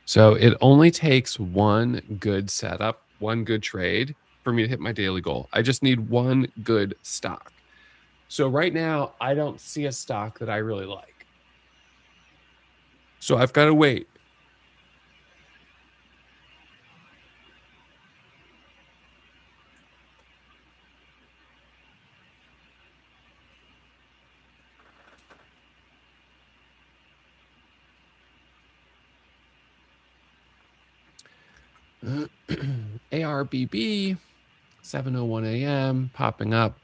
So it only takes one good setup, one good trade for me to hit my daily goal. I just need one good stock. So right now, I don't see a stock that I really like. So I've got to wait. ARBB, 7:01 a.m. popping up.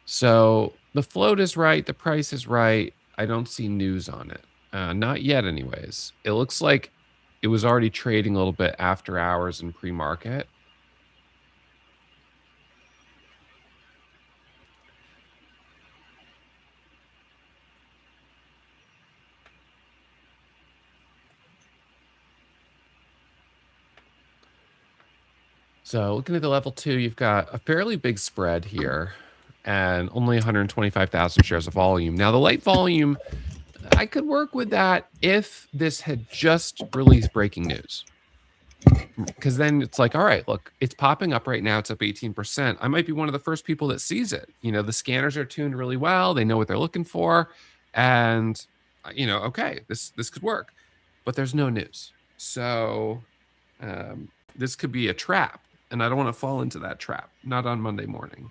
So the float is right. The price is right. I don't see news on it. Not yet, anyways. It looks like it was already trading a little bit after hours and pre-market. So looking at the level 2, you've got a fairly big spread here and only 125,000 shares of volume. Now the light volume, I could work with that if this had just released breaking news. Because then it's like, all right, look, it's popping up right now. It's up 18%. I might be one of the first people that sees it. The scanners are tuned really well. They know what they're looking for. And, okay, this could work. But there's no news. So this could be a trap. And I don't want to fall into that trap. Not on Monday morning.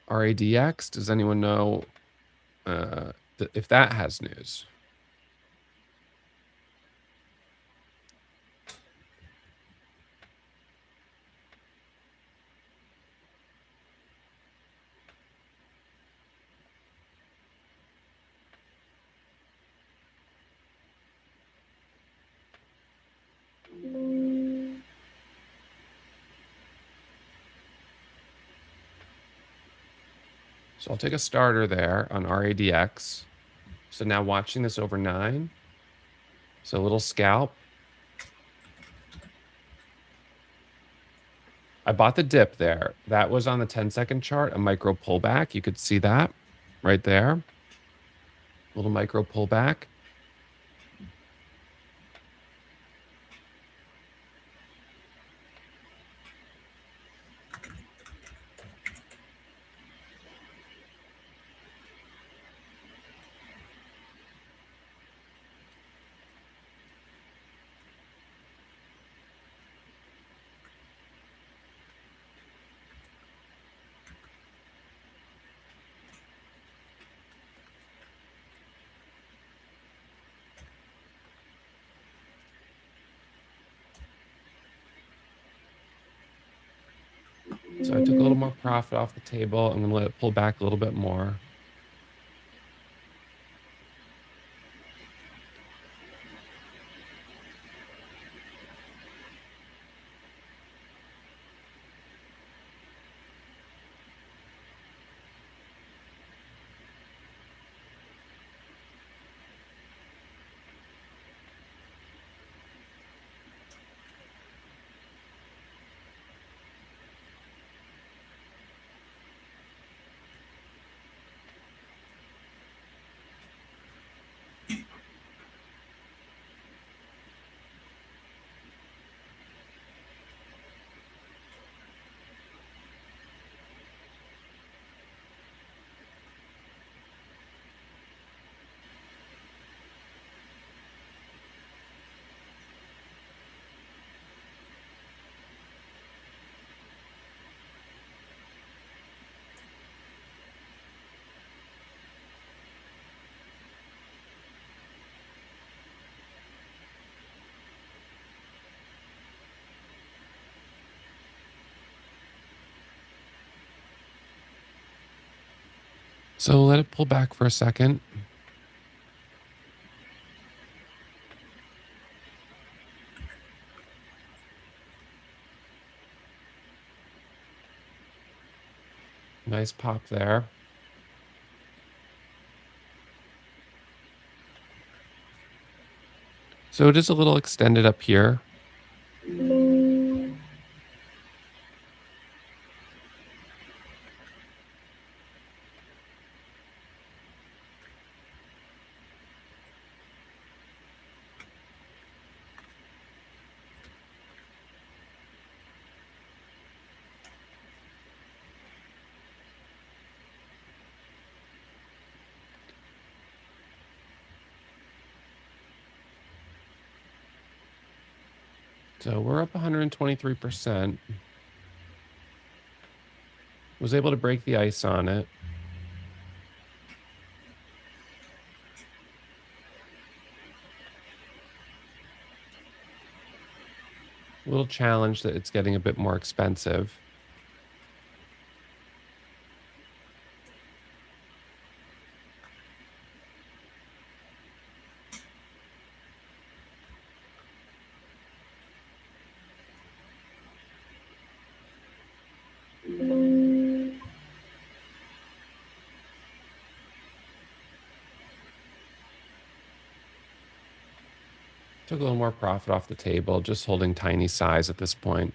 RADX, does anyone know if that has news? So I'll take a starter there on RADX. So now watching this over 9. So a little scalp. I bought the dip there. That was on the 10-second chart, a micro pullback. You could see that right there. Little micro pullback. So I took a little more profit off the table. I'm going to let it pull back a little bit more. So let it pull back for a second. Nice pop there. So it is a little extended up here. So we're up 123%. Was able to break the ice on it. A little challenge that it's getting a bit more expensive. Took a little more profit off the table, just holding tiny size at this point.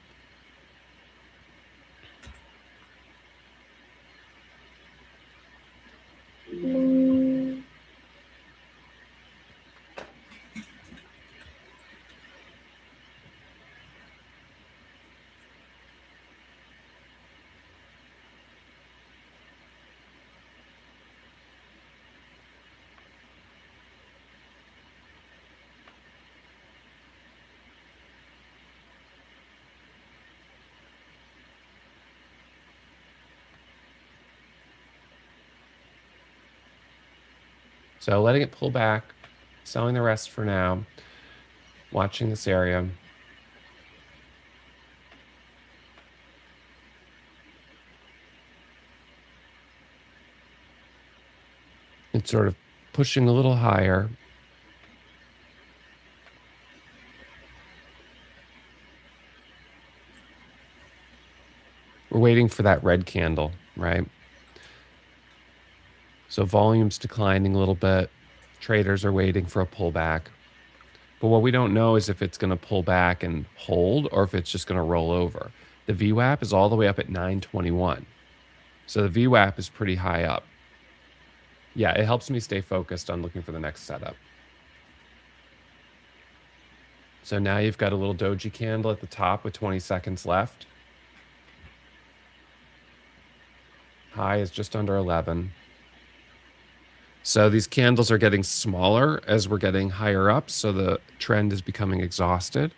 So letting it pull back, selling the rest for now, watching this area. It's sort of pushing a little higher. We're waiting for that red candle, right? So volume's declining a little bit. Traders are waiting for a pullback. But what we don't know is if it's going to pull back and hold or if it's just going to roll over. The VWAP is all the way up at 921. So the VWAP is pretty high up. Yeah, it helps me stay focused on looking for the next setup. So now you've got a little doji candle at the top with 20 seconds left. High is just under 11. So these candles are getting smaller as we're getting higher up. So the trend is becoming exhausted.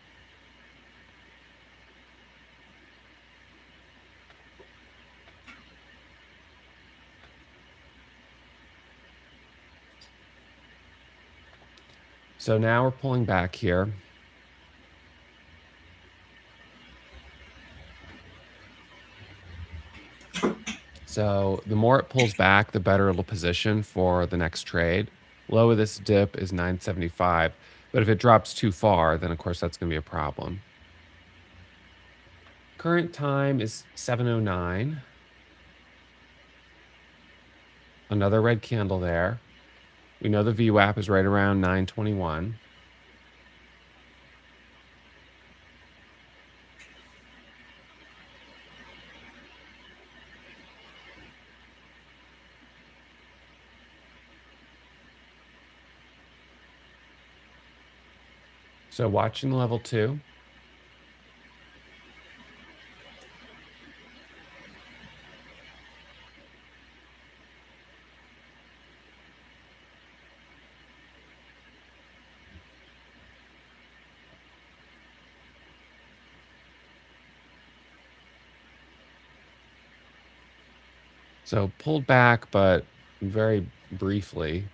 So now we're pulling back here. So the more it pulls back, the better it'll position for the next trade. Low of this dip is 975. But if it drops too far, then of course that's going to be a problem. Current time is 7:09. Another red candle there. We know the VWAP is right around 921. So watching level 2. So pulled back, but very briefly.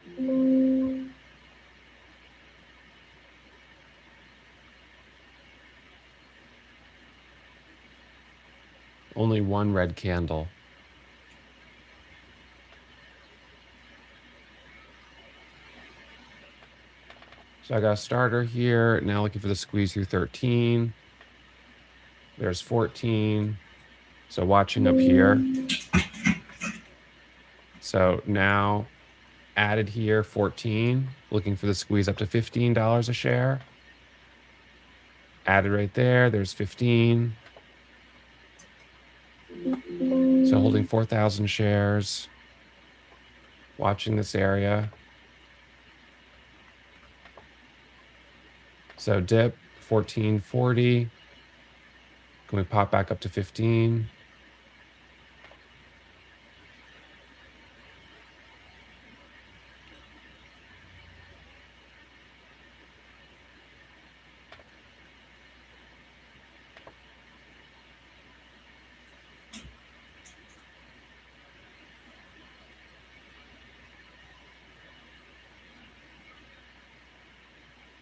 Only one red candle. So I got a starter here. Now looking for the squeeze through 13. There's 14. So watching up here. So now added here 14. Looking for the squeeze up to $15 a share. Added right there. There's 15. So holding 4,000 shares. Watching this area. So dip 1440. Can we pop back up to 15?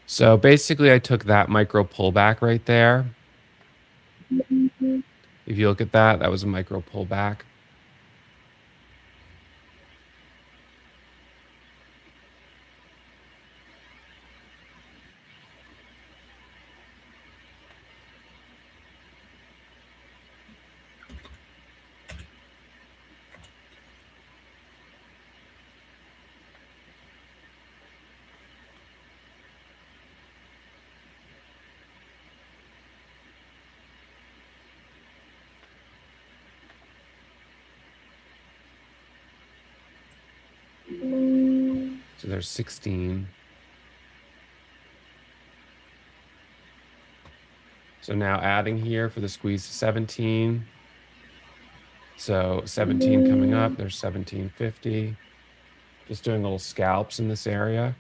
So basically, I took that micro pullback right there. If you look at that, that was a micro pullback. So there's 16. So now adding here for the squeeze to 17. So 17 coming up, there's 1750. Just doing little scalps in this area.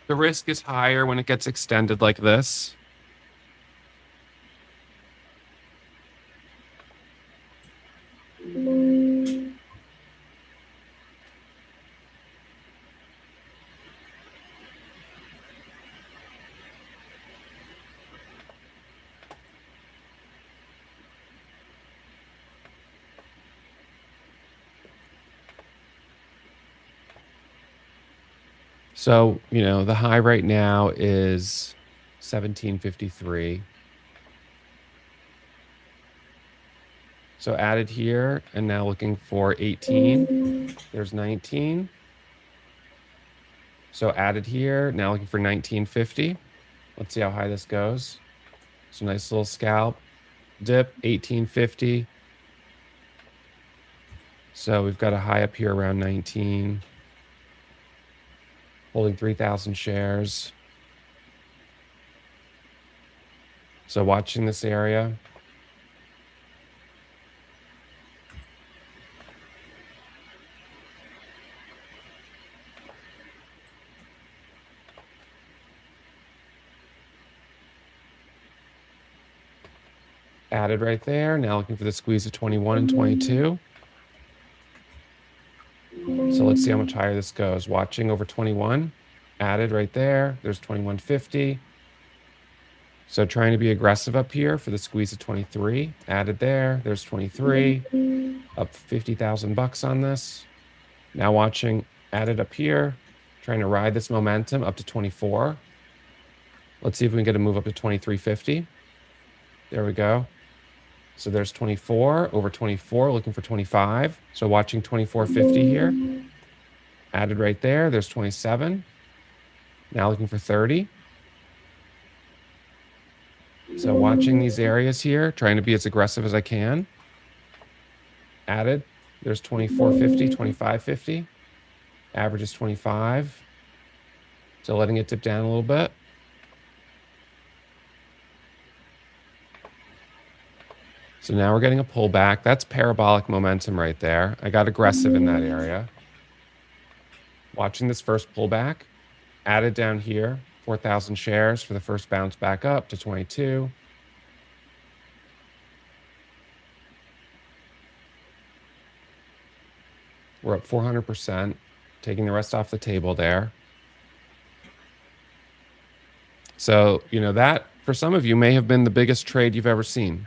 The risk is higher when it gets extended like this. So, the high right now is 1753. So added here and now looking for 18. There's 19. So added here, now looking for 1950. Let's see how high this goes. So nice little scalp. Dip, 1850. So we've got a high up here around 19. Holding 3,000 shares. So watching this area. Added right there. Now looking for the squeeze of 21 and 22. So let's see how much higher this goes. Watching over 21. Added right there. There's 2150. So trying to be aggressive up here for the squeeze of 23. Added there. There's 23. Up 50,000 bucks on this. Now watching added up here. Trying to ride this momentum up to 24. Let's see if we can get a move up to 2350. There we go. So there's 24 over 24, looking for 25. So watching 2450 here. Added right there. There's 27. Now looking for 30. So watching these areas here, trying to be as aggressive as I can. Added. There's 2450, 2550. Average is 25. So letting it dip down a little bit. So now we're getting a pullback. That's parabolic momentum right there. I got aggressive in that area. Watching this first pullback. Added down here, 4,000 shares for the first bounce back up to 22. We're up 400%, taking the rest off the table there. So, that for some of you may have been the biggest trade you've ever seen.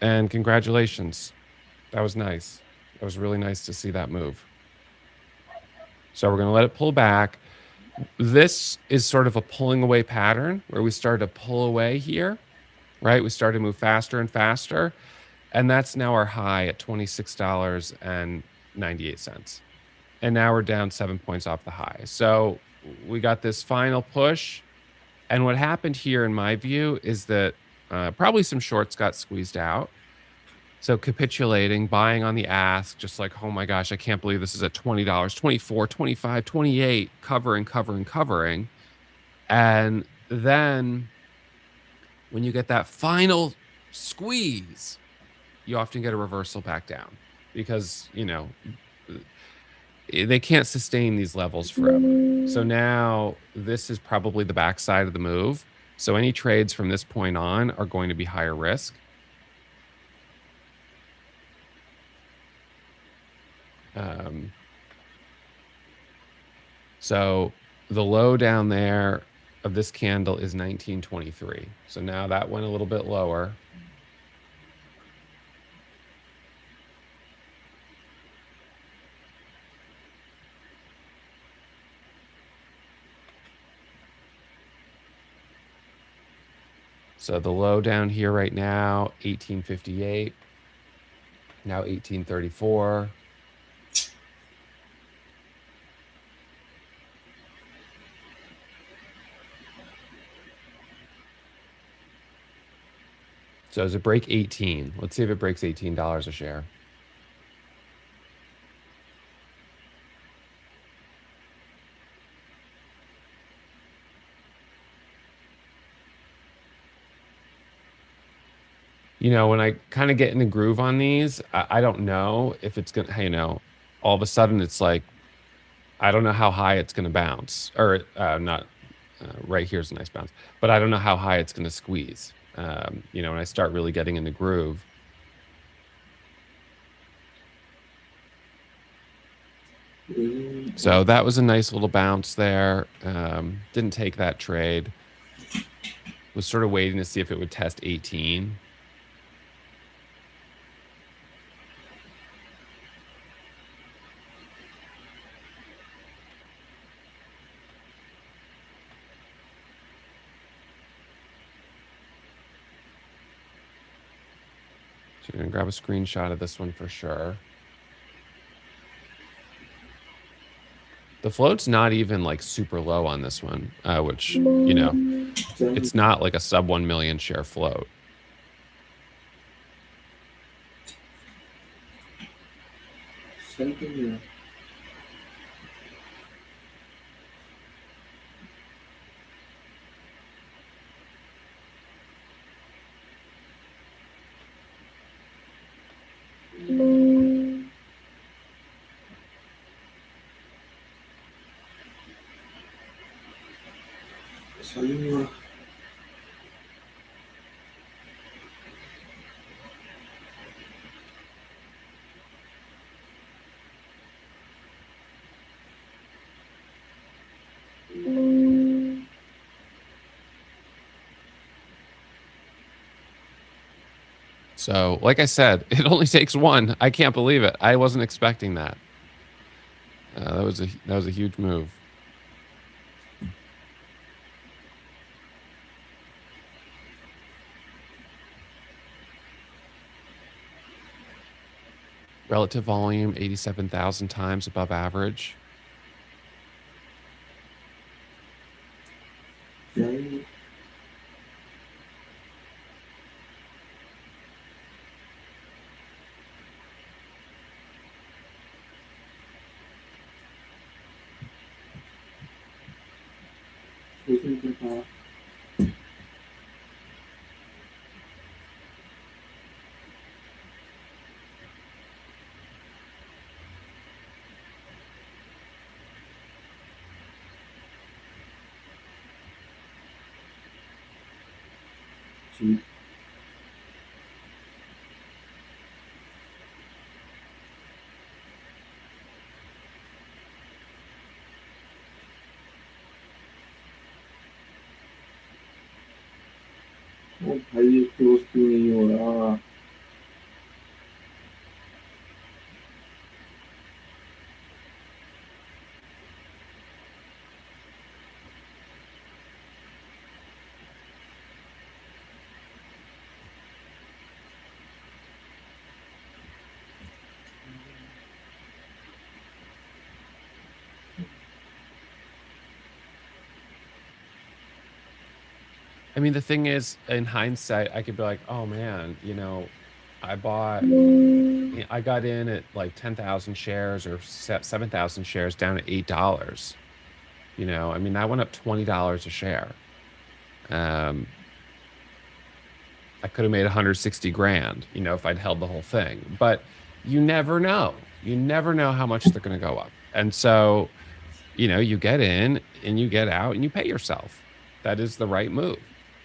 And congratulations. That was nice. That was really nice to see that move. So we're going to let it pull back. This is sort of a pulling away pattern where we started to pull away here, right? We started to move faster and faster. And that's now our high at $26.98. And now we're down 7 points off the high. So we got this final push. And what happened here, in my view, is that probably some shorts got squeezed out. So capitulating, buying on the ask, just like, oh my gosh, I can't believe this is at $20, 24, 25, 28, covering. And then when you get that final squeeze, you often get a reversal back down because, they can't sustain these levels forever. So now this is probably the backside of the move. So any trades from this point on are going to be higher risk. So the low down there of this candle is 1923. So now that went a little bit lower. So the low down here right now, 1858. Now 1834. So does it break 18? Let's see if it breaks $18 a share. You know, when I kind of get in the groove on these, I don't know if it's going to, you know, all of a sudden it's like, I don't know how high it's going to bounce, or not. Right here's a nice bounce, but I don't know how high it's going to squeeze. You know, when I start really getting in the groove. So that was a nice little bounce there. Didn't take that trade. Was sort of waiting to see if it would test 18. So you're gonna grab a screenshot of this one for sure. The float's not even like super low on this one, which, you know, it's not like a sub 1 million share float. Something So, like I said, it only takes one. I can't believe it. I wasn't expecting that. That was a huge move. Relative volume 87,000 times above average. भाई एक दोस्त भी नहीं हो रहा. I mean, the thing is, in hindsight, I could be like, oh man, you know, I got in at like 10,000 shares or 7,000 shares down at $8. You know, I mean, that went up $20 a share. I could have made 160 grand, you know, if I'd held the whole thing. But you never know. You never know how much they're going to go up. And so, you know, you get in and you get out and you pay yourself. That is the right move.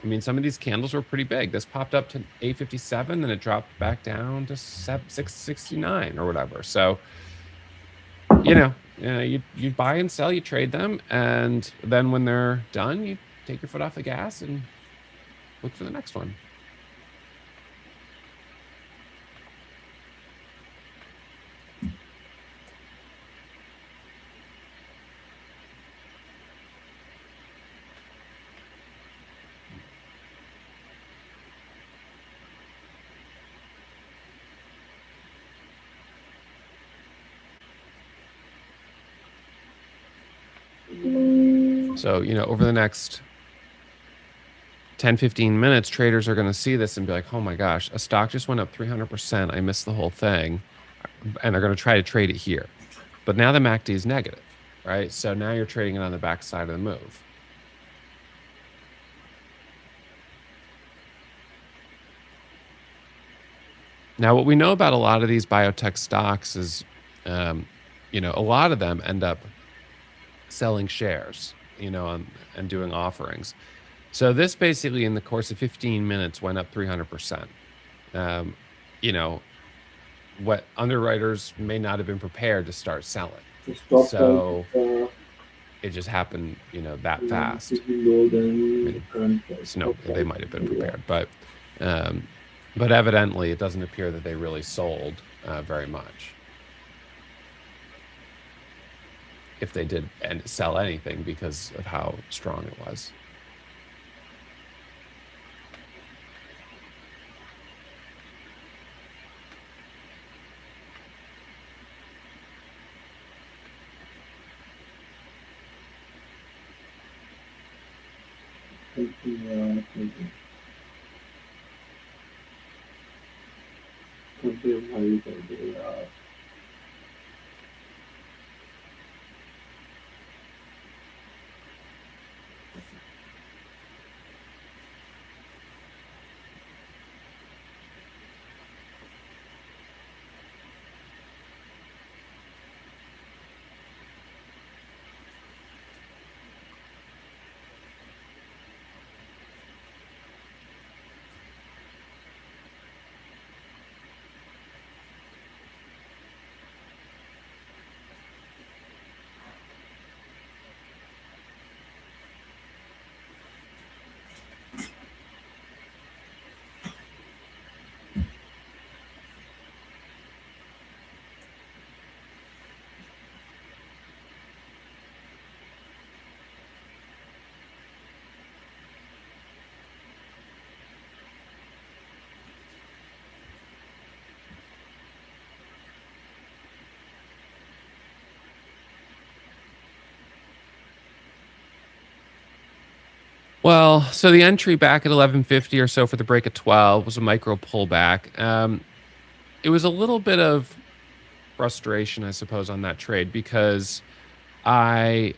I mean, some of these candles were pretty big. This popped up to 857, then it dropped back down to 669 or whatever. So, you buy and sell, you trade them, and then when they're done, you take your foot off the gas and look for the next one. So, over the next 10, 15 minutes, traders are going to see this and be like, oh my gosh, a stock just went up 300%. I missed the whole thing. And they're going to try to trade it here. But now the MACD is negative, right? So now you're trading it on the backside of the move. Now, what we know about a lot of these biotech stocks is, a lot of them end up selling shares, and doing offerings. So this basically, in the course of 15 minutes, went up 300%. What underwriters may not have been prepared to start selling. The stock So price it just happened, that fast. is lower than the current price. No, they might have been prepared, but evidently it doesn't appear that they really sold very much. If they did sell anything because of how strong it was. Well, so the entry back at 1150 or so for the break at 12 was a micro pullback. It was a little bit of frustration, I suppose, on that trade because I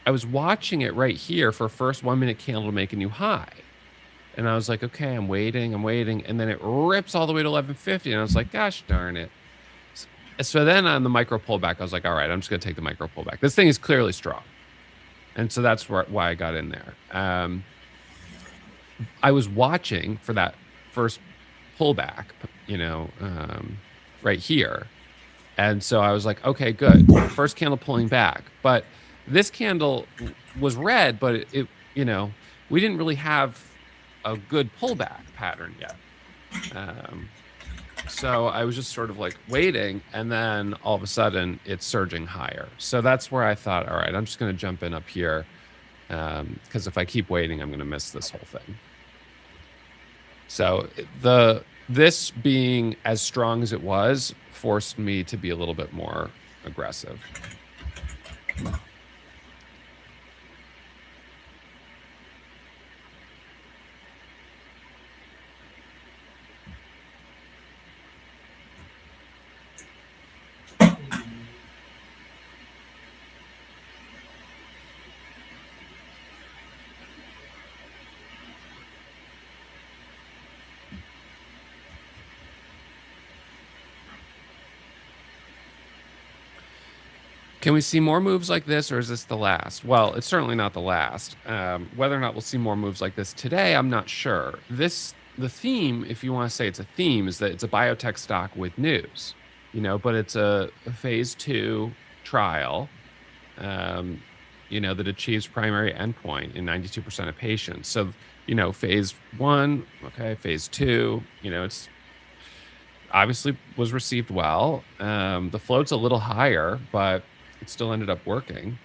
was watching it right here for first 1 minute candle to make a new high. And I was like, okay, I'm waiting. And then it rips all the way to 1150. And I was like, gosh darn it. So then on the micro pullback, I was like, all right, I'm just going to take the micro pullback. This thing is clearly strong. And so that's why I got in there. I was watching for that first pullback, right here. And so I was like, okay, good. First candle pulling back. But this candle was red, but it we didn't really have a good pullback pattern yet. So I was just sort of like waiting, and then all of a sudden it's surging higher. So that's where I thought, all right, I'm just going to jump in up here because if I keep waiting, I'm going to miss this whole thing. So this being as strong as it was forced me to be a little bit more aggressive. Can we see more moves like this, or is this the last? Well, it's certainly not the last. Whether or not we'll see more moves like this today, I'm not sure. The theme, if you want to say it's a theme, is that it's a biotech stock with news, but it's a phase 2 trial, um, that achieves primary endpoint in 92% of patients. So, phase 1, okay, phase 2, it's obviously was received well. The float's a little higher, but it still ended up working.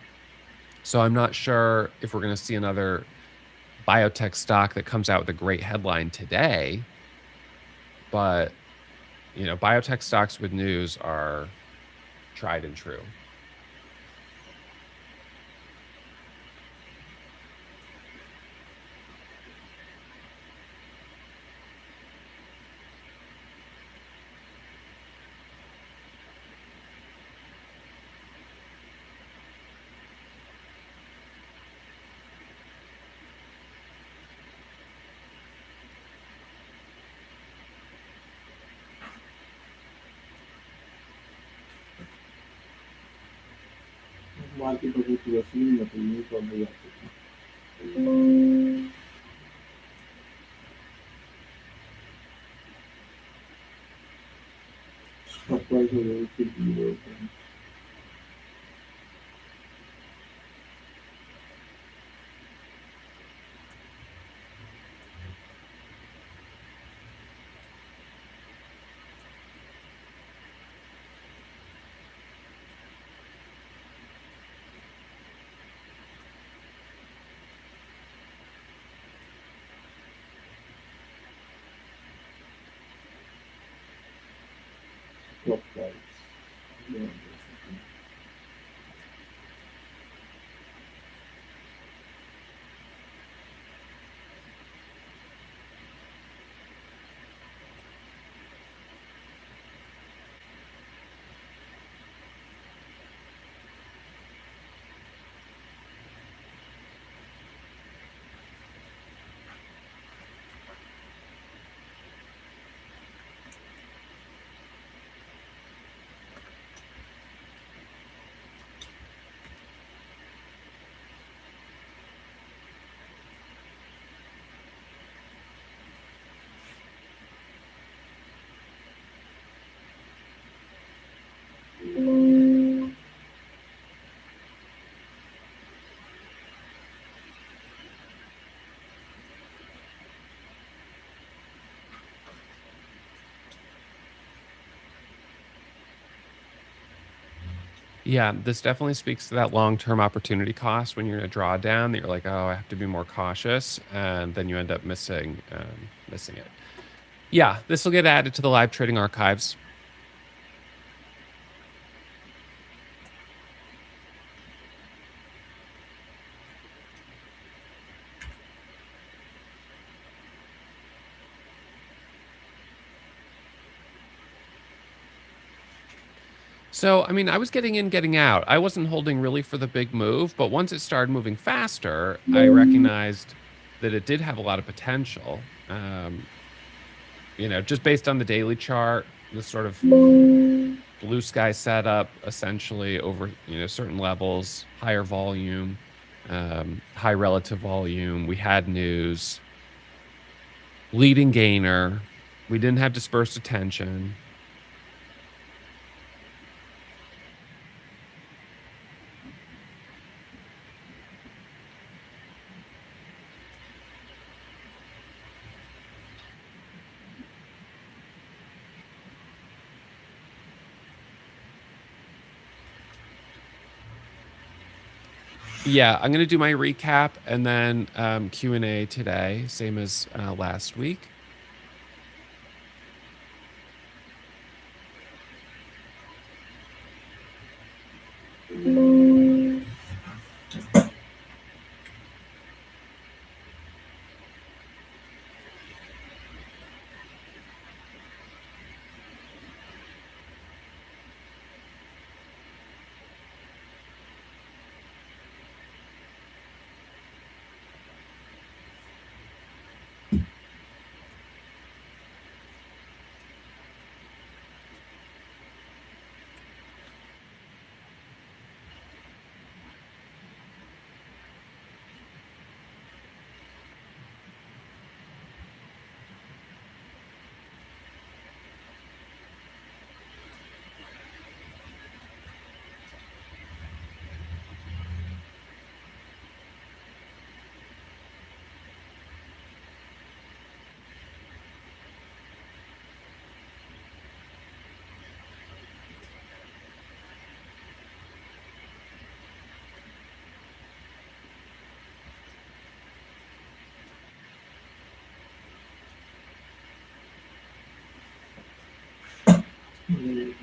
So I'm not sure if we're going to see another biotech stock that comes out with a great headline today, but biotech stocks with news are tried and true. Market को पूरा scene मतलब नहीं करने जाते थे supply हो गई फिर भी होता है clock price Yeah, this definitely speaks to that long-term opportunity cost when you're in a drawdown that you're like, oh, I have to be more cautious, and then you end up missing it. Yeah, this will get added to the live trading archives. So, I mean, I was getting in, getting out. I wasn't holding really for the big move, but once it started moving faster, I recognized that it did have a lot of potential. Just based on the daily chart, the sort of blue sky setup essentially over, certain levels, higher volume, high relative volume. We had news, leading gainer. We didn't have dispersed attention. Yeah, I'm gonna do my recap and then Q&A today, same as last week. Mm.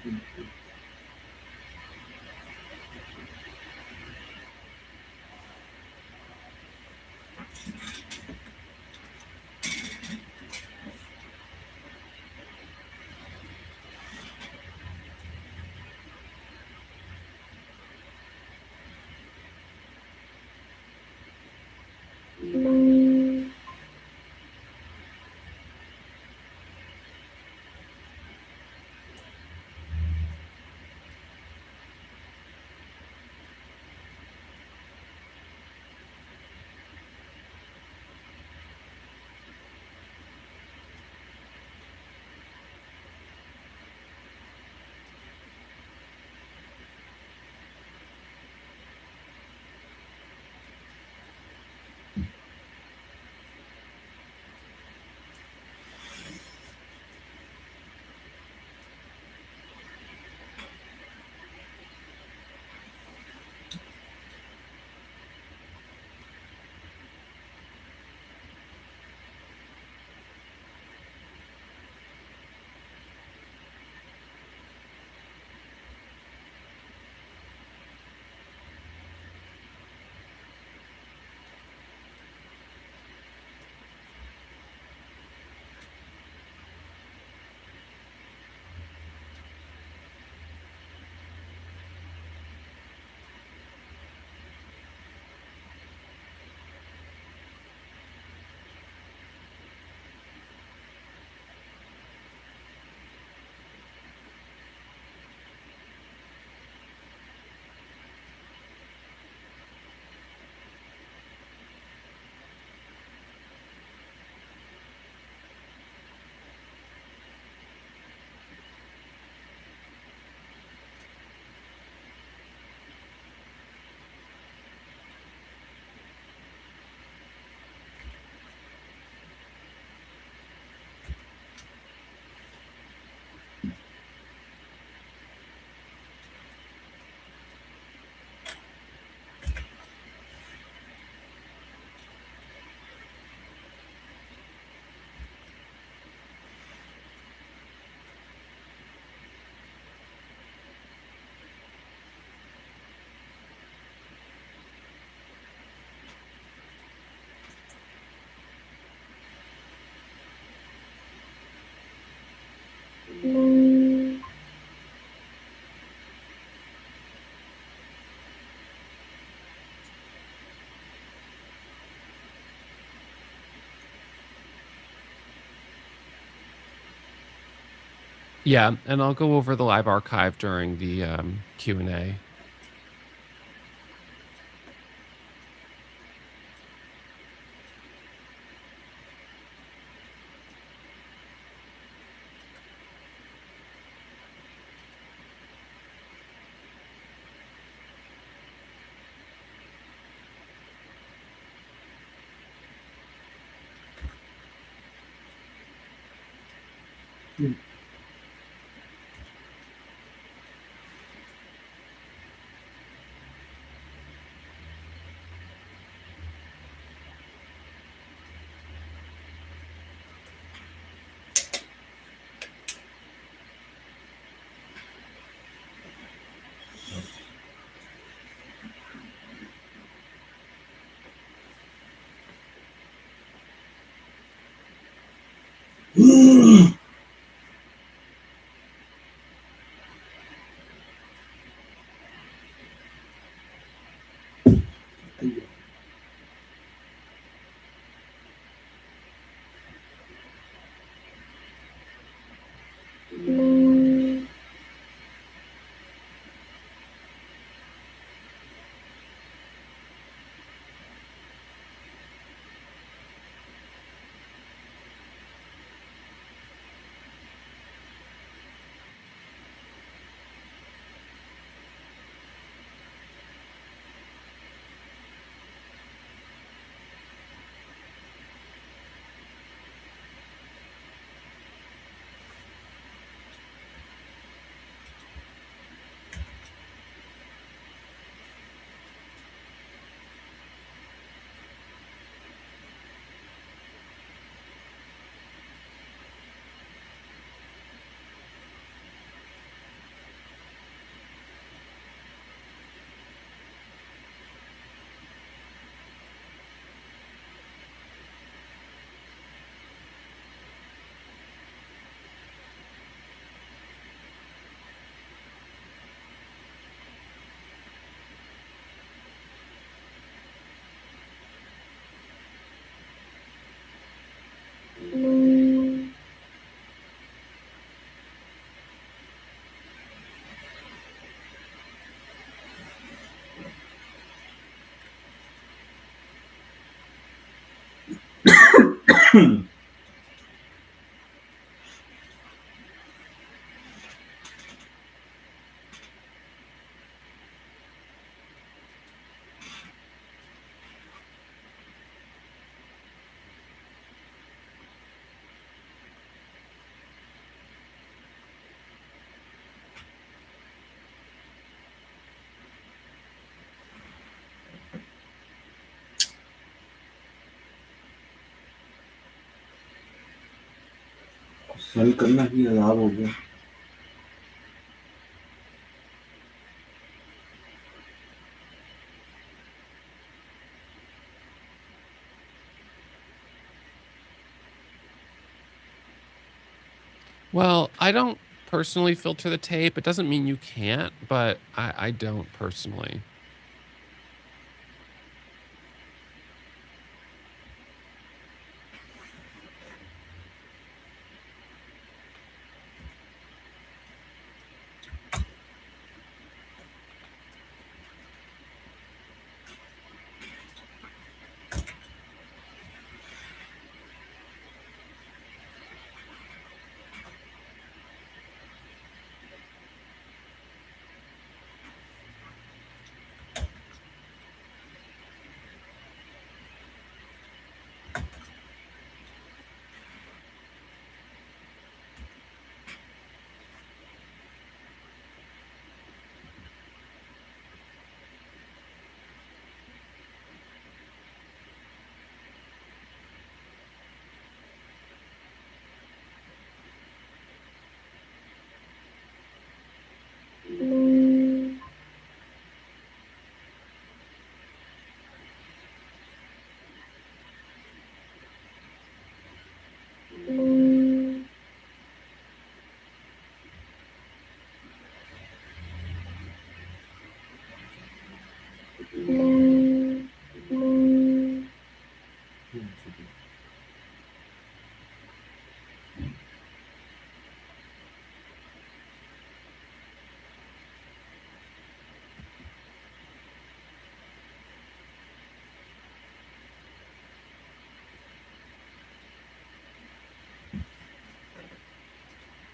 Yeah, and I'll go over the live archive during the Q&A. Sell करना ही अलाव हो गया। Well, I don't personally filter the tape. It doesn't mean you can't, but I don't personally.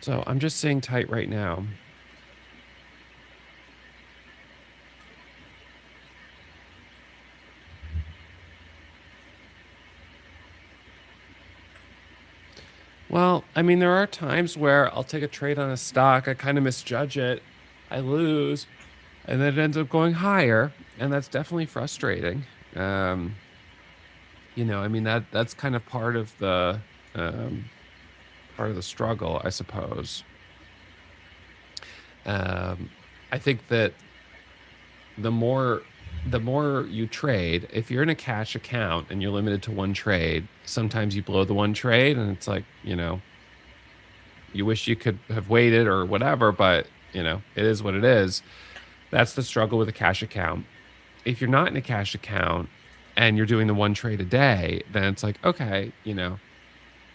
So I'm just saying tight right now. Well, I mean, there are times where I'll take a trade on a stock, I kind of misjudge it, I lose, and then it ends up going higher, and that's definitely frustrating. Um, I mean that's kind of um, part of the struggle, I suppose. Um, I think that the more the more you trade, if you're in a cash account and you're limited to one trade, sometimes you blow the one trade, and it's like, you wish you could have waited or whatever, but it is what it is. That's the struggle with a cash account. If you're not in a cash account and you're doing the one trade a day, then it's like, okay,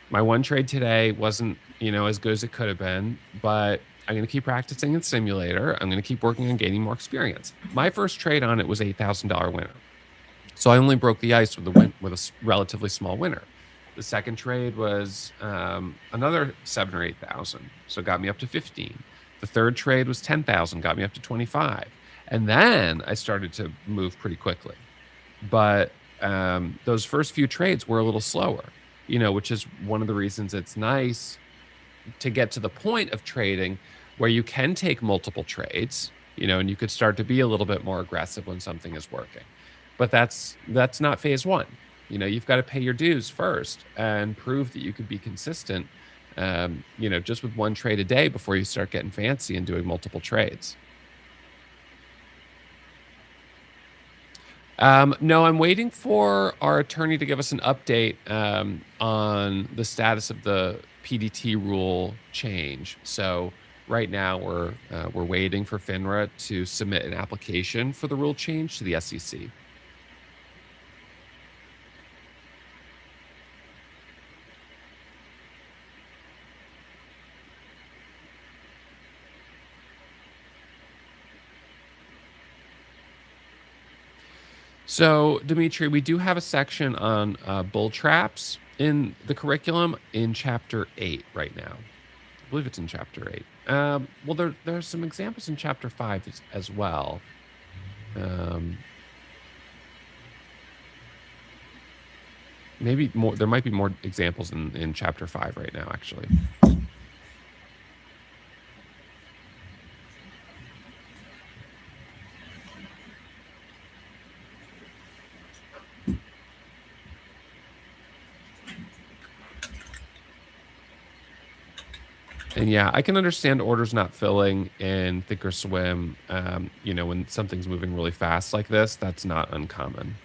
my one trade today wasn't, as good as it could have been, but I'm going to keep practicing in simulator. I'm going to keep working on gaining more experience. My first trade on it was $8,000 winner. So I only broke the ice with a relatively small winner. The second trade was another 7 or 8,000, so it got me up to 15. The third trade was 10,000, got me up to 25, and then I started to move pretty quickly. But those first few trades were a little slower, which is one of the reasons it's nice to get to the point of trading where you can take multiple trades, and you could start to be a little bit more aggressive when something is working. But that's not phase one. You've got to pay your dues first and prove that you could be consistent, just with one trade a day before you start getting fancy and doing multiple trades. No, I'm waiting for our attorney to give us an update on the status of the PDT rule change. So right now we're waiting for FINRA to submit an application for the rule change to the SEC. So, Dimitri, we do have a section on bull traps. in the curriculum in chapter 8 right now. I believe it's in chapter 8. Well, there's some examples in chapter 5 as well. Maybe more. There might be more examples in chapter 5 right now, actually. And yeah, I can understand orders not filling in Thinkorswim. When something's moving really fast like this, that's not uncommon.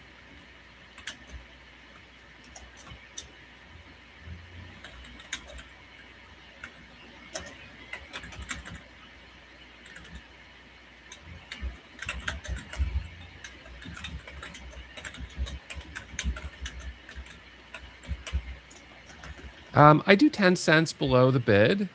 I do 10 cents below the bid.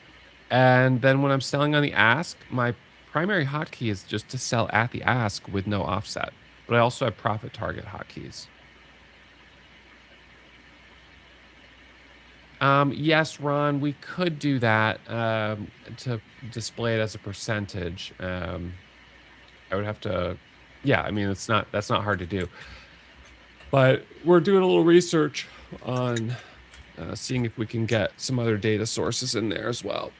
And then when I'm selling on the ask, my primary hotkey is just to sell at the ask with no offset. But I also have profit target hotkeys. Yes, Ron, we could do that to display it as a percentage. I would have to, yeah, I mean, that's not hard to do. But we're doing a little research on seeing if we can get some other data sources in there as well.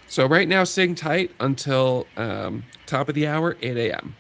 So right now, sitting tight until top of the hour, 8 a.m.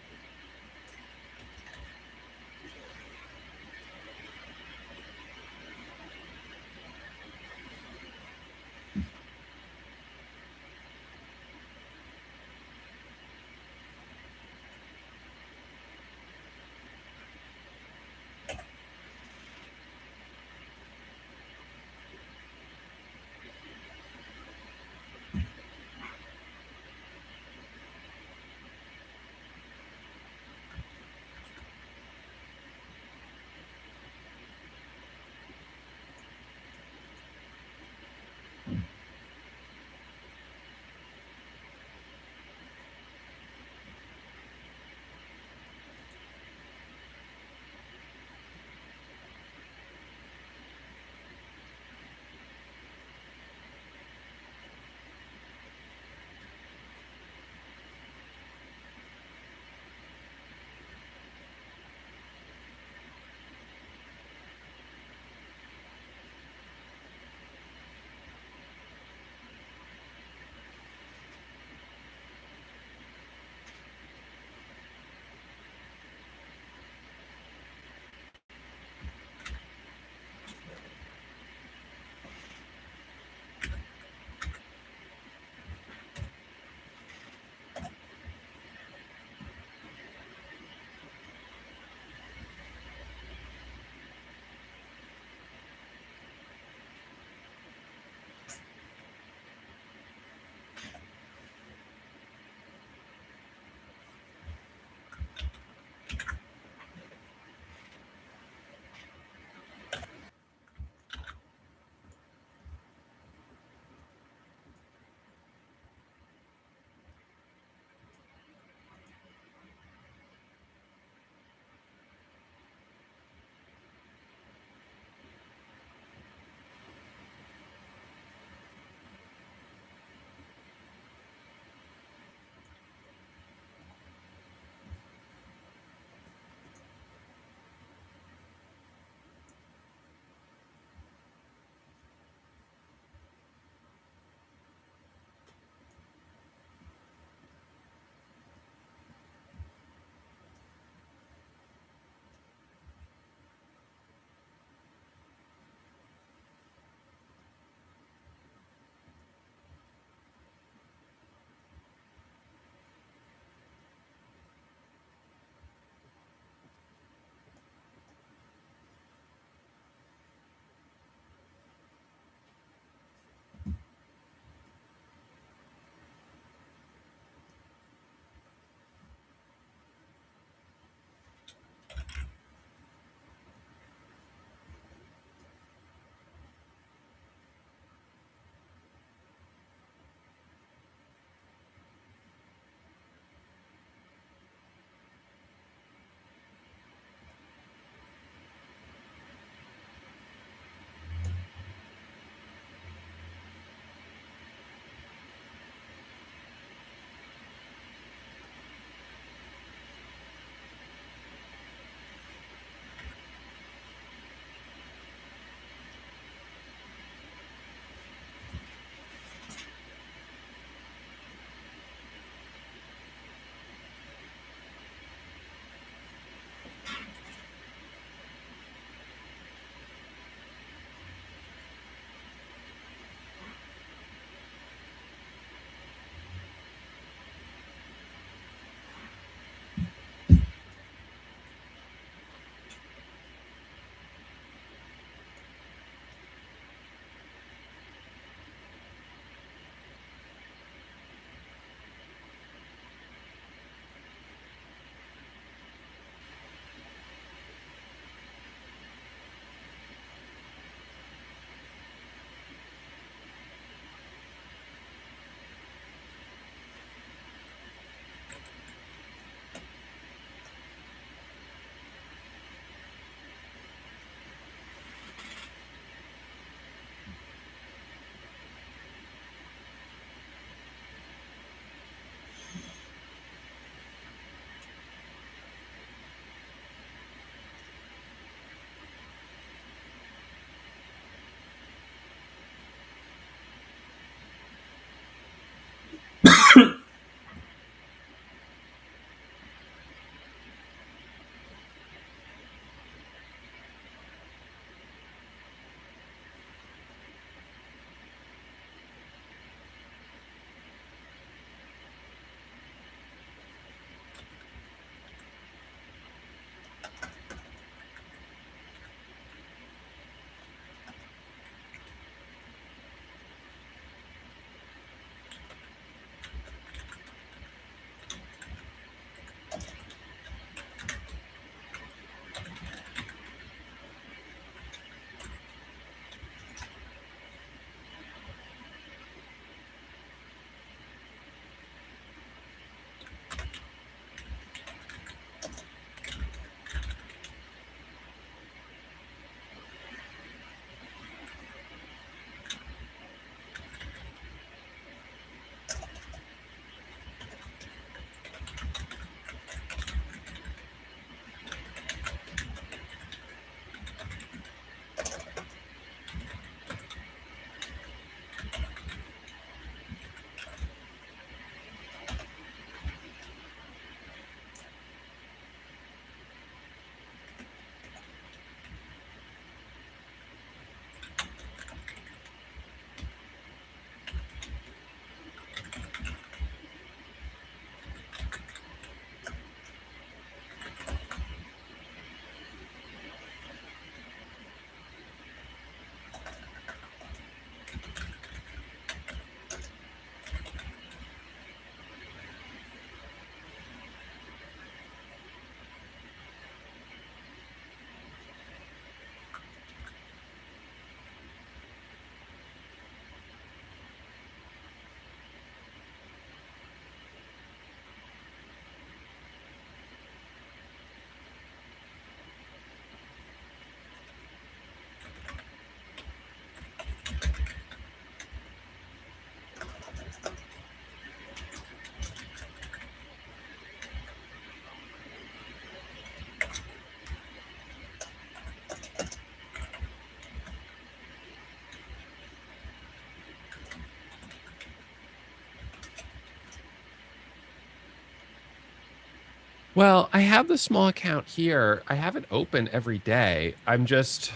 Well, I have the small account here. I have it open every day. I'm just,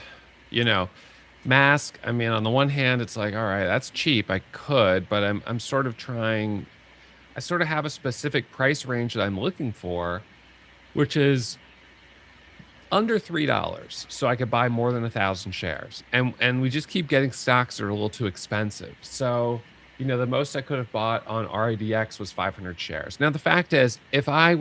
you know, mask. I mean, on the one hand, it's like, all right, that's cheap. I could, but I'm sort of trying. I sort of have a specific price range that I'm looking for, which is under $3, so I could buy more than 1,000 shares. And we just keep getting stocks that are a little too expensive. So, the most I could have bought on RIDX was 500 shares. Now the fact is, if I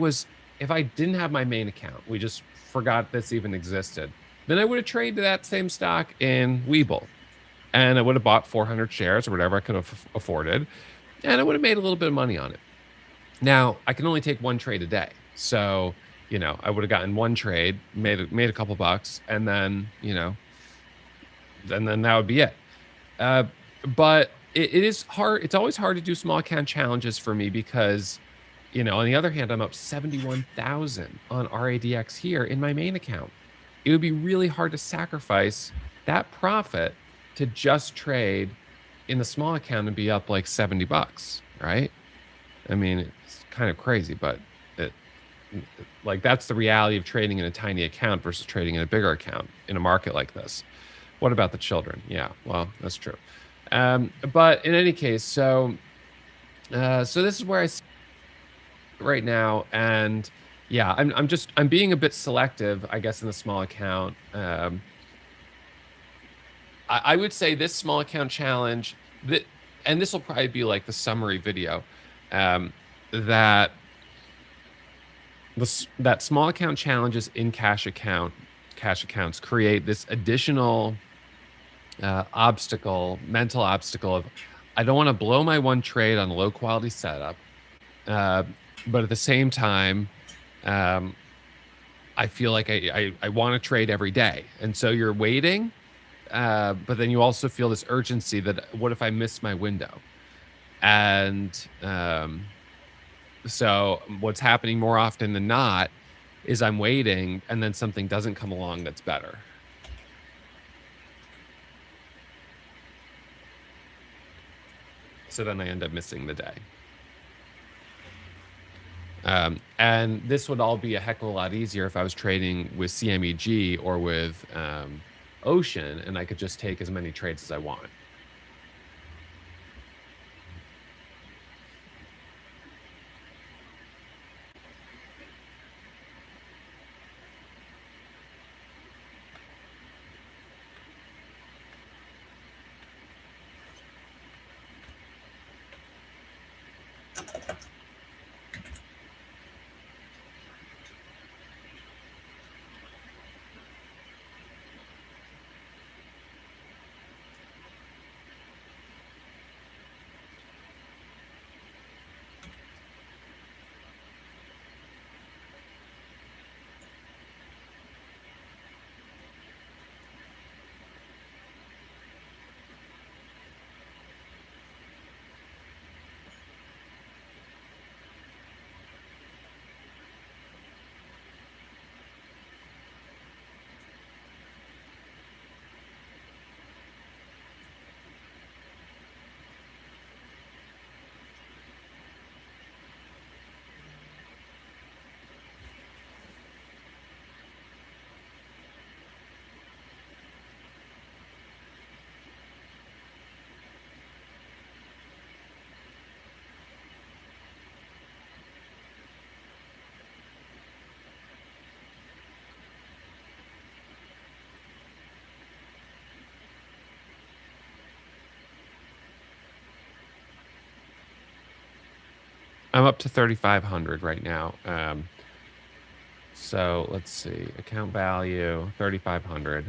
didn't have my main account, we just forgot this even existed, then I would have traded that same stock in Webull, and I would have bought 400 shares or whatever I could have afforded, and I would have made a little bit of money on it. Now, I can only take one trade a day. So, I would have gotten one trade, made a couple bucks, and then that would be it. Uh, but it is hard. It's always hard to do small account challenges for me because, on the other hand, I'm up 71,000 on RADX here in my main account. It would be really hard to sacrifice that profit to just trade in the small account and be up like 70 bucks, right? I mean, it's kind of crazy, but it, like that's the reality of trading in a tiny account versus trading in a bigger account in a market like this. What about the children? Yeah, well, that's true. But in any case, so this is where I sit right now, and yeah, I'm being a bit selective, I guess, in the small account. I would say this small account challenge that, and this will probably be like the summary video, that that small account challenges in cash accounts create this additional mental obstacle of I don't want to blow my one trade on a low quality setup, uh, but at the same time, um, I feel like I want to trade every day, and so you're waiting, but then you also feel this urgency that what if I miss my window? And so what's happening more often than not is I'm waiting and then something doesn't come along that's better. So then I end up missing the day. And this would all be a heck of a lot easier if I was trading with CMEG or with Ocean, and I could just take as many trades as I want. I'm up to 3,500 right now. So let's see, account value 3,500.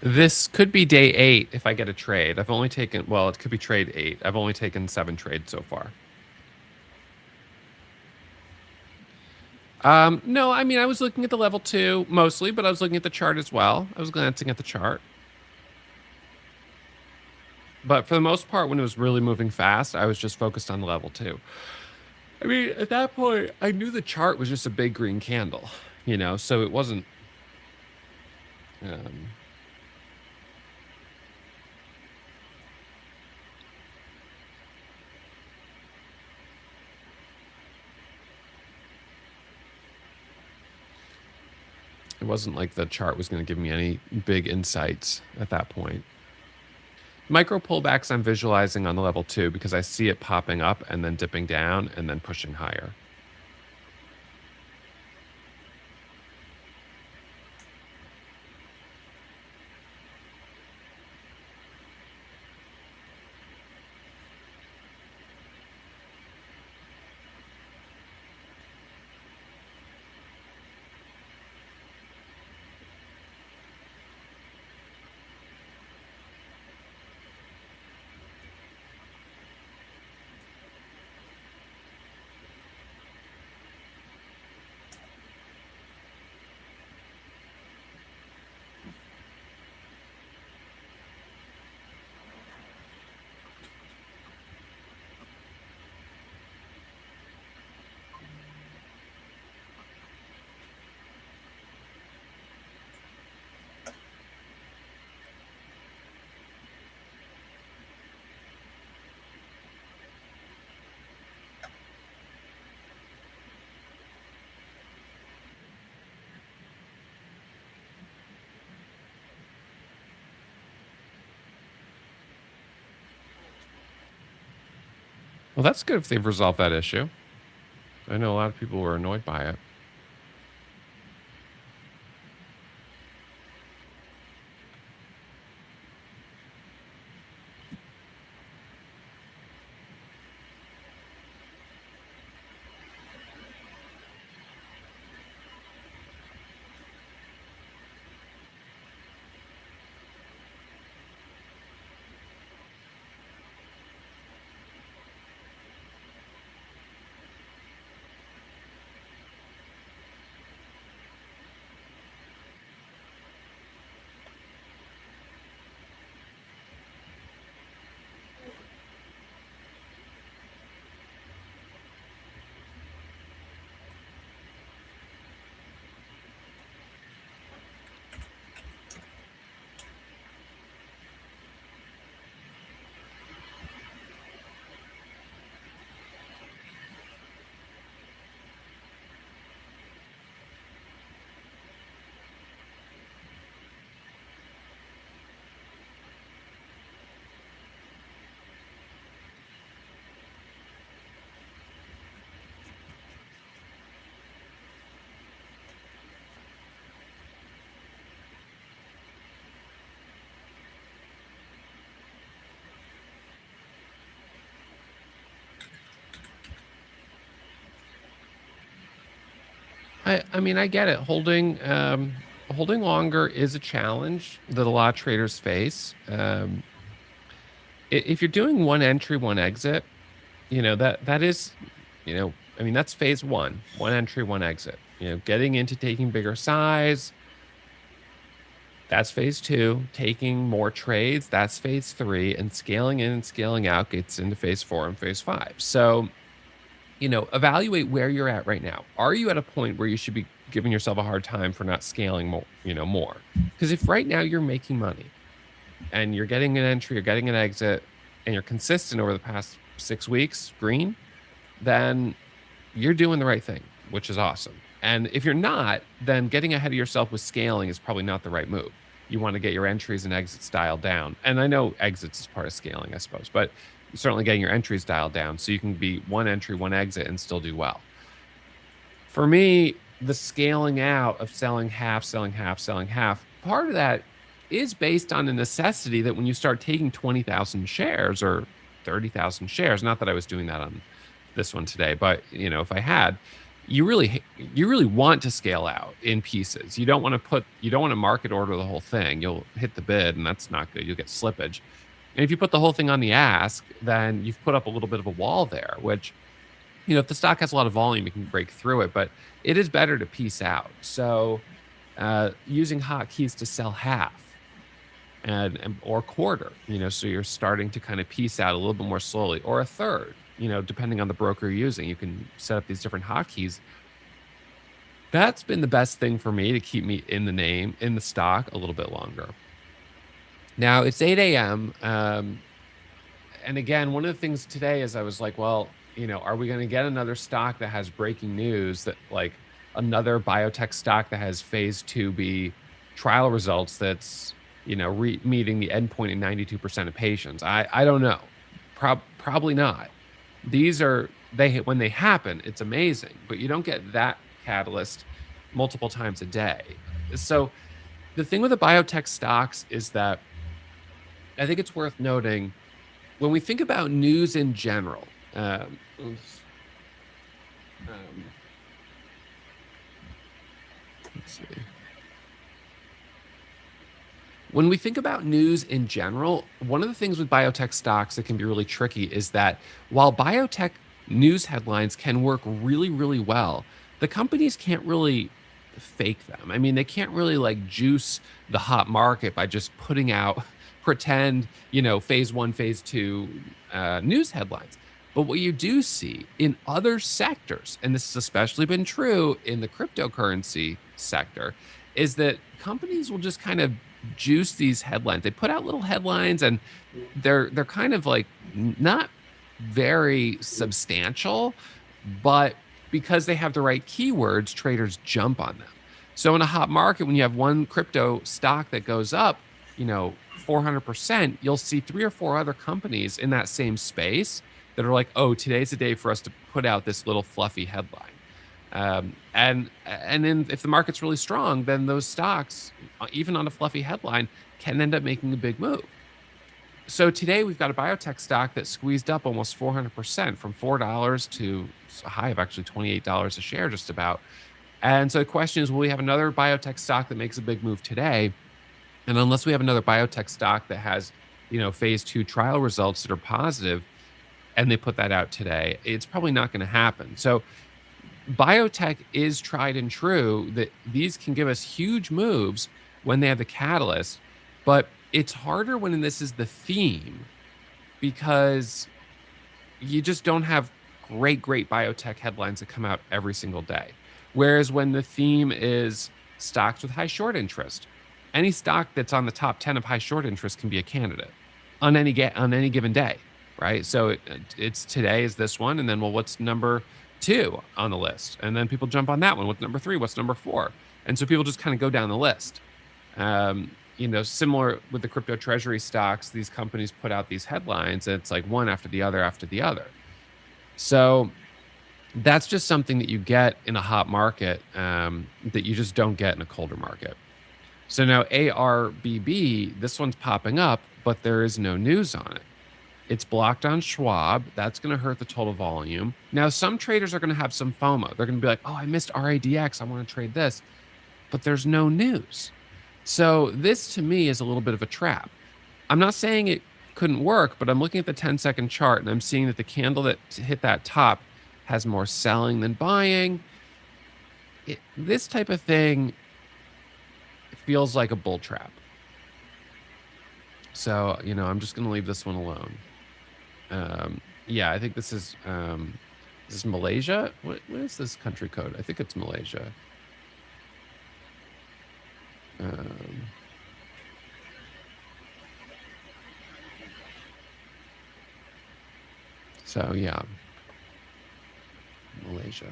This could be day 8 if I get a trade. I've only taken, well, it could be trade 8. I've only taken 7 trades so far. No, I mean, I was looking at the level 2 mostly, but I was looking at the chart as well. I was glancing at the chart. But for the most part, when it was really moving fast, I was just focused on the level 2. I mean, at that point, I knew the chart was just a big green candle, so it wasn't. Um, it wasn't like the chart was going to give me any big insights at that point. Micro pullbacks I'm visualizing on the level 2 because I see it popping up and then dipping down and then pushing higher. Well, that's good if they've resolved that issue. I know a lot of people were annoyed by it. I mean, I get it. Holding longer is a challenge that a lot of traders face. If you're doing one entry, one exit, that is, I mean, that's phase one entry, one exit. Getting into taking bigger size, that's phase 2. Taking more trades, that's phase 3, and scaling in and scaling out gets into phase 4 and phase 5. So evaluate where you're at right now. Are you at a point where you should be giving yourself a hard time for not scaling more? Because if right now you're making money and you're getting an entry, you're getting an exit, and you're consistent over the past 6 weeks, green, then you're doing the right thing, which is awesome. And if you're not, then getting ahead of yourself with scaling is probably not the right move. You want to get your entries and exits dialed down. And I know exits is part of scaling, I suppose, but certainly getting your entries dialed down so you can be one entry, one exit, and still do well. For me, the scaling out of selling half, selling half, selling half, part of that is based on the necessity that when you start taking 20,000 shares or 30,000 shares, not that I was doing that on this one today, but if I had, you really want to scale out in pieces. You don't want to market order the whole thing. You'll hit the bid, and that's not good. You'll get slippage. And if you put the whole thing on the ask, then you've put up a little bit of a wall there, which, if the stock has a lot of volume, you can break through it, but it is better to piece out. So using hotkeys to sell half and or quarter, so you're starting to kind of piece out a little bit more slowly, or a third, depending on the broker you're using. You can set up these different hotkeys. That's been the best thing for me to keep me in the stock a little bit longer. Now it's 8 a.m. And again, one of the things today is I was like, well, are we going to get another stock that has breaking news, that like another biotech stock that has phase 2B trial results that's, meeting the endpoint in 92% of patients? I don't know. Probably not. When they happen, it's amazing, but you don't get that catalyst multiple times a day. So the thing with the biotech stocks is that I think it's worth noting, when we think about news in general, oops, um, let's see. When we think about news in general, one of the things with biotech stocks that can be really tricky is that while biotech news headlines can work really, really well, the companies can't really fake them. I mean, they can't really like juice the hot market by just putting out pretend, phase 1, phase 2 news headlines. But what you do see in other sectors, and this has especially been true in the cryptocurrency sector, is that companies will just kind of juice these headlines. They put out little headlines, and they're kind of like not very substantial, but because they have the right keywords, traders jump on them. So in a hot market, when you have one crypto stock that goes up, 400%, you'll see 3 or 4 other companies in that same space that are like, oh, today's the day for us to put out this little fluffy headline. And then if the market's really strong, then those stocks, even on a fluffy headline, can end up making a big move. So today we've got a biotech stock that squeezed up almost 400%, from $4 to a high of actually $28 a share, just about. And so the question is, will we have another biotech stock that makes a big move today? And unless we have another biotech stock that has, phase 2 trial results that are positive, and they put that out today, it's probably not going to happen. So biotech is tried and true that these can give us huge moves when they have the catalyst, but it's harder when this is the theme, because you just don't have great biotech headlines that come out every single day. Whereas when the theme is stocks with high short interest, any stock that's on the top 10 of high short interest can be a candidate on any given day, right? So it's today is this one, and then, well, what's number 2 on the list? And then people jump on that one. What's number 3? What's number 4? And so people just kind of go down the list. Similar with the crypto treasury stocks, these companies put out these headlines, and it's like one after the other after the other. So that's just something that you get in a hot market, that you just don't get in a colder market. So now ARBB, this one's popping up, but there is no news on it. It's blocked on Schwab. That's going to hurt the total volume. Now, some traders are going to have some FOMO. They're going to be like, oh, I missed RADX. I want to trade this. But there's no news. So this, to me, is a little bit of a trap. I'm not saying it couldn't work, but I'm looking at the 10-second chart, and I'm seeing that the candle that hit that top has more selling than buying. This type of thing feels like a bull trap. So, I'm just going to leave this one alone. Yeah, I think this is Malaysia. What is this country code? I think it's Malaysia. So yeah, Malaysia.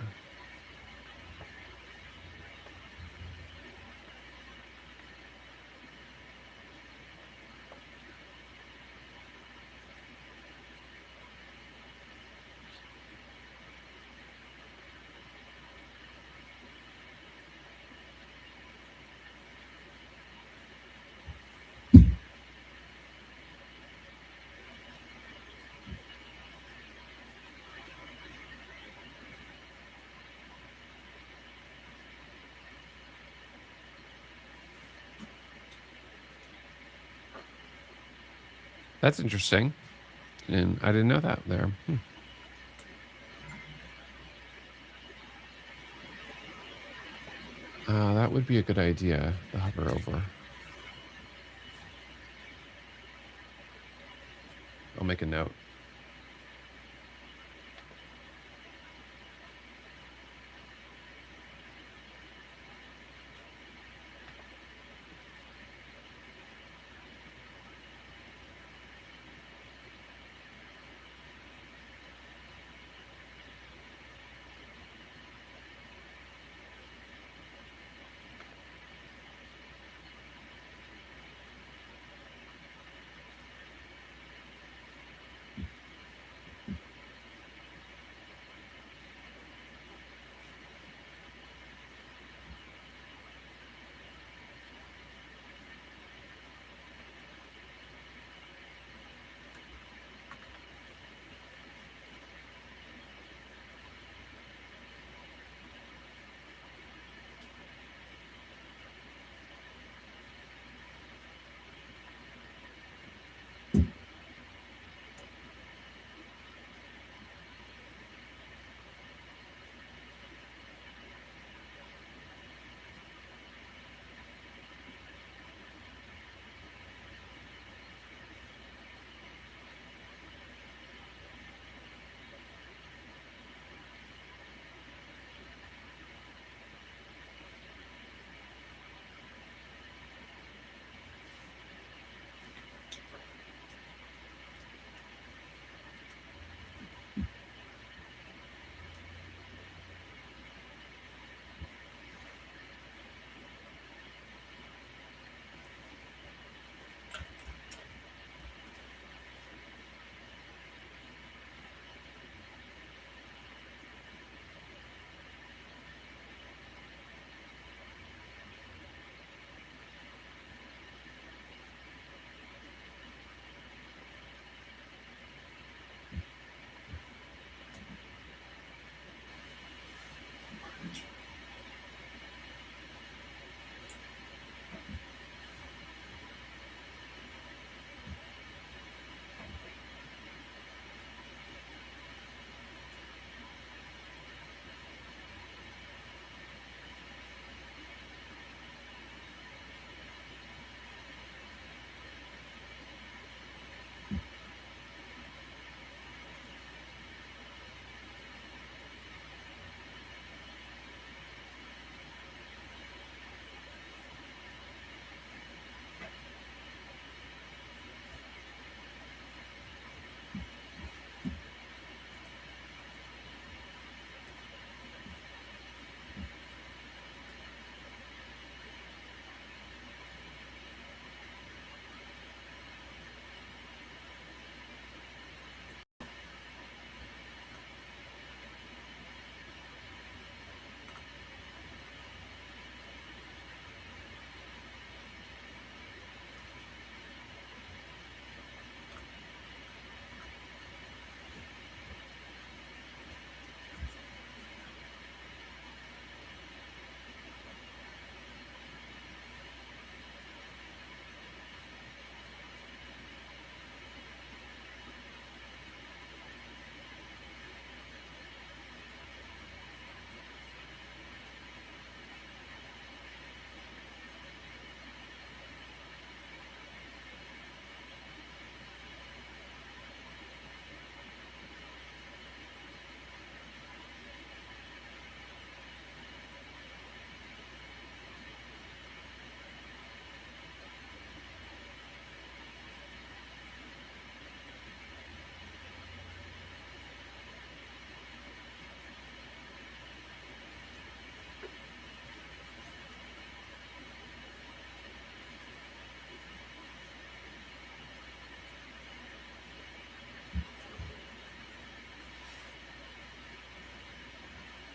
That's interesting. And I didn't know that there. That would be a good idea, the hover over. I'll make a note.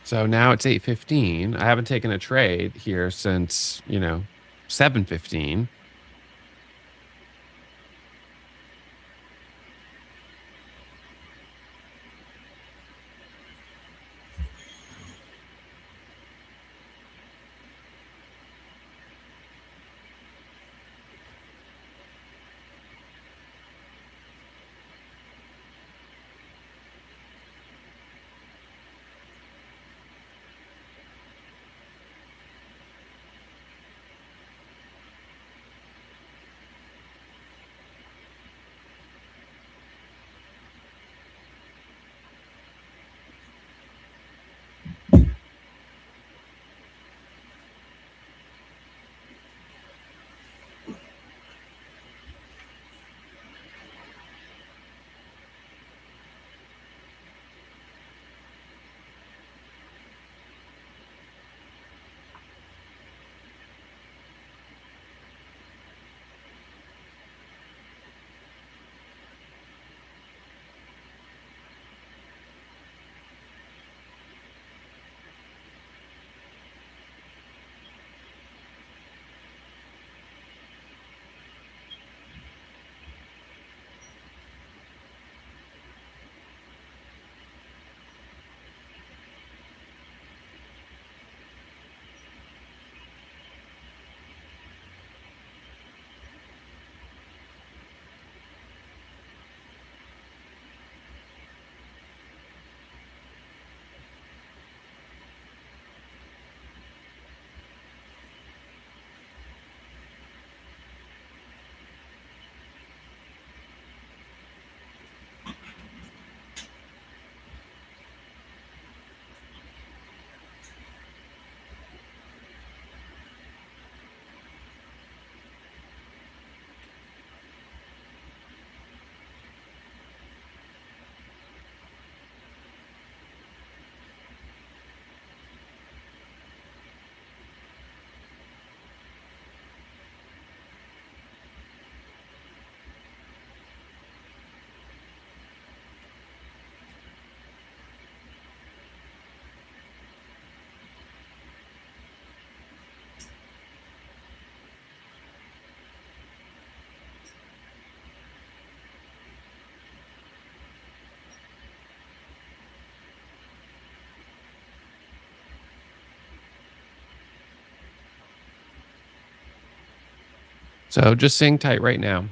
So now it's 8:15. I haven't taken a trade here since, 7:15. So just sitting tight right now.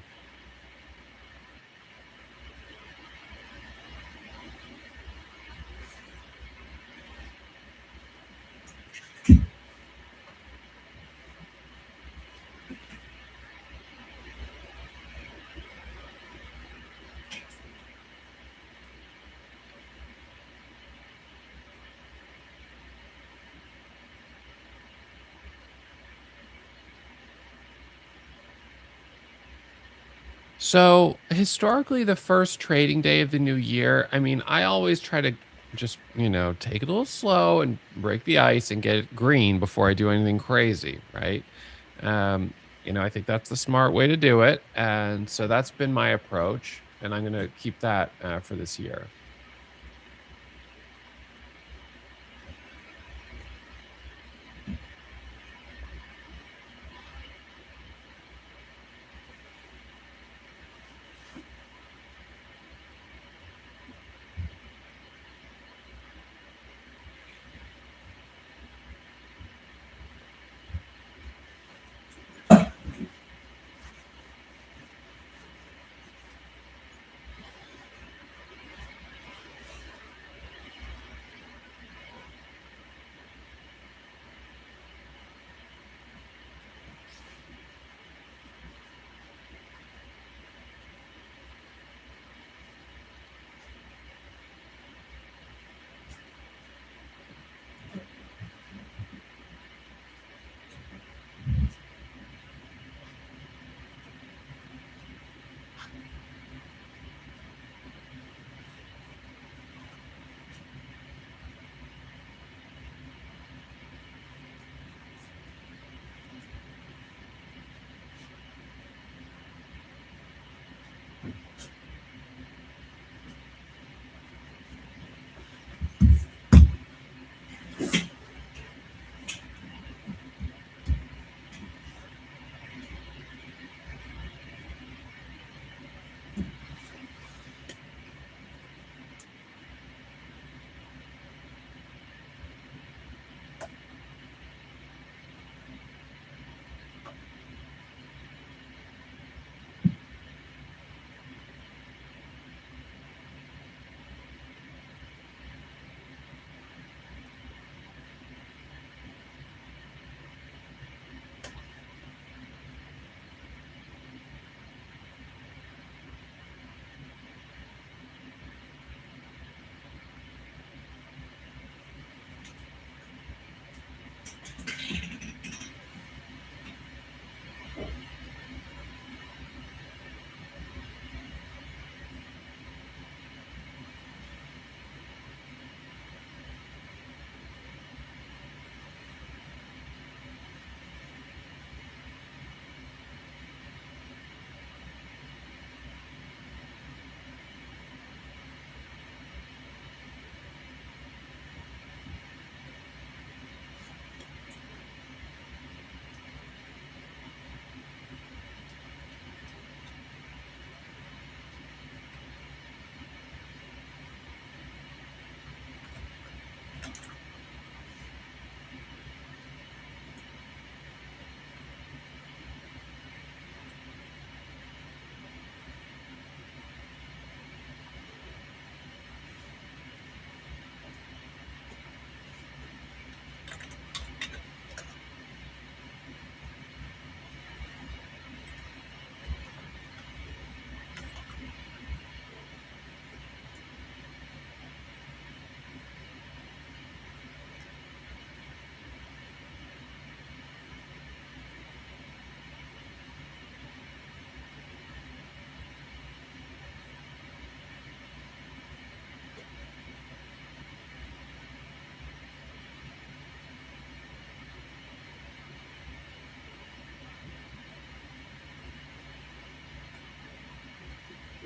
So historically, the first trading day of the new year, I mean, I always try to just, take it a little slow and break the ice and get it green before I do anything crazy, right? Um, I think that's the smart way to do it. And so that's been my approach. And I'm going to keep that for this year.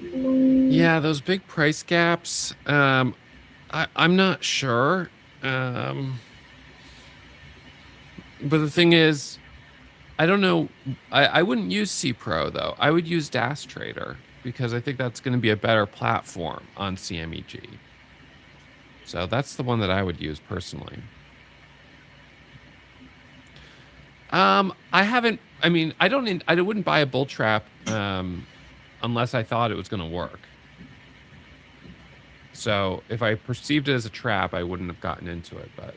Yeah, those big price gaps. I'm not sure. Um, but the thing is, I don't know. I wouldn't use C Pro though. I would use Dash Trader because I think that's going to be a better platform on CMEG. So that's the one that I would use personally. I haven't I mean, I wouldn't buy a bull trap unless I thought it was going to work. So if I perceived it as a trap, I wouldn't have gotten into it. But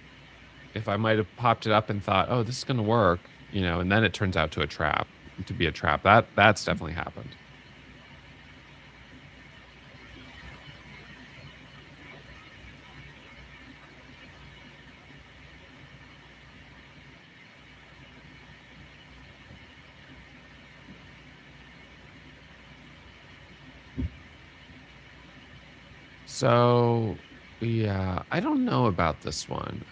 if I might have popped it up and thought, "Oh, this is going to work," and then it turns out to be a trap. That's definitely happened. So yeah, I don't know about this one.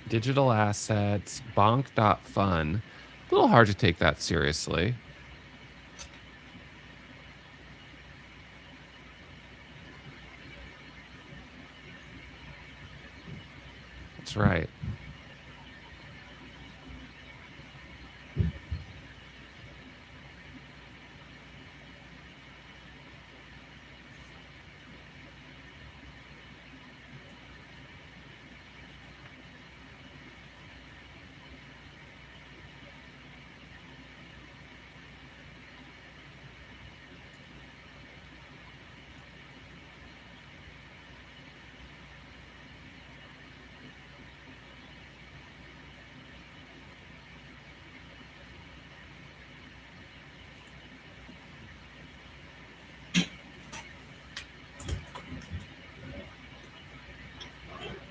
Digital assets, bonk.fun. A little hard to take that seriously. That's right.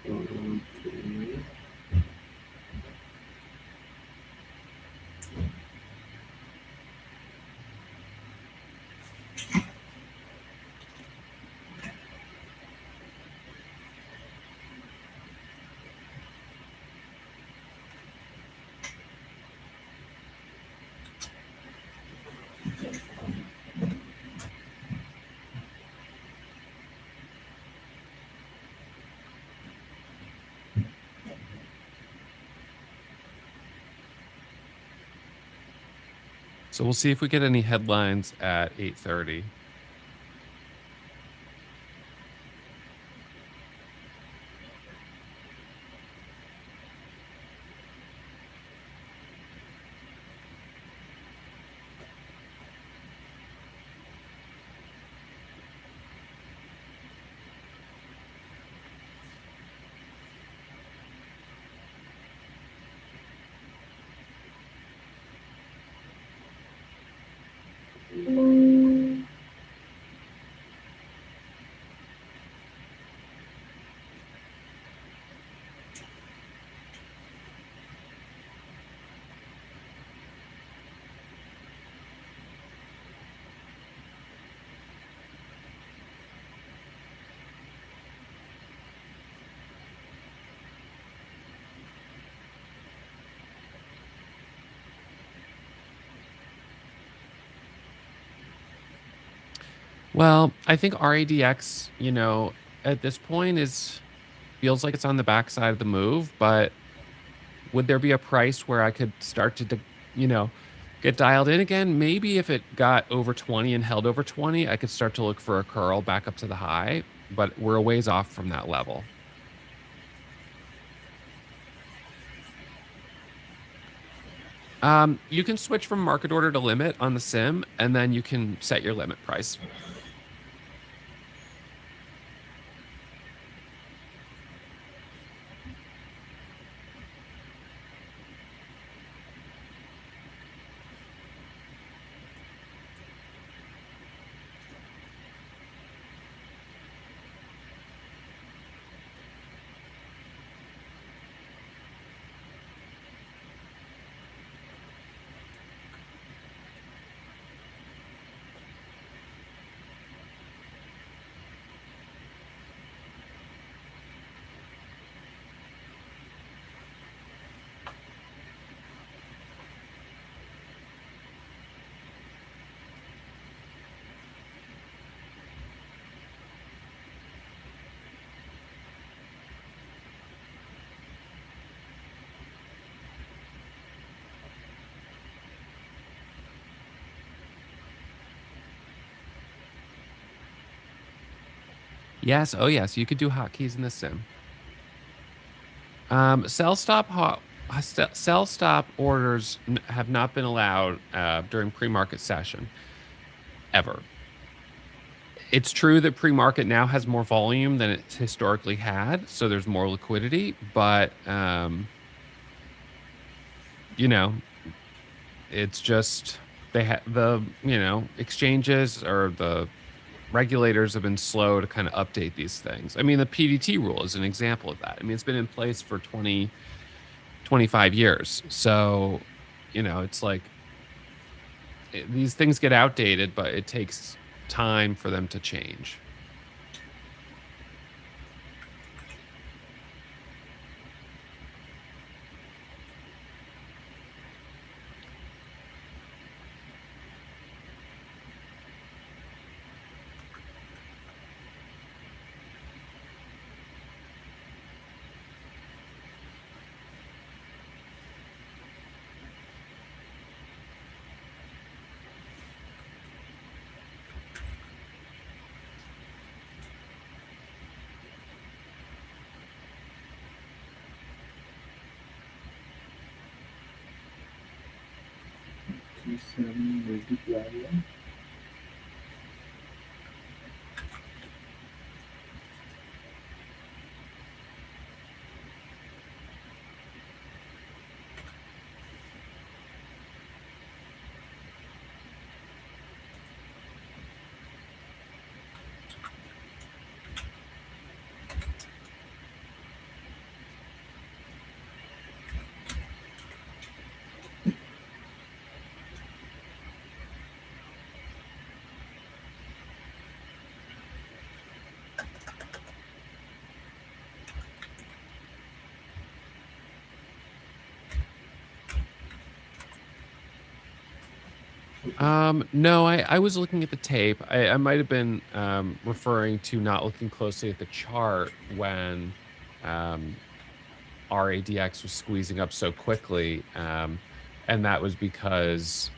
Okay. So we'll see if we get any headlines at 8:30. Well, I think RADX, at this point is feels like it's on the backside of the move, but would there be a price where I could start to, you know, get dialed in again? Maybe if it got over 20 and held over 20, I could start to look for a curl back up to the high, but we're a ways off from that level. You can switch from market order to limit on the sim, and then you can set your limit price. Yes, oh yes, you could do hotkeys in the sim. Sell stop orders have not been allowed during pre-market session ever. It's true that pre-market now has more volume than it's historically had, so there's more liquidity, but you know, it's just exchanges or the regulators have been slow to kind of update these things. I mean, the PDT rule is an example of that. I mean, it's been in place for 20, 25 years. So, it's like these things get outdated, but it takes time for them to change. T7 multiplier. No, I was looking at the tape. I might have been referring to not looking closely at the chart when um, RADX was squeezing up so quickly. And that was because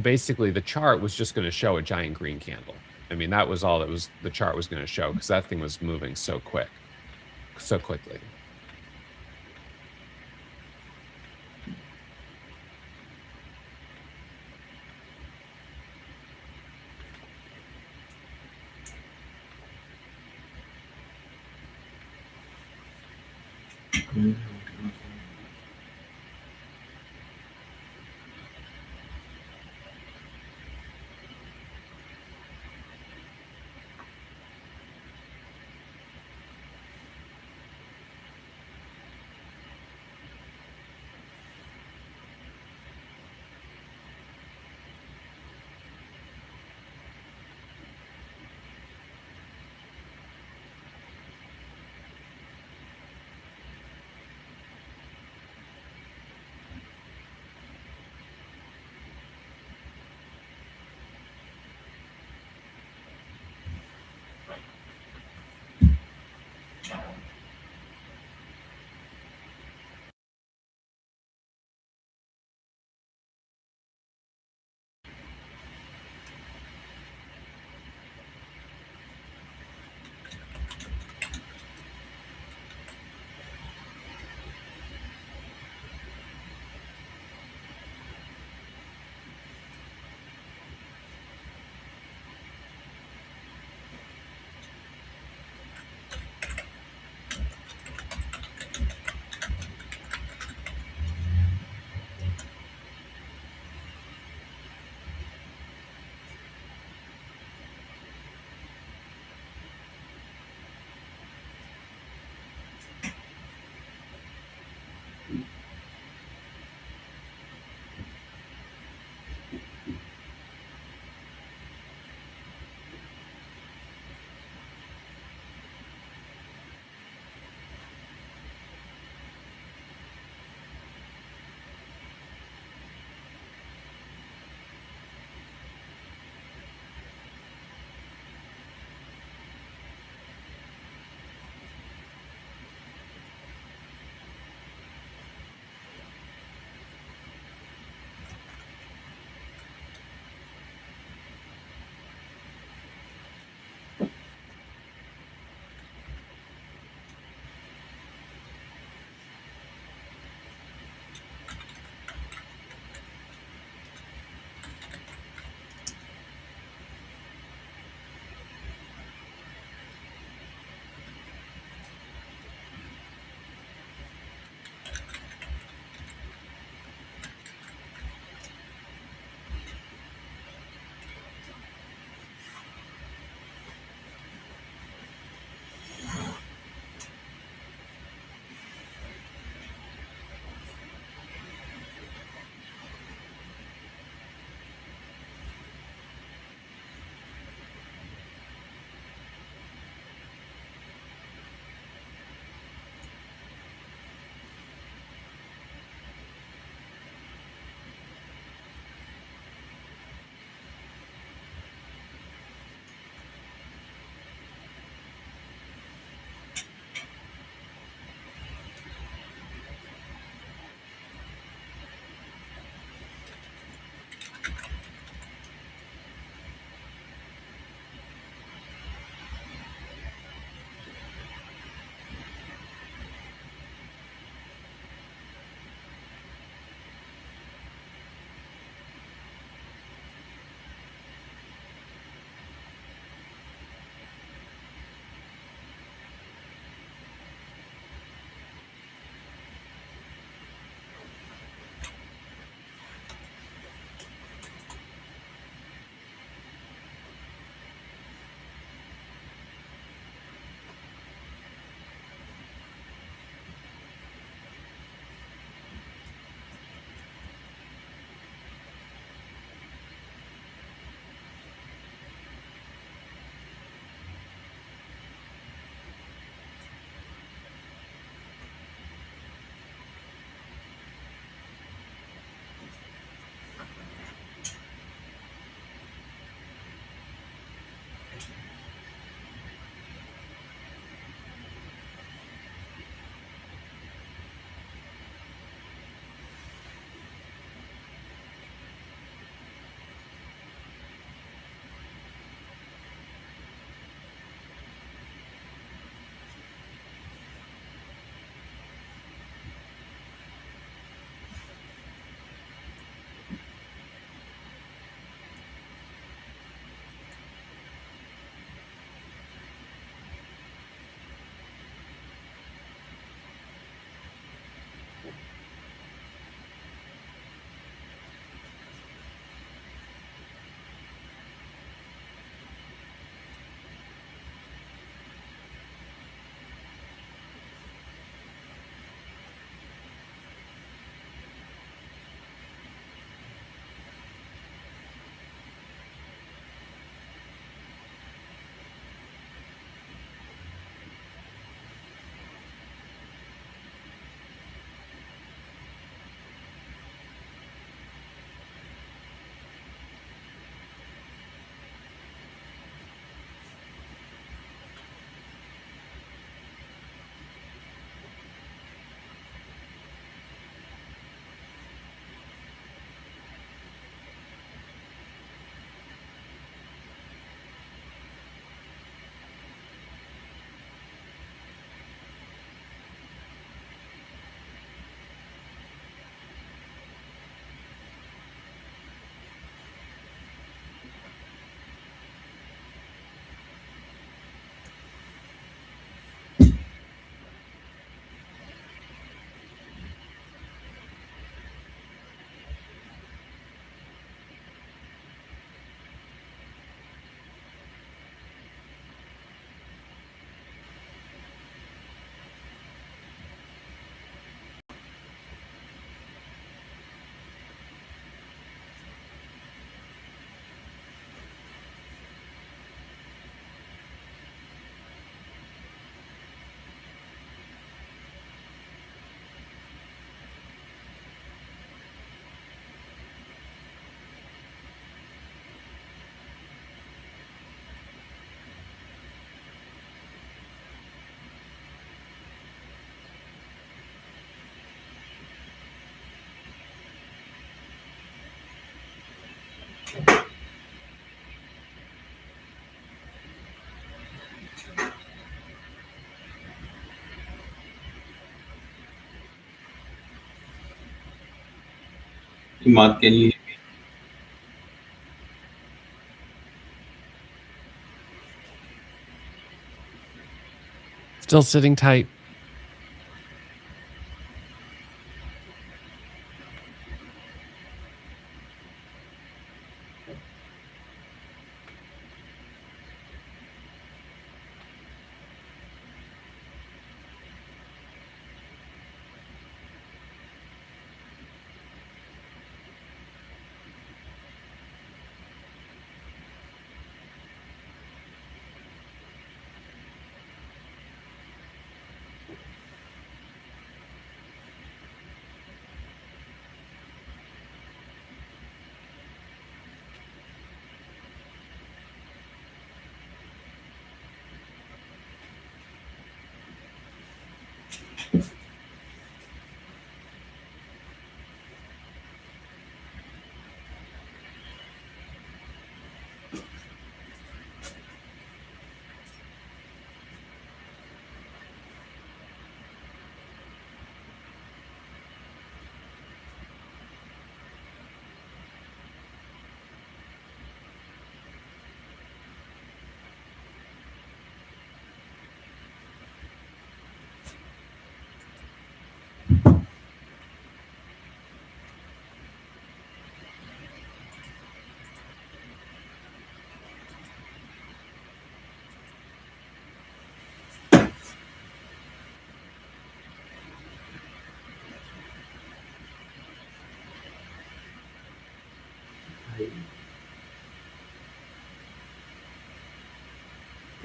basically the chart was just going to show a giant green candle. I mean, that was all the chart was going to show because that thing was moving so quickly. Imad, can you? Still sitting tight.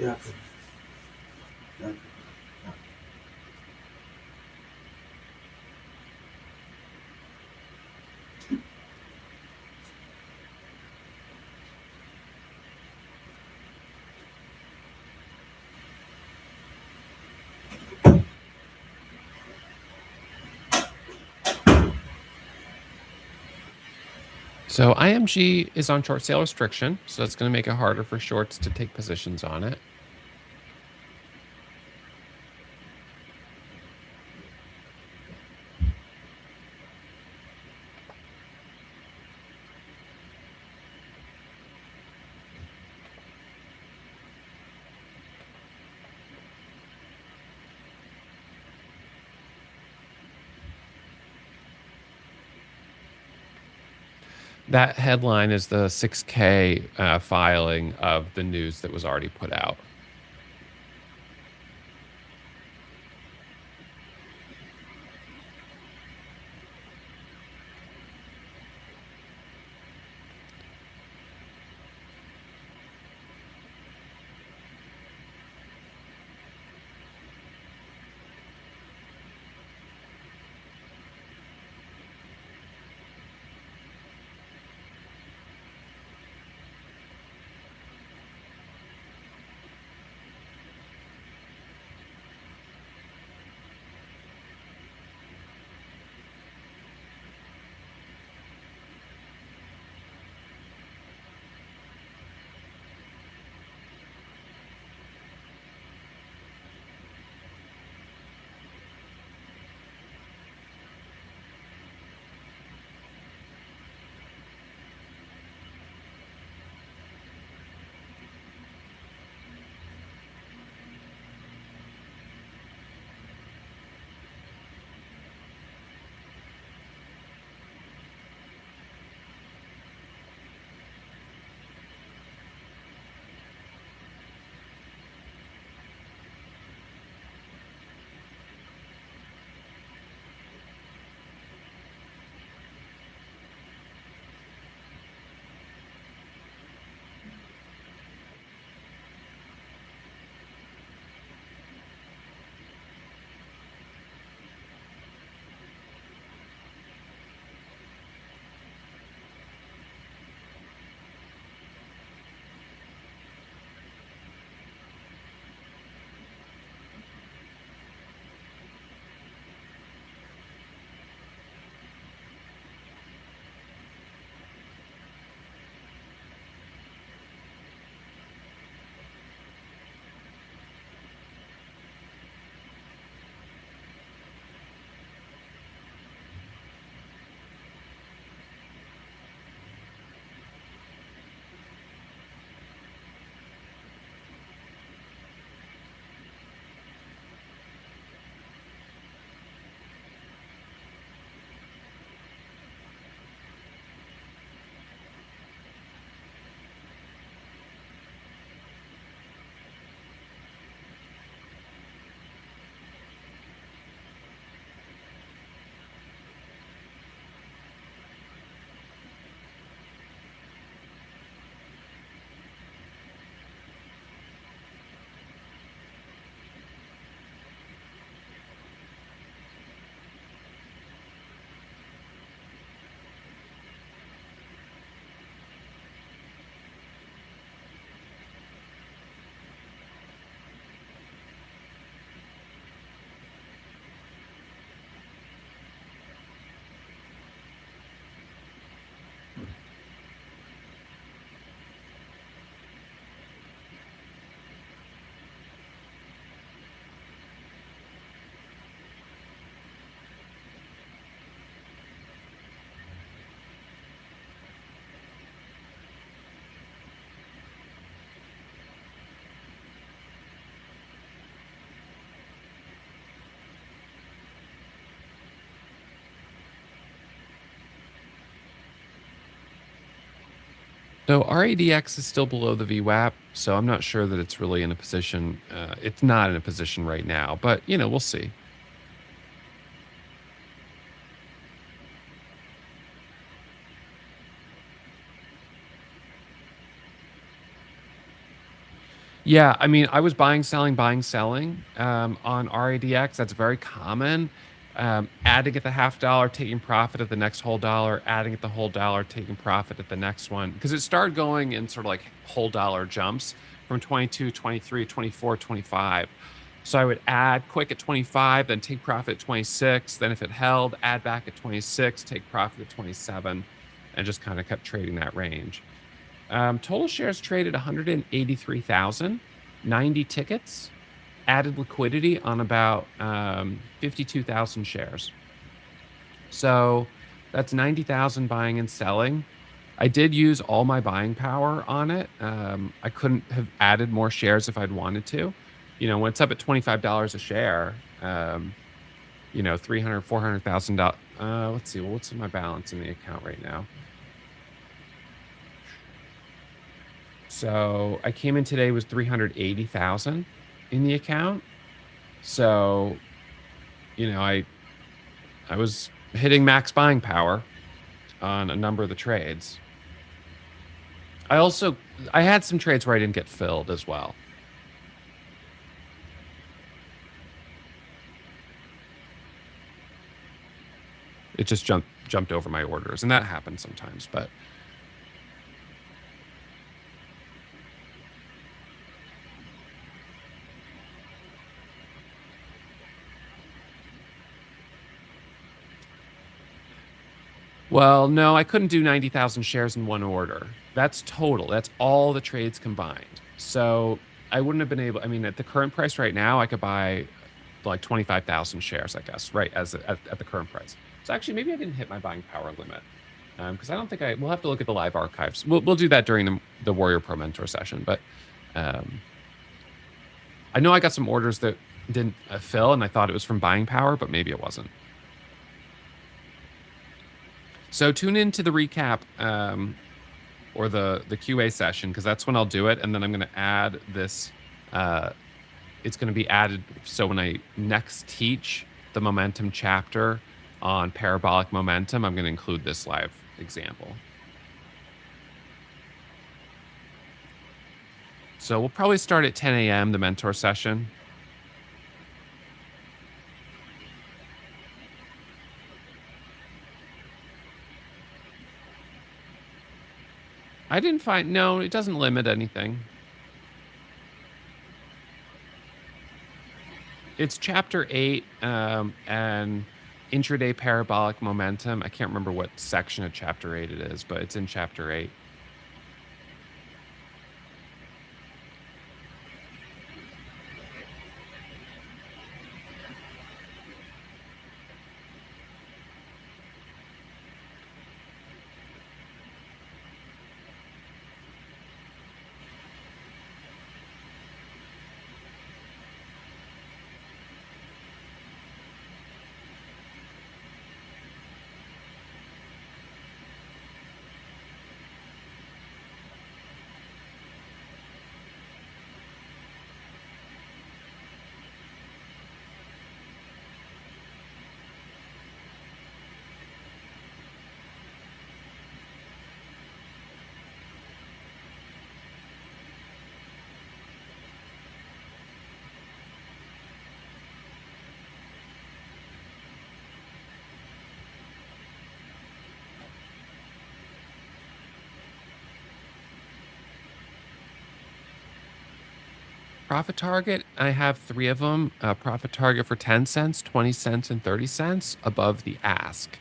Yeah. So IMG is on short sale restriction, so it's going to make it harder for shorts to take positions on it. That headline is the 6K filing of the news that was already put out. So RADX is still below the VWAP, so I'm not sure that it's really in a position. It's not in a position right now, but we'll see. Yeah, I mean, I was buying, selling on RADX. That's very common. Adding at the half dollar, taking profit at the next whole dollar, adding at the whole dollar, taking profit at the next one. Because it started going in sort of like whole dollar jumps from 22, 23, 24, 25. So I would add quick at 25, then take profit at 26. Then if it held, add back at 26, take profit at 27, and just kind of kept trading that range. Total shares traded 183,000, 90 tickets, added liquidity on about 52,000 shares. So that's 90,000 buying and selling. I did use all my buying power on it. I couldn't have added more shares if I'd wanted to. When it's up at $25 a share, 300, $400,000. Let's see, what's my balance in the account right now? So I came in today with 380,000 in the account. So, I was hitting max buying power on a number of the trades. I had some trades where I didn't get filled as well. It just jumped over my orders, and that happens sometimes, but well, no, I couldn't do 90,000 shares in one order. That's total. That's all the trades combined. So I wouldn't have been able, I mean, at the current price right now, I could buy like 25,000 shares, I guess, right, at the current price. So actually, maybe I didn't hit my buying power limit because I don't think we'll have to look at the live archives. We'll do that during the Warrior Pro Mentor session. But um, I know I got some orders that didn't fill, and I thought it was from buying power, but maybe it wasn't. So tune into the recap or the QA session because that's when I'll do it, and then I'm going to add this. It's going to be added so when I next teach the momentum chapter on parabolic momentum, I'm going to include this live example. So we'll probably start at 10 a.m. the mentor session. No, it doesn't limit anything. It's chapter 8 and intraday parabolic momentum. I can't remember what section of chapter 8 it is, but it's in chapter 8. Profit target, I have 3 of them. Profit target for 10 cents, 20 cents, and 30 cents above the ask.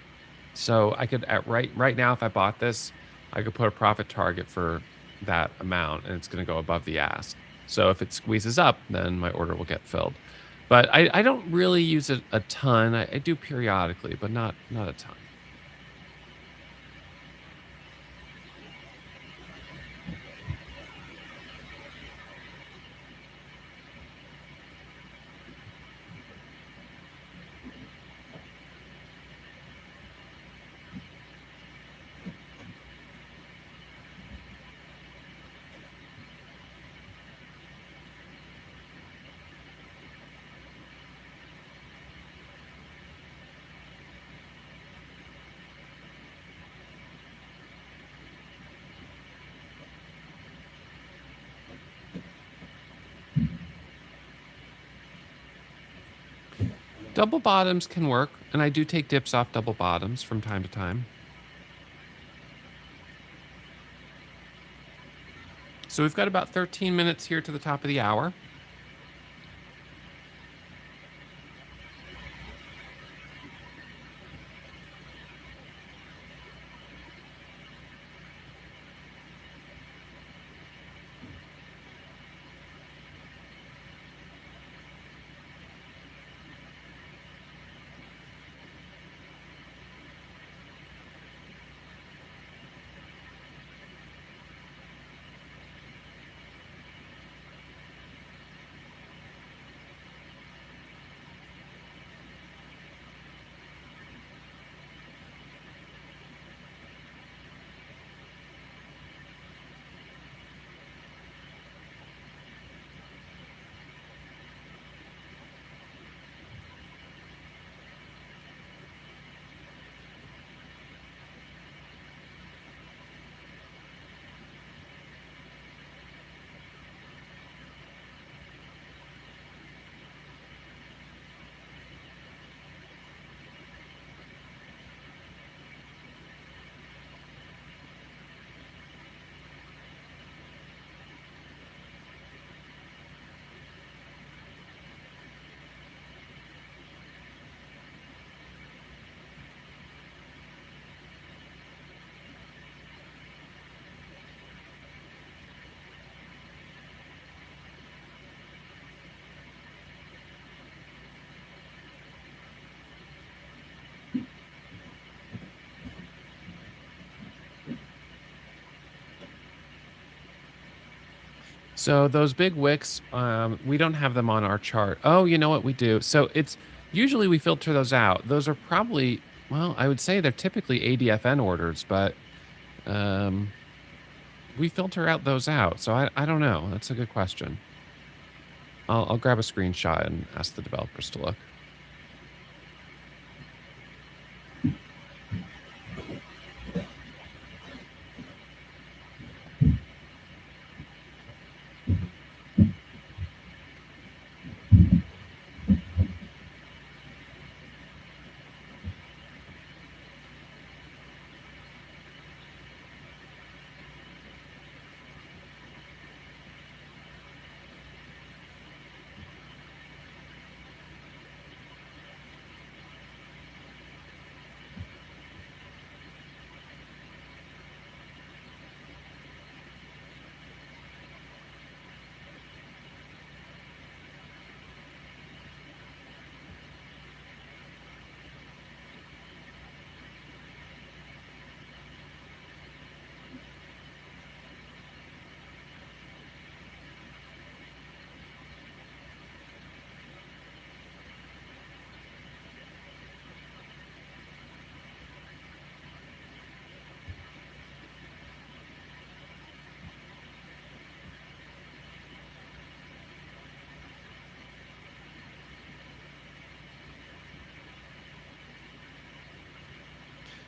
So I could right now, if I bought this, I could put a profit target for that amount, and it's going to go above the ask. So if it squeezes up, then my order will get filled. But I don't really use it a ton. I do periodically, but not a ton. Double bottoms can work, and I do take dips off double bottoms from time to time. So we've got about 13 minutes here to the top of the hour. So those big wicks, we don't have them on our chart. Oh, you know what we do? So it's usually we filter those out. Those are probably, well, I would say they're typically ADFN orders, but um, we filter out those out. So I don't know. That's a good question. I'll grab a screenshot and ask the developers to look.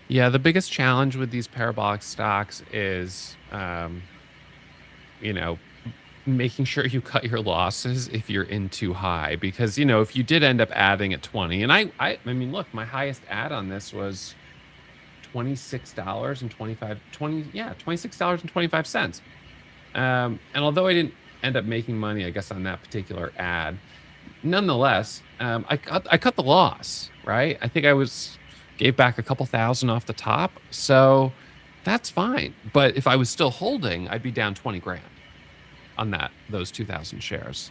Yeah, the biggest challenge with these parabolic stocks is, you know, making sure you cut your losses if you're in too high because if you did end up adding at 20 and I mean look, my highest add on this was $26.25 and although I didn't end up making money I guess on that particular ad, nonetheless, I cut the loss, right? I think I was gave back a couple thousand off the top, so that's fine. But if I was still holding, I'd be down 20 grand on those 2,000 shares.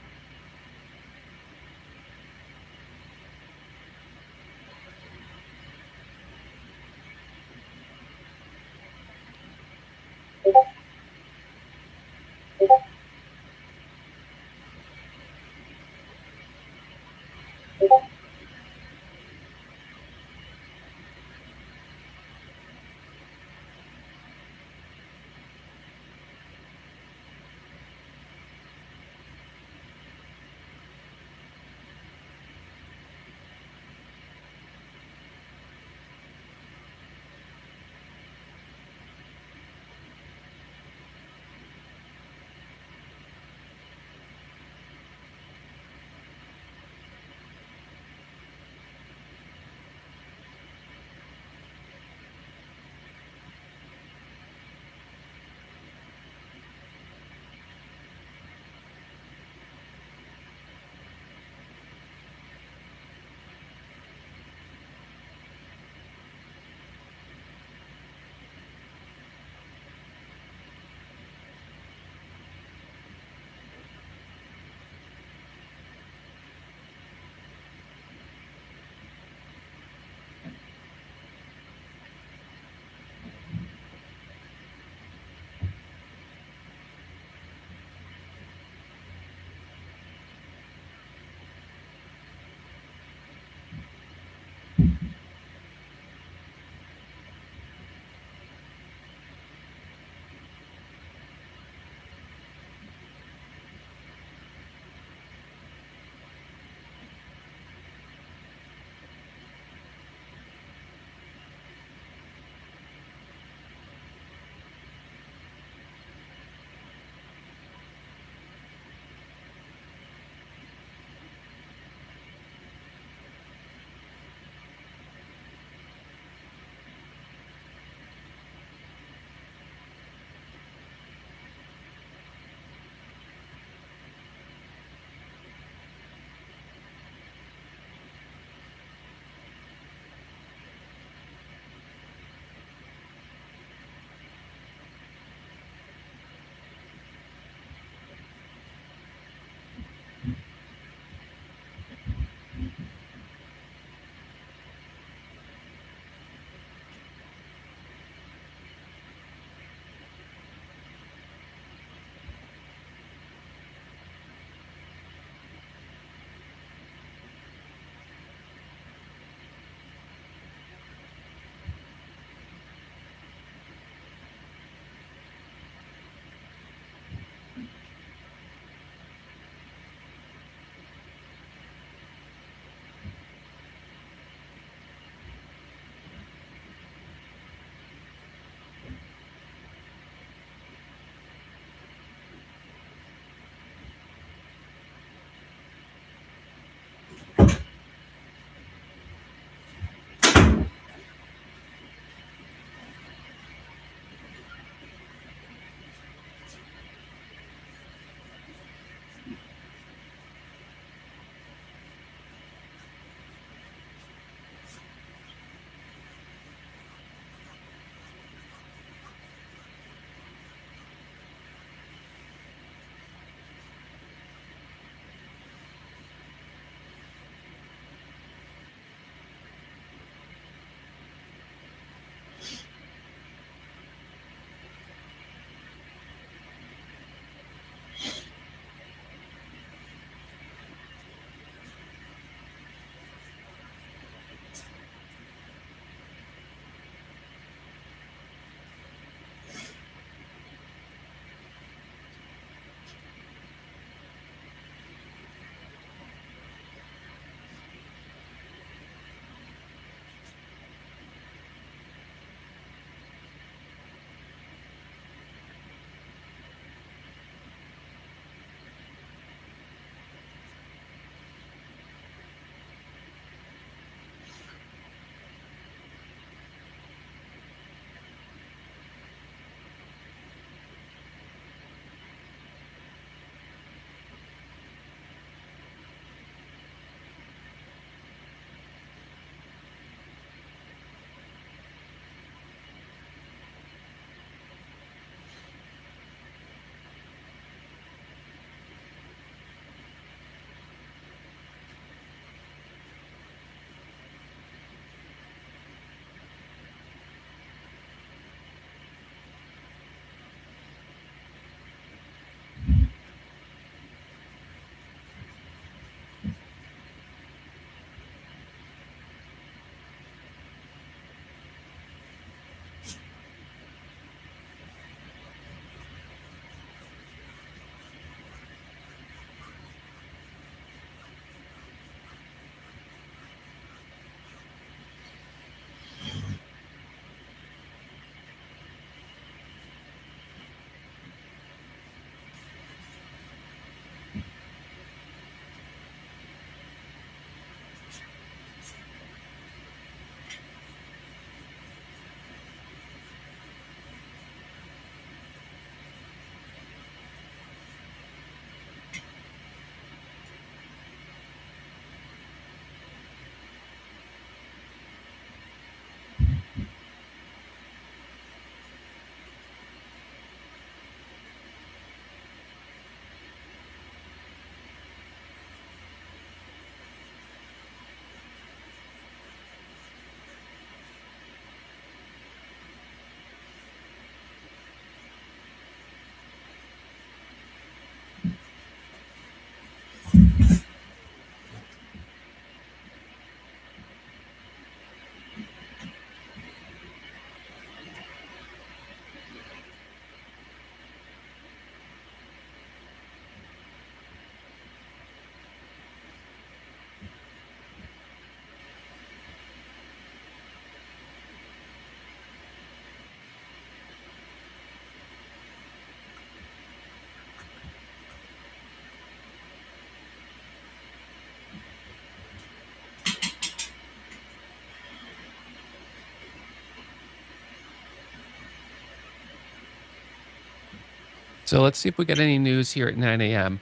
So let's see if we get any news here at 9 a.m.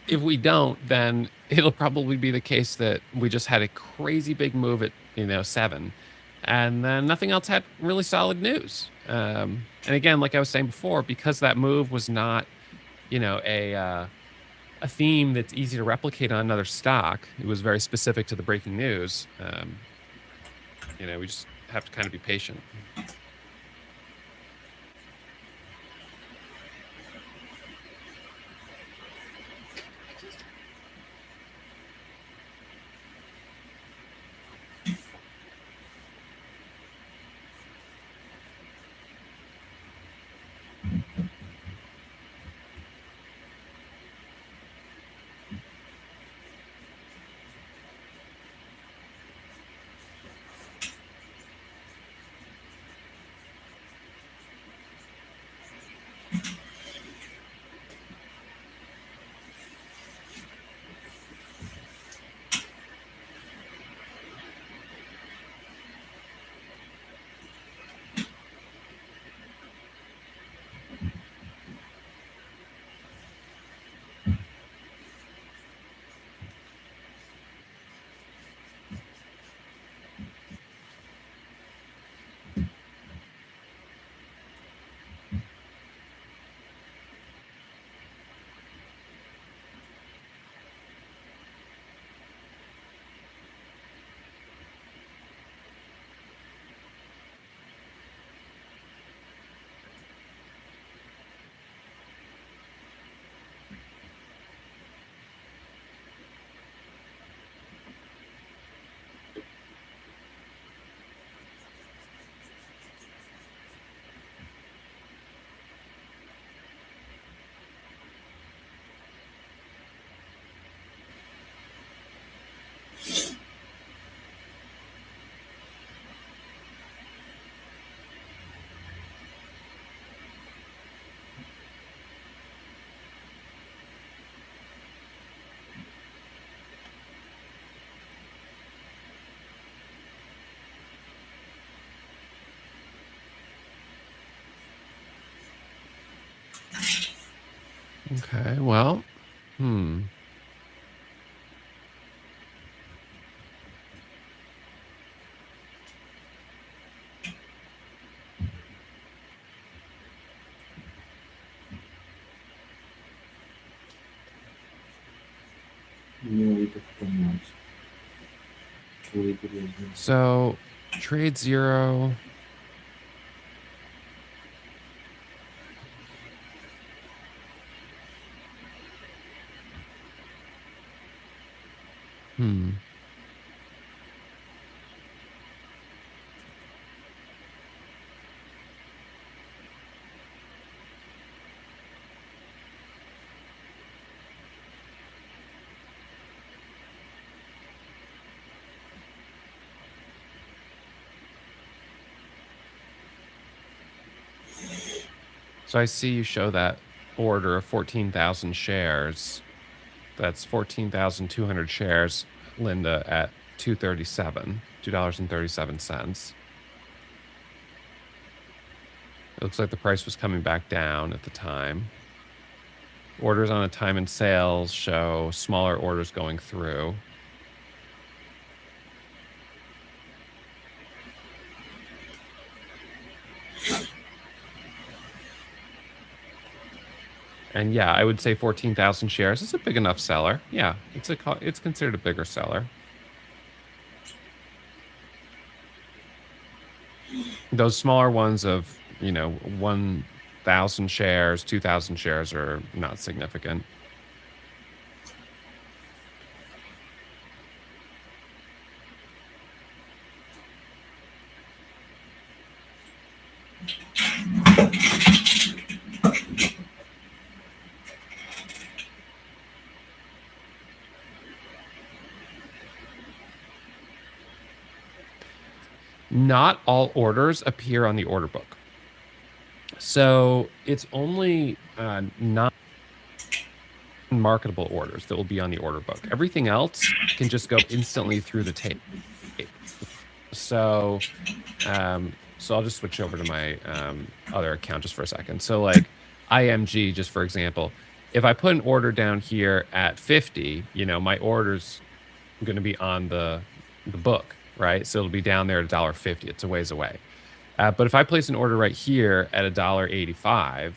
If we don't, then it'll probably be the case that we just had a crazy big move at 7, and then nothing else had really solid news. And again, like I was saying before, because that move was not a theme that's easy to replicate on another stock. It was very specific to the breaking news. We just have to kind of be patient. Okay, well, New ahorita estamos curiosos. So trade 0. So I see you show that order of 14,000 shares. That's 14,200 shares, Linda, at $2.37. It looks like the price was coming back down at the time. Orders on a time and sales show smaller orders going through. And yeah, I would say 14,000 shares is a big enough seller. Yeah, it's considered a bigger seller. Those smaller ones of 1,000 shares, 2,000 shares are not significant. Not all orders appear on the order book. So it's only non-marketable orders that will be on the order book. Everything else can just go instantly through the tape. So I'll just switch over to my other account just for a second. So like IMG, just for example, if I put an order down here at 50, my order's going to be on the book, right? So it'll be down there at $1.50. It's a ways away. But if I place an order right here at $1.85,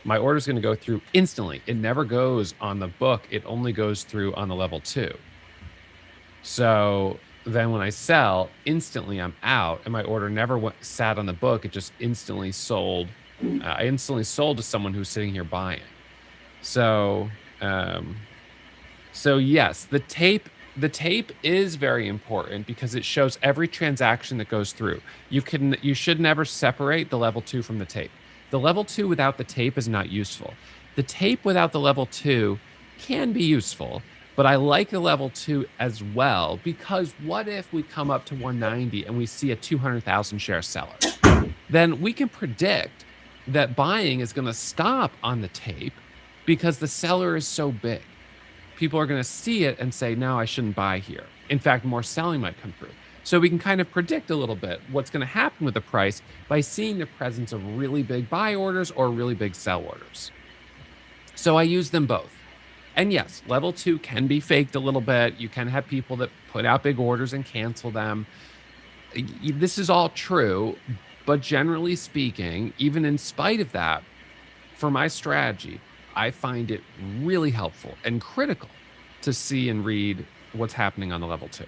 my order is going to go through instantly. It never goes on the book. It only goes through on the level 2. So then when I sell, instantly I'm out, and my order never sat on the book. It just instantly sold. I instantly sold to someone who's sitting here buying. So, so yes, the tape is very important because it shows every transaction that goes through. You should never separate the level 2 from the tape. The level 2 without the tape is not useful. The tape without the level 2 can be useful, but I like the level 2 as well, because what if we come up to 190 and we see a 200,000 share seller? Then we can predict that buying is going to stop on the tape because the seller is so big. People are going to see it and say, no, I shouldn't buy here. In fact, more selling might come through. So we can kind of predict a little bit what's going to happen with the price by seeing the presence of really big buy orders or really big sell orders. So I use them both. And yes, level 2 can be faked a little bit. You can have people that put out big orders and cancel them. This is all true, but generally speaking, even in spite of that, for my strategy, I find it really helpful and critical to see and read what's happening on the level 2.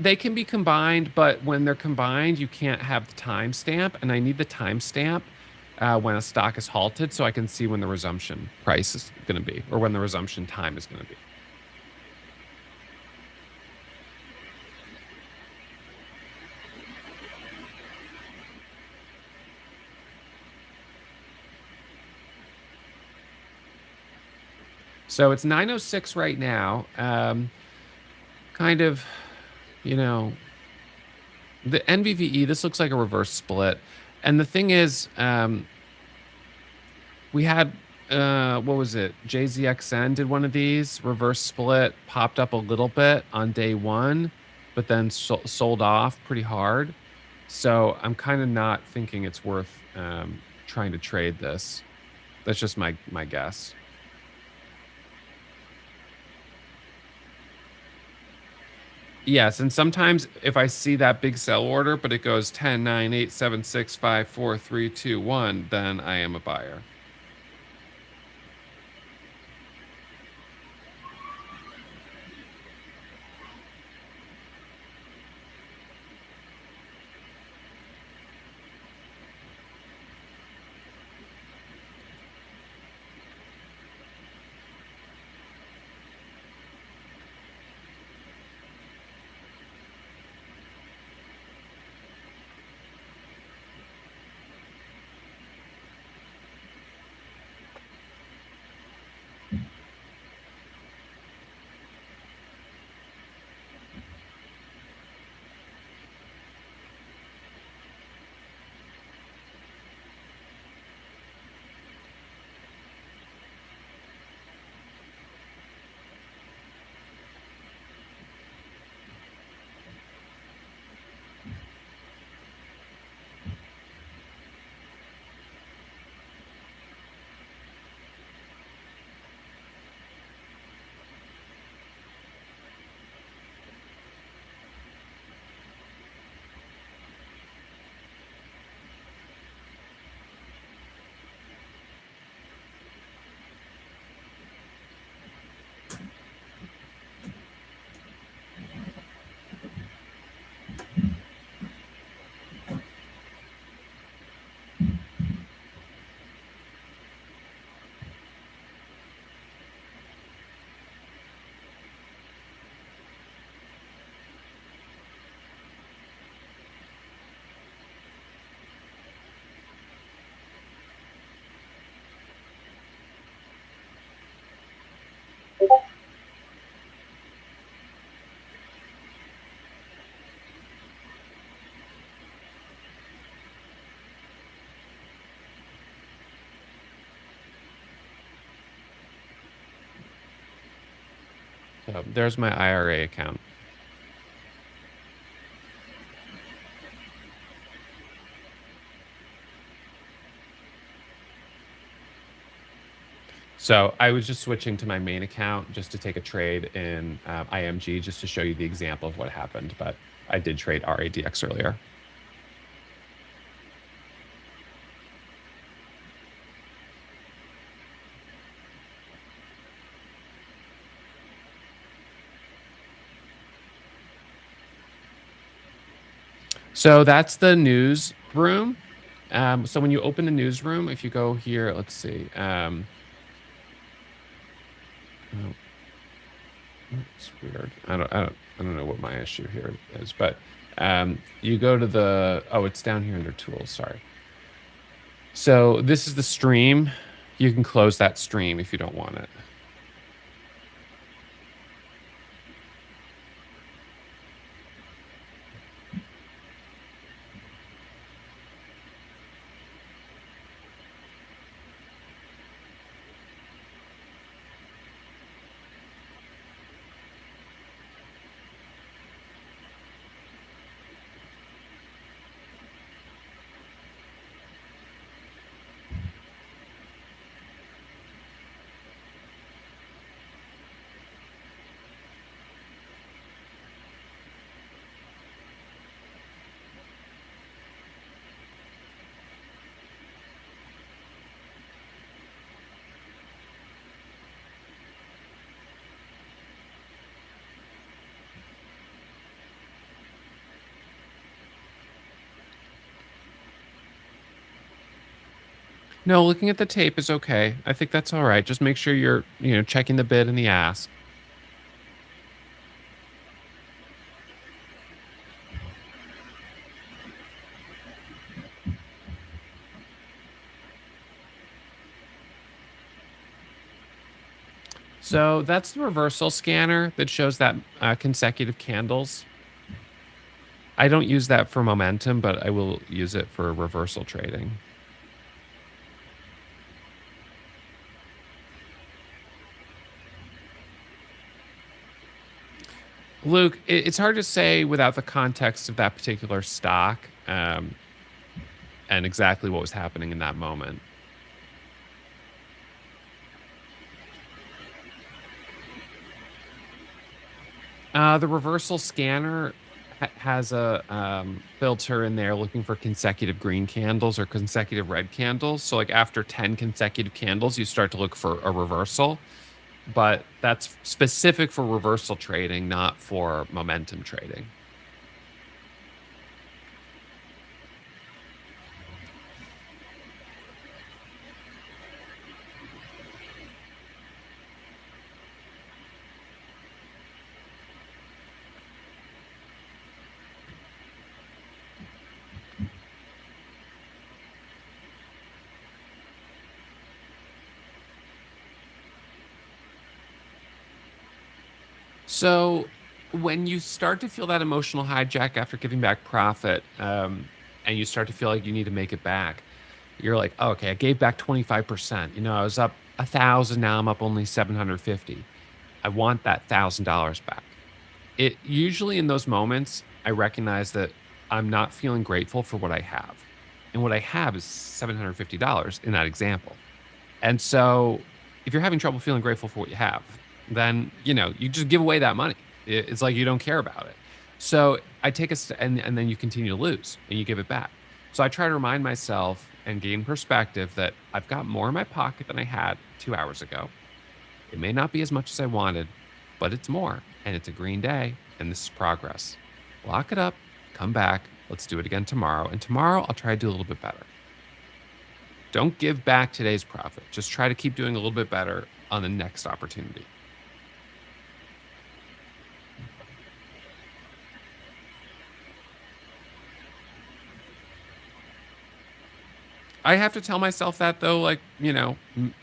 They can be combined, but when they're combined, you can't have the timestamp, and I need the timestamp when a stock is halted so I can see when the resumption price is going to be, or when the resumption time is going to be. So it's 9:06 right now. Kind of, the NVVE, this looks like a reverse split. And the thing is, we had, what was it? JZXN did one of these, reverse split, popped up a little bit on day 1, but then sold off pretty hard. So I'm kind of not thinking it's worth trying to trade this. That's just my guess. Yes, and sometimes if I see that big sell order, but it goes 10, 9, 8, 7, 6, 5, 4, 3, 2, 1, then I am a buyer. So there's my IRA account. So I was just switching to my main account just to take a trade in IMG just to show you the example of what happened. But I did trade RADX earlier. So that's the news room. So when you open the newsroom, if you go here, let's see. Oh, it's weird. I don't know what my issue here is, but you go to the, oh, it's down here under tools. Sorry. So this is the stream. You can close that stream if you don't want it. No, looking at the tape is okay. I think that's all right. Just make sure you're, checking the bid and the ask. So that's the reversal scanner that shows that consecutive candles. I don't use that for momentum, but I will use it for reversal trading. Luke, it's hard to say without the context of that particular stock and exactly what was happening in that moment. The reversal scanner has a filter in there looking for consecutive green candles or consecutive red candles. So like after 10 consecutive candles, you start to look for a reversal. But that's specific for reversal trading, not for momentum trading. So when you start to feel that emotional hijack after giving back profit, and you start to feel like you need to make it back, you're like, oh, okay, I gave back 25%. I was up 1,000, now I'm up only 750. I want that $1,000 back. It usually in those moments, I recognize that I'm not feeling grateful for what I have. And what I have is $750 in that example. And so if you're having trouble feeling grateful for what you have, then, you just give away that money. It's like you don't care about it. So I take and then you continue to lose and you give it back. So I try to remind myself and gain perspective that I've got more in my pocket than I had 2 hours ago. It may not be as much as I wanted, but it's more. And it's a green day and this is progress. Lock it up, come back. Let's do it again tomorrow. And tomorrow I'll try to do a little bit better. Don't give back today's profit. Just try to keep doing a little bit better on the next opportunity. I have to tell myself that though, like,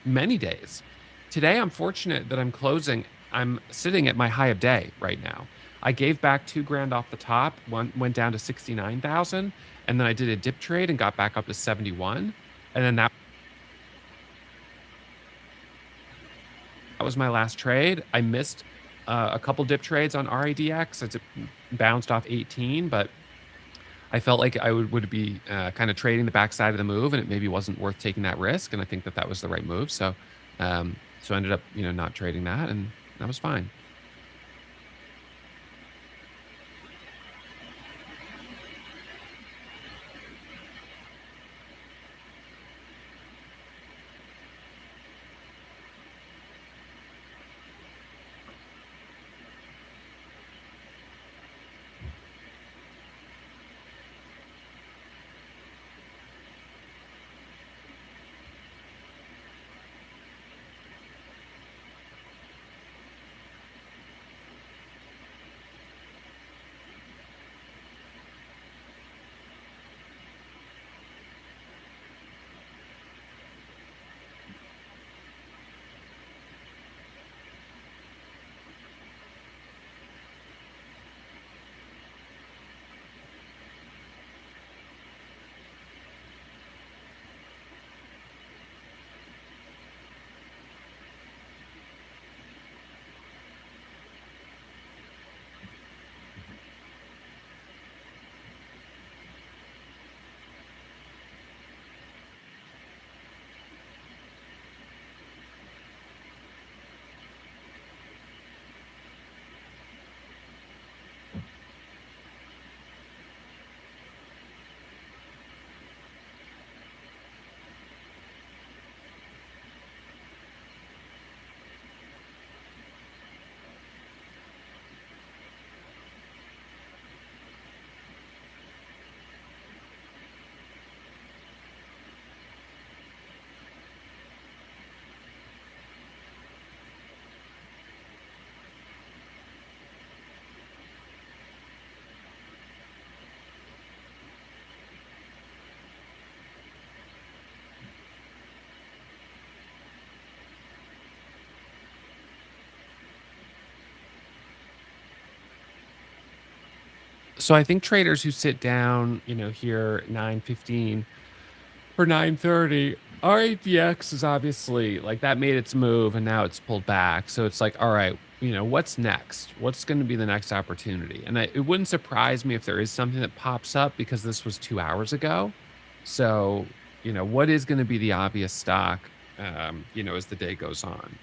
many days. Today, I'm fortunate that I'm sitting at my high of day right now. I gave back 2 grand off the top, one went down to 69,000, and then I did a dip trade and got back up to 71. And then that was my last trade. I missed a couple dip trades on RADX. It bounced off 18, but I felt like I would be kind of trading the backside of the move, and it maybe wasn't worth taking that risk. And I think that was the right move. So So I ended up, not trading that, and that was fine. So I think traders who sit down, here 9:15 for 9:30, RAVX is obviously like that made its move and now it's pulled back. So it's like, all right, what's next? What's going to be the next opportunity? And it wouldn't surprise me if there is something that pops up because this was 2 hours ago. So, what is going to be the obvious stock, as the day goes on?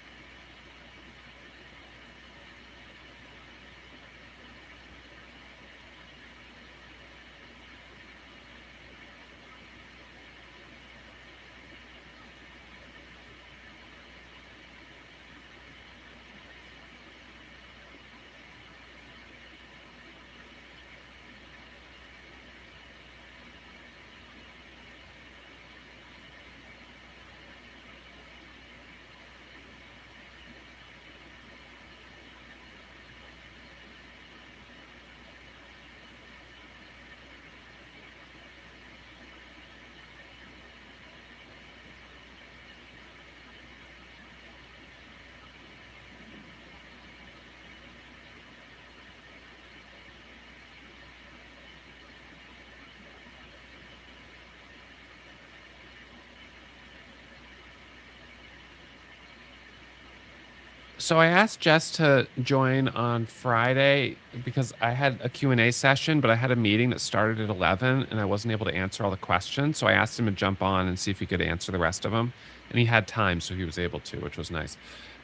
So I asked Jess to join on Friday because I had a Q&A session, but I had a meeting that started at 11 and I wasn't able to answer all the questions. So I asked him to jump on and see if he could answer the rest of them. And he had time, so he was able to, which was nice.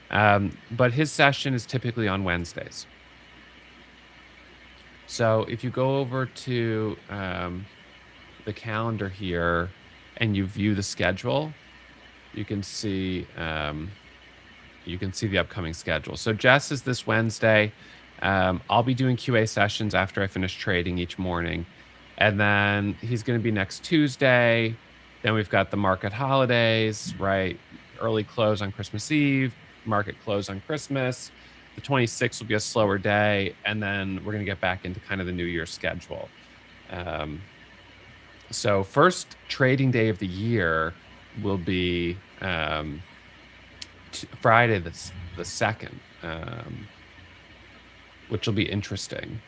But his session is typically on Wednesdays. So if you go over to the calendar here and you view the schedule, you can see the upcoming schedule. So Jess is this Wednesday. I'll be doing QA sessions after I finish trading each morning. And then he's going to be next Tuesday. Then we've got the market holidays, right? Early close on Christmas Eve, market close on Christmas. The 26th will be a slower day. And then we're going to get back into kind of the New Year schedule. Um, so, first trading day of the year will be Friday the 2nd, which will be interesting.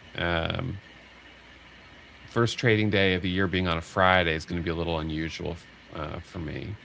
First trading day of the year being on a Friday is going to be a little unusual for me.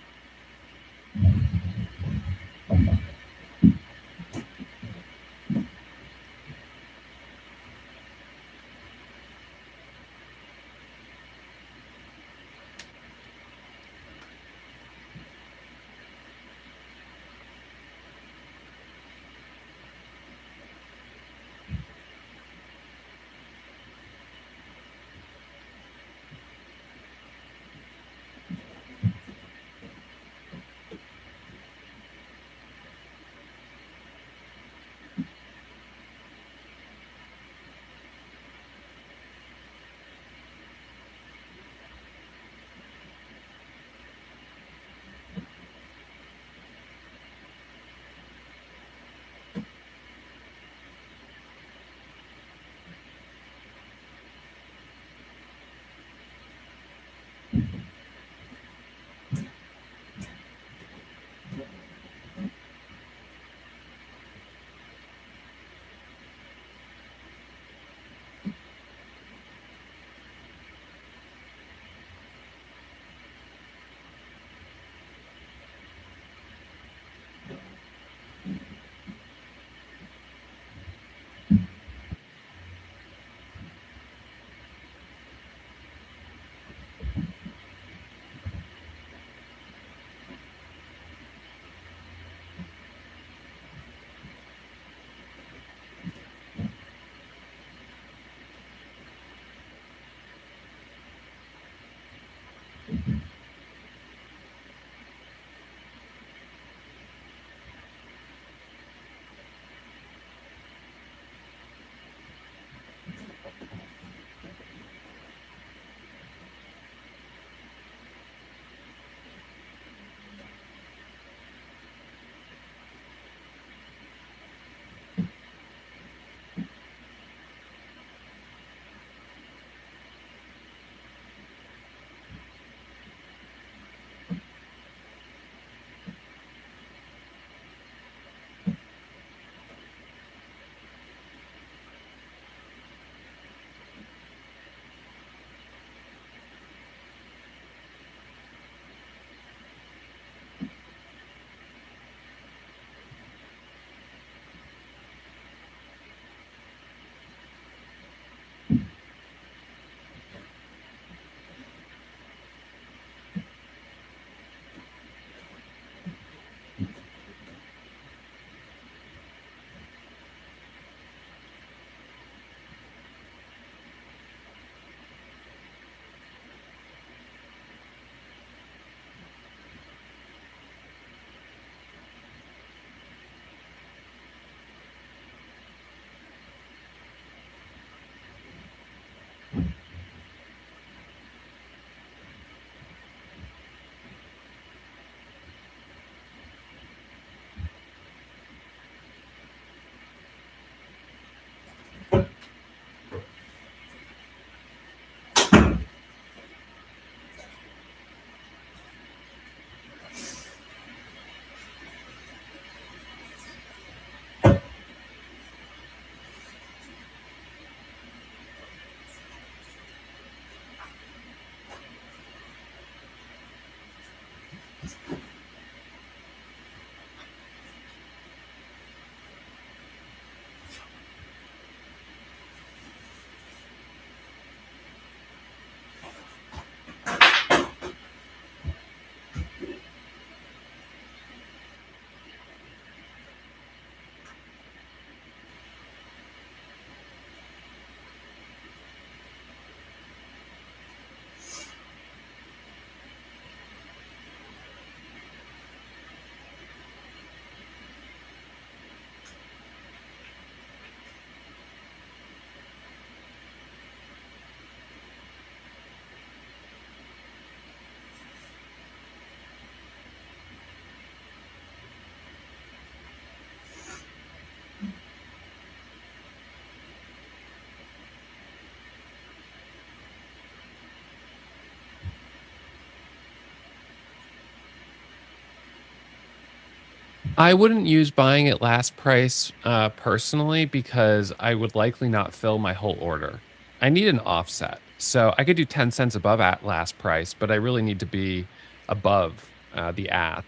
I wouldn't use buying at last price personally because I would likely not fill my whole order. I need an offset. So I could do 10 cents above at last price, but I really need to be above the ask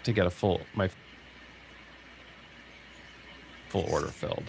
to get my full order filled.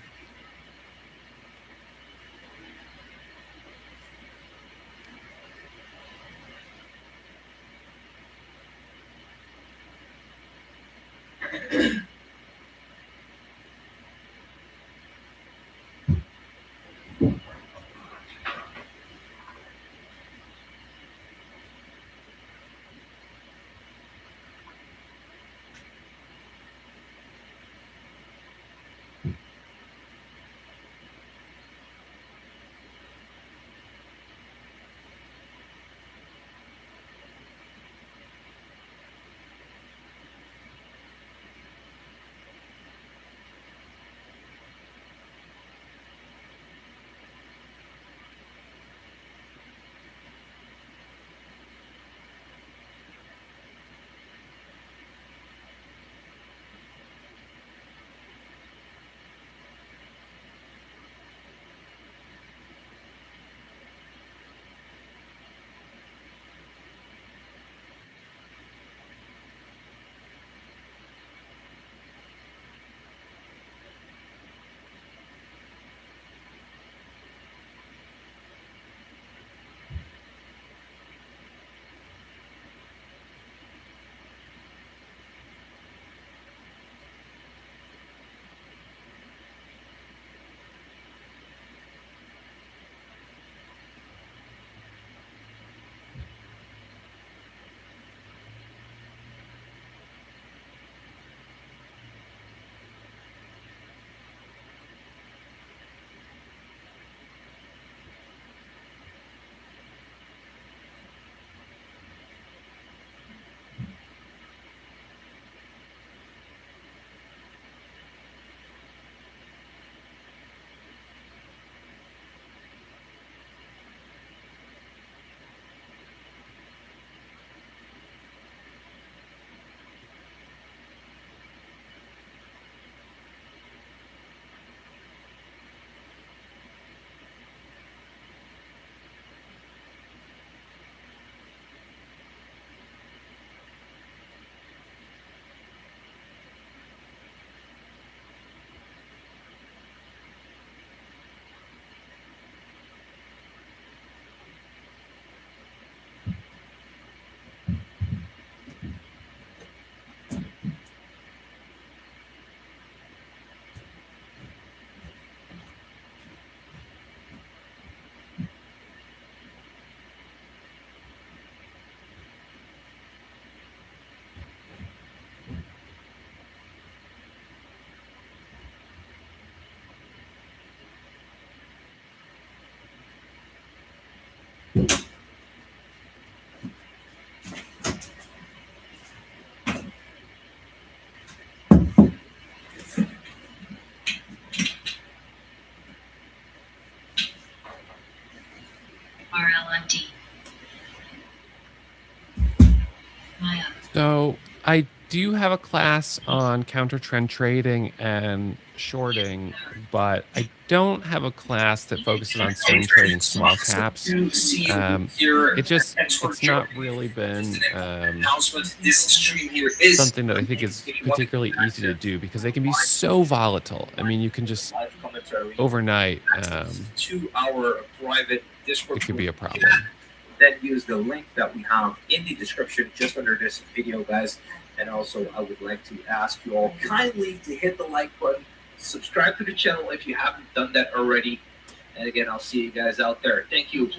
RLMD. Maya. So I do have a class on counter trend trading and shorting, but I don't have a class that focuses on swing trading small caps. It's not really been something that I think is particularly easy to do because they can be so volatile. I mean, you can just overnight, 2-hour private Discord. it could be a problem. Then use the link that we have in the description just under this video, guys. And also, I would like to ask you all kindly to hit the like button, subscribe to the channel if you haven't done that already. And again, I'll see you guys out there. Thank you.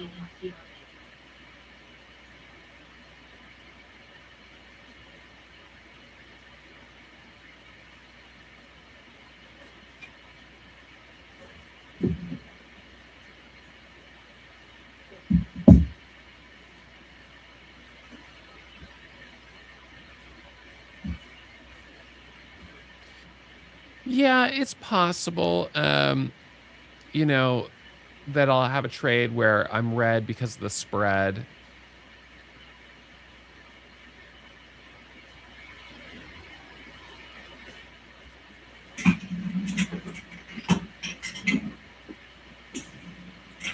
Yeah, it's possible. You know, that I'll have a trade where I'm red because of the spread.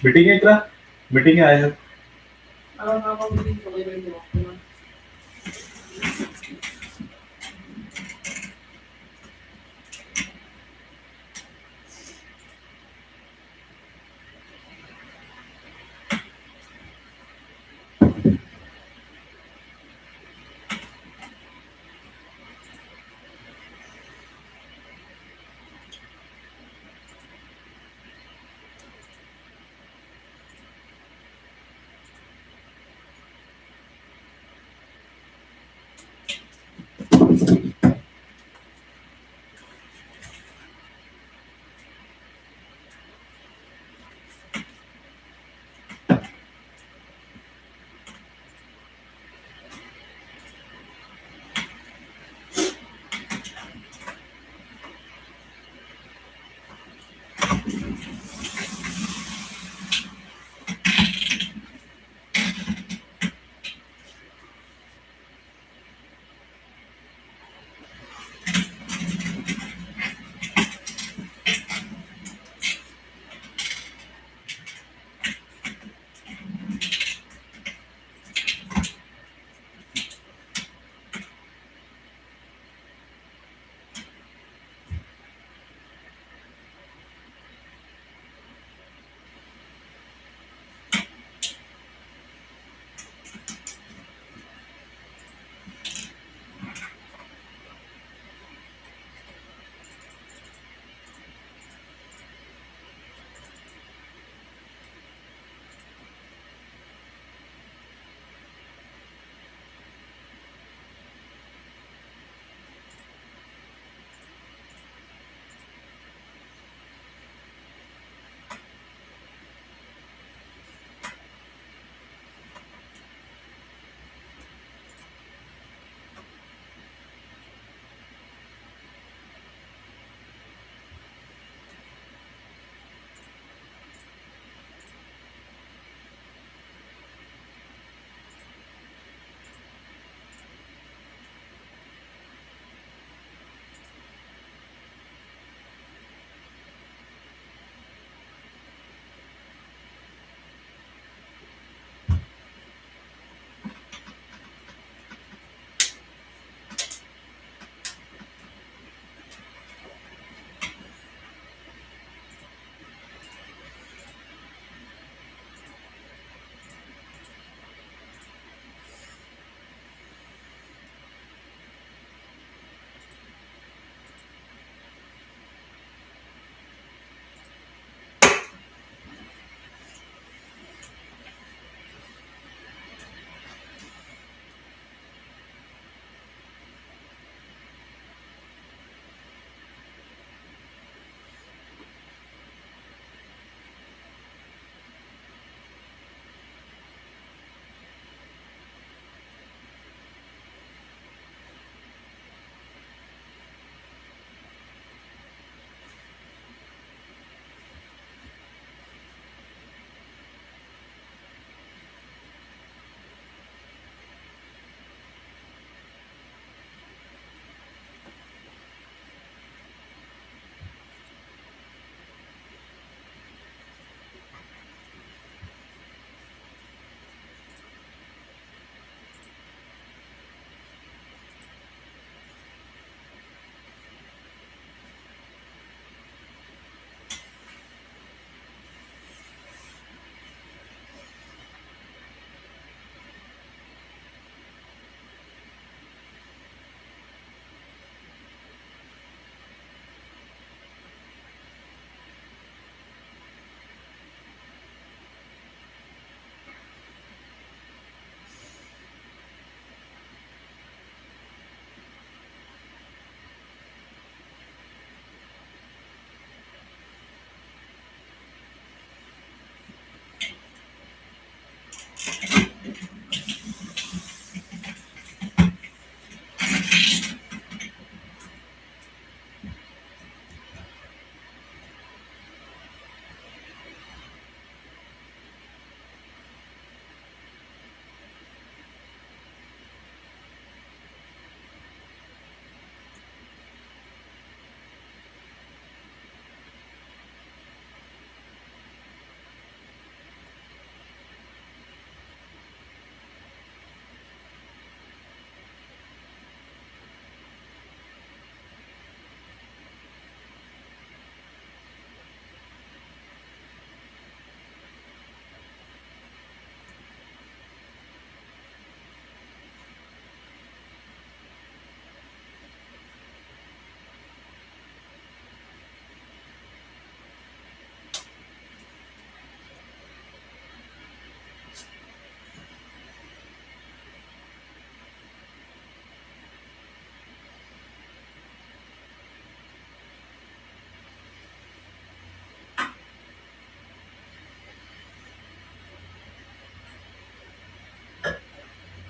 Meeting है क्या? Meeting है आया है। I don't have a meeting till later in the afternoon.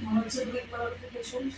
Also click notifications.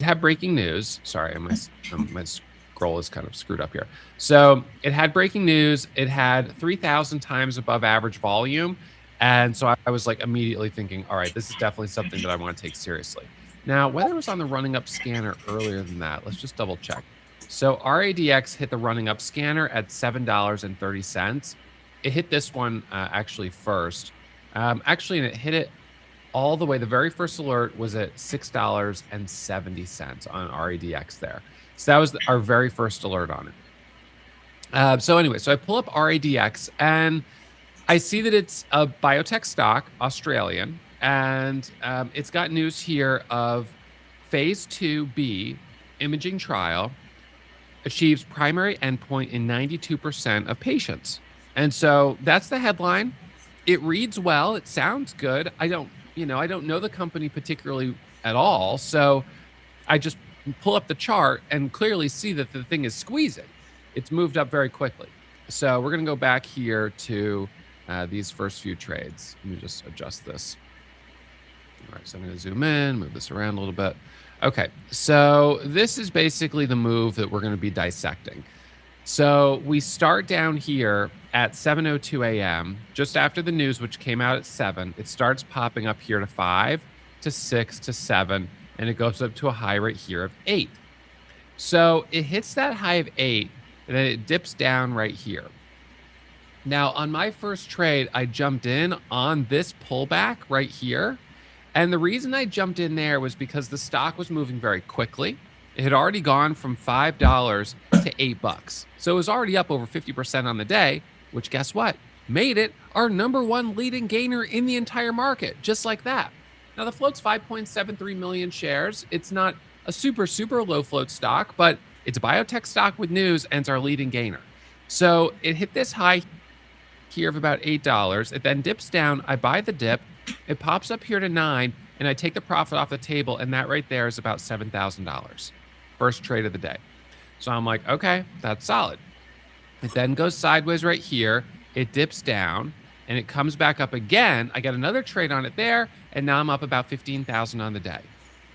had breaking news. Sorry, my scroll is kind of screwed up here. So it had breaking news. It had 3,000 times above average volume. And so I was like immediately thinking, all right, this is definitely something that I want to take seriously. Now, whether it was on the running up scanner earlier than that, let's just double check. So RADX hit the running up scanner at $7.30. It hit this one actually first. Actually, and it hit it all the way. The very first alert was at $6.70 on RADX there. So that was our very first alert on it. So anyway, so I pull up RADX and I see that it's a biotech stock, Australian, and it's got news here of phase 2B imaging trial achieves primary endpoint in 92% of patients. And so that's the headline. It reads well. It sounds good. I don't know the company particularly at all. So I just pull up the chart and clearly see that the thing is squeezing. It's moved up very quickly. So we're going to go back here to these first few trades. Let me just adjust this. All right, so I'm going to zoom in, move this around a little bit. Okay, so this is basically the move that we're going to be dissecting. So we start down here at 7:02 a.m., just after the news, which came out at 7. It starts popping up here to 5, to 6, to 7, and it goes up to a high right here of 8. So it hits that high of 8, and then it dips down right here. Now, on my first trade, I jumped in on this pullback right here. And the reason I jumped in there was because the stock was moving very quickly. It had already gone from $5 to $8. So it was already up over 50% on the day, which guess what? Made it our #1 leading gainer in the entire market, just like that. Now the float's 5.73 million shares. It's not a super, super low float stock, but it's a biotech stock with news and it's our leading gainer. So it hit this high here of about $8. It then dips down. I buy the dip. It pops up here to 9, and I take the profit off the table, and that right there is about $7,000. First trade of the day. So I'm like, okay, that's solid. It then goes sideways right here. It dips down, and it comes back up again. I get another trade on it there, and now I'm up about $15,000 on the day.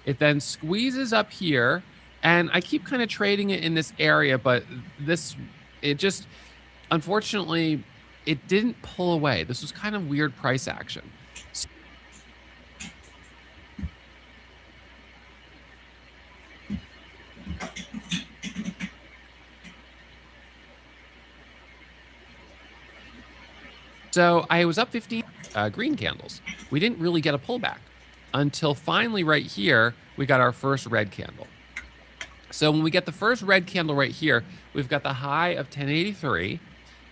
It then squeezes up here, and I keep kind of trading it in this area, but unfortunately, it didn't pull away. This was kind of weird price action. So I was up 15 green candles. We didn't really get a pullback until finally right here, we got our first red candle. So when we get the first red candle right here, we've got the high of 1083.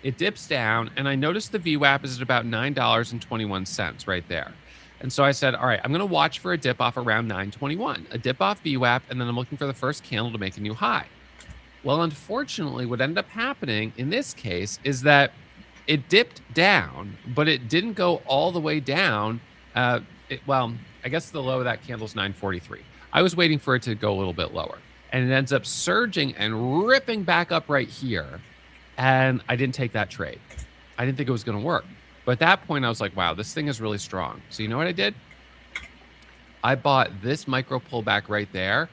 It dips down, and I noticed the VWAP is at about $9.21 right there. And so I said, all right, I'm going to watch for a dip off around 921, a dip off VWAP, and then I'm looking for the first candle to make a new high. Well, unfortunately, what ended up happening in this case is that it dipped down, but it didn't go all the way down. I guess the low of that candle is 943. I was waiting for it to go a little bit lower, and it ends up surging and ripping back up right here. And I didn't take that trade. I didn't think it was going to work. But at that point, I was like, wow, this thing is really strong. So you know what I did? I bought this micro pullback right there,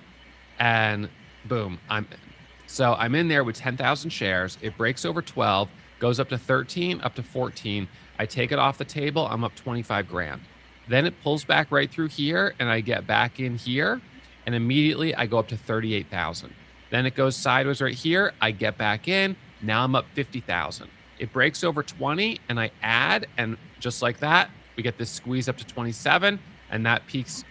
and boom, I'm in. So I'm in there with 10,000 shares. It breaks over 12, goes up to 13, up to 14. I take it off the table. I'm up 25 grand. Then it pulls back right through here, and I get back in here, and immediately I go up to 38,000. Then it goes sideways right here. I get back in. Now I'm up 50,000. It breaks over 20, and I add, and just like that, we get this squeeze up to 27, and that peaks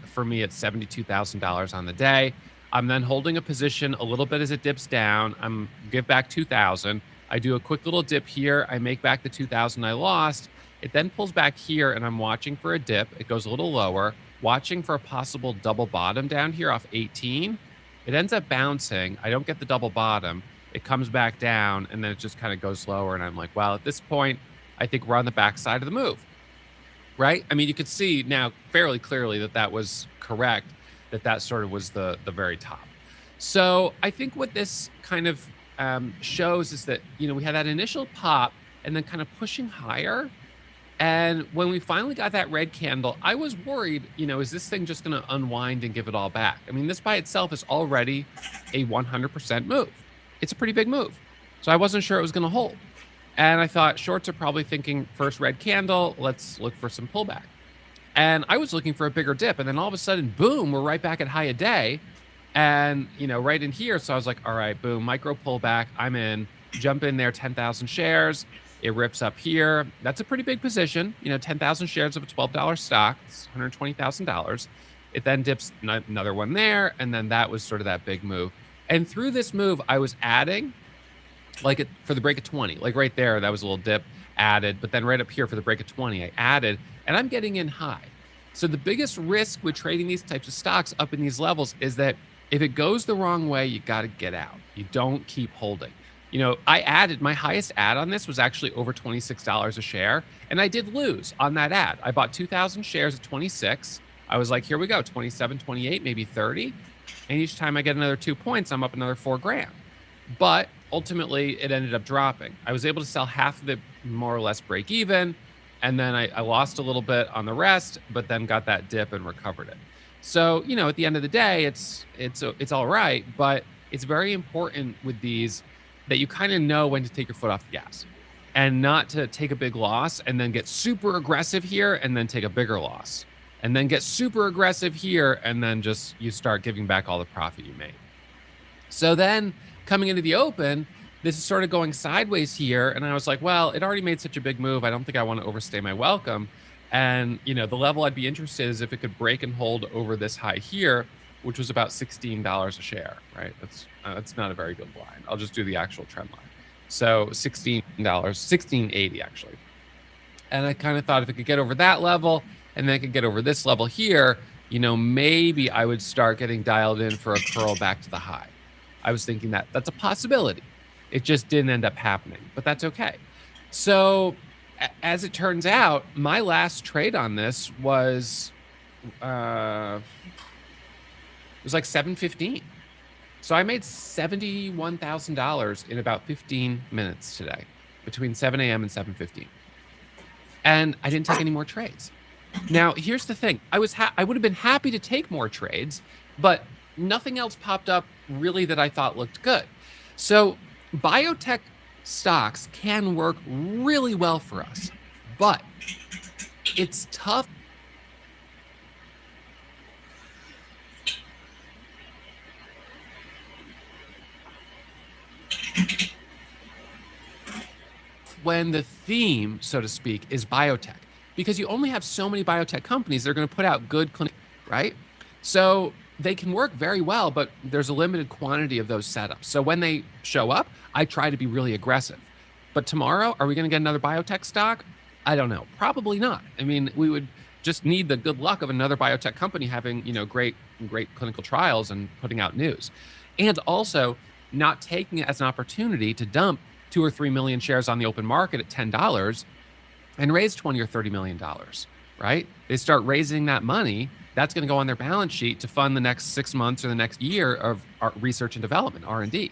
for me at $72,000 on the day. I'm then holding a position a little bit as it dips down. I'm give back 2,000. I do a quick little dip here. I make back the 2,000 I lost. It then pulls back here, and I'm watching for a dip. It goes a little lower, watching for a possible double bottom down here off 18. It ends up bouncing. I don't get the double bottom. It comes back down, and then it just kind of goes lower. And I'm like, well, at this point, I think we're on the backside of the move, right? I mean, you could see now fairly clearly that that was correct, that sort of was the very top. So I think what this kind of shows is that, we had that initial pop and then kind of pushing higher. And when we finally got that red candle, I was worried, is this thing just going to unwind and give it all back? I mean, this by itself is already a 100% move. It's a pretty big move. So I wasn't sure it was going to hold. And I thought shorts are probably thinking first red candle, let's look for some pullback. And I was looking for a bigger dip. And then all of a sudden, boom, we're right back at high a day. And, right in here. So I was like, all right, boom, micro pullback. I'm in. Jump in there, 10,000 shares. It rips up here. That's a pretty big position. 10,000 shares of a $12 stock. It's $120,000. It then dips another one there. And then that was sort of that big move. And through this move, I was adding for the break of 20, like right there, that was a little dip added. But then right up here for the break of 20, I added, and I'm getting in high. So the biggest risk with trading these types of stocks up in these levels is that if it goes the wrong way, you got to get out. You don't keep holding. I added, my highest ad on this was actually over $26 a share. And I did lose on that ad. I bought 2,000 shares at 26. I was like, here we go, 27, 28, maybe 30. And each time I get another 2 points, I'm up another $4,000. But ultimately, it ended up dropping. I was able to sell half of it more or less break even. And then I lost a little bit on the rest, but then got that dip and recovered it. So, at the end of the day, it's all right. But it's very important with these that you kind of know when to take your foot off the gas and not to take a big loss and then get super aggressive here and then take a bigger loss and then get super aggressive here and then just you start giving back all the profit you made. So then coming into the open, this is sort of going sideways here. And I was like, well, it already made such a big move. I don't think I want to overstay my welcome. And, the level I'd be interested is if it could break and hold over this high here, which was about $16 a share, right? That's not a very good line. I'll just do the actual trend line. So $16, $16.80 actually. And I kind of thought if it could get over that level and then it could get over this level here, maybe I would start getting dialed in for a curl back to the high. I was thinking that's a possibility. It just didn't end up happening, but that's okay. So as it turns out, my last trade on this was like 7:15. So I made $71,000 in about 15 minutes today, between 7 a.m. and 7:15. And I didn't take any more trades. Now, here's the thing. I would have been happy to take more trades, but nothing else popped up really that I thought looked good. So biotech stocks can work really well for us, but it's tough. When the theme, so to speak, is biotech, because you only have so many biotech companies that are going to put out good clinical, right? So they can work very well, but there's a limited quantity of those setups. So when they show up, I try to be really aggressive. But tomorrow, are we going to get another biotech stock? I don't know. Probably not. I mean, we would just need the good luck of another biotech company having, great clinical trials and putting out news. And also not taking it as an opportunity to dump 2 or 3 million shares on the open market at $10 and raise 20 or $30 million, right? They start raising that money. That's going to go on their balance sheet to fund the next 6 months or the next year of our research and development, R&D.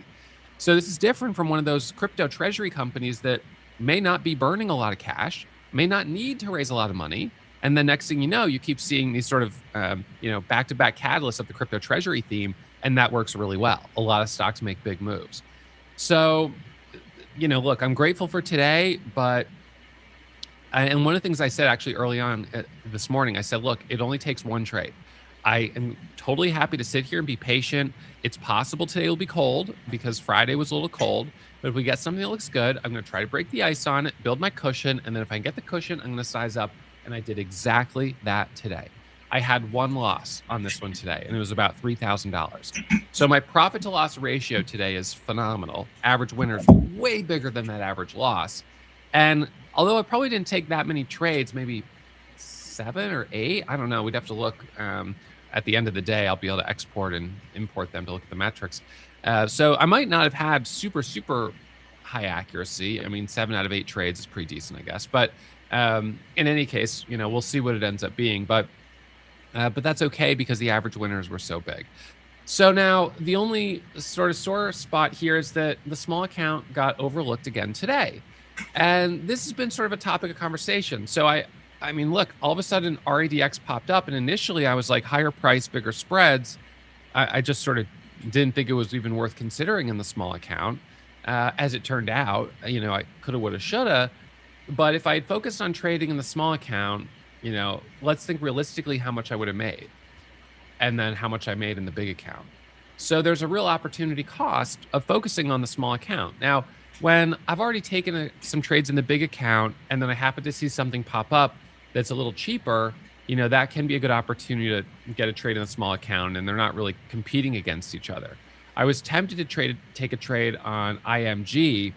So this is different from one of those crypto treasury companies that may not be burning a lot of cash, may not need to raise a lot of money. And the next thing you know, you keep seeing these sort of, back-to-back catalysts of the crypto treasury theme, and that works really well. A lot of stocks make big moves. So, look, I'm grateful for today, and one of the things I said actually early on this morning, I said, look, it only takes one trade. I am totally happy to sit here and be patient. It's possible today will be cold because Friday was a little cold, but if we get something that looks good, I'm going to try to break the ice on it, build my cushion, and then if I get the cushion, I'm going to size up, and I did exactly that today. I had one loss on this one today, and it was about $3,000. So my profit to loss ratio today is phenomenal. Average winner is way bigger than that average loss. And although I probably didn't take that many trades, maybe 7 or 8, I don't know. We'd have to look at the end of the day. I'll be able to export and import them to look at the metrics. So I might not have had super, super high accuracy. I mean, 7 out of 8 trades is pretty decent, I guess. But in any case, we'll see what it ends up being. But that's okay because the average winners were so big. So now the only sort of sore spot here is that the small account got overlooked again today. And this has been sort of a topic of conversation. So I mean, look, all of a sudden RADX popped up, and initially I was like, higher price, bigger spreads. I just sort of didn't think it was even worth considering in the small account. As it turned out, I coulda, woulda, shoulda. But if I had focused on trading in the small account, let's think realistically how much I would have made, and then how much I made in the big account. So there's a real opportunity cost of focusing on the small account. Now, when I've already taken some trades in the big account, and then I happen to see something pop up that's a little cheaper, that can be a good opportunity to get a trade in a small account, and they're not really competing against each other. I was tempted to take a trade on IMG,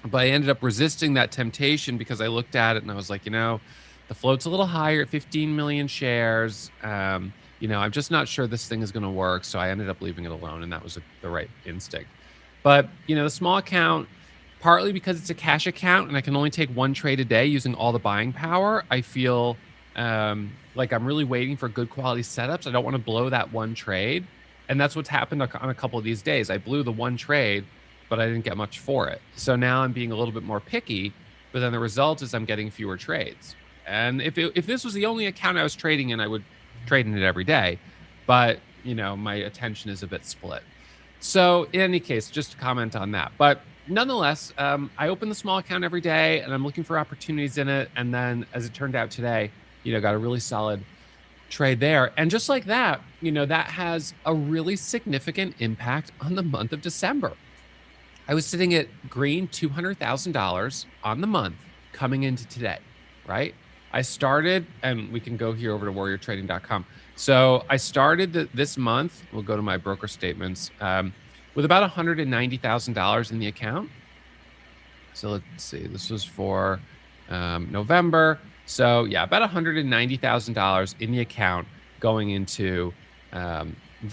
but I ended up resisting that temptation because I looked at it and I was like, the float's a little higher at 15 million shares. I'm just not sure this thing is going to work. So I ended up leaving it alone, and that was the right instinct. But, the small account, partly because it's a cash account and I can only take one trade a day using all the buying power, I feel like I'm really waiting for good quality setups. I don't want to blow that one trade. And that's what's happened on a couple of these days. I blew the one trade, but I didn't get much for it. So now I'm being a little bit more picky, but then the result is I'm getting fewer trades. And if this was the only account I was trading in, I would trade in it every day. But, my attention is a bit split. So in any case, just to comment on that. But nonetheless, I open the small account every day and I'm looking for opportunities in it. And then as it turned out today, got a really solid trade there. And just like that, that has a really significant impact on the month of December. I was sitting at green $200,000 on the month coming into today, right? I started, and we can go here over to warriortrading.com. So I started this month, we'll go to my broker statements, with about $190,000 in the account. So let's see, this was for November. So yeah, about $190,000 in the account going into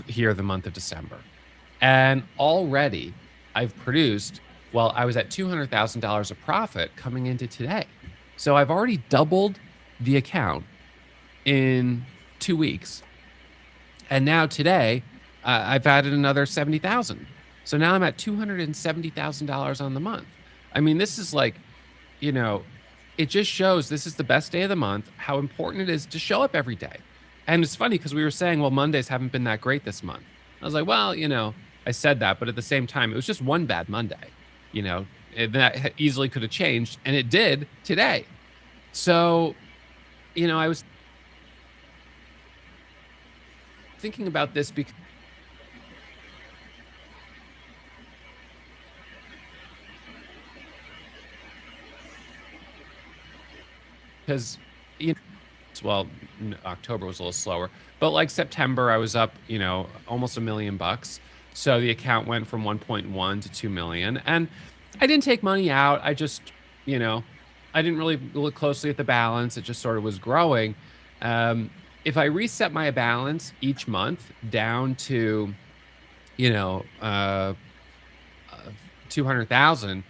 here the month of December. And already I've produced, I was at $200,000 of profit coming into today. So I've already doubled the account in 2 weeks. And now today, I've added another 70,000. So now I'm at $270,000 on the month. I mean, this is like, it just shows this is the best day of the month, how important it is to show up every day. And it's funny because we were saying, Mondays haven't been that great this month. I was like, I said that, but at the same time, it was just one bad Monday, that easily could have changed, and it did today. So, I was thinking about this because October was a little slower, but like September, I was up, almost $1 million. So the account went from 1.1 to 2 million, and I didn't take money out. I just, I didn't really look closely at the balance. It just sort of was growing. If I reset my balance each month down to, 200,000,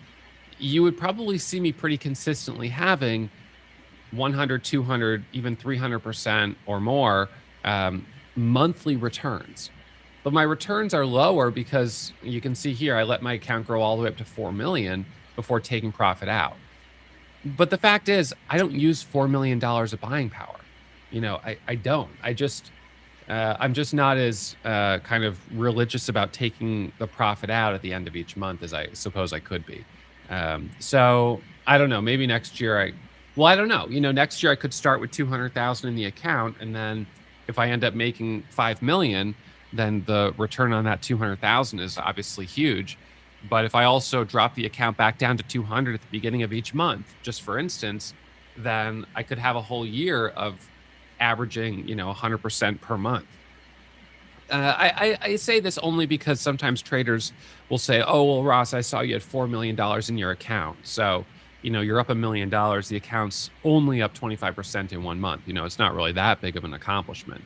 you would probably see me pretty consistently having 100, 200, even 300% or more monthly returns. But my returns are lower because you can see here, I let my account grow all the way up to 4 million before taking profit out. But the fact is, I don't use $4 million of buying power. I don't. I'm just not as kind of religious about taking the profit out at the end of each month as I suppose I could be. So I don't know. Maybe next year I don't know. Next year I could start with 200,000 in the account, and then if I end up making 5 million, then the return on that 200,000 is obviously huge. But if I also drop the account back down to 200 at the beginning of each month, just for instance, then I could have a whole year of averaging, 100% per month. I say this only because sometimes traders will say, oh, well, Ross, I saw you had $4 million in your account. So, you're up $1 million. The account's only up 25% in 1 month. It's not really that big of an accomplishment.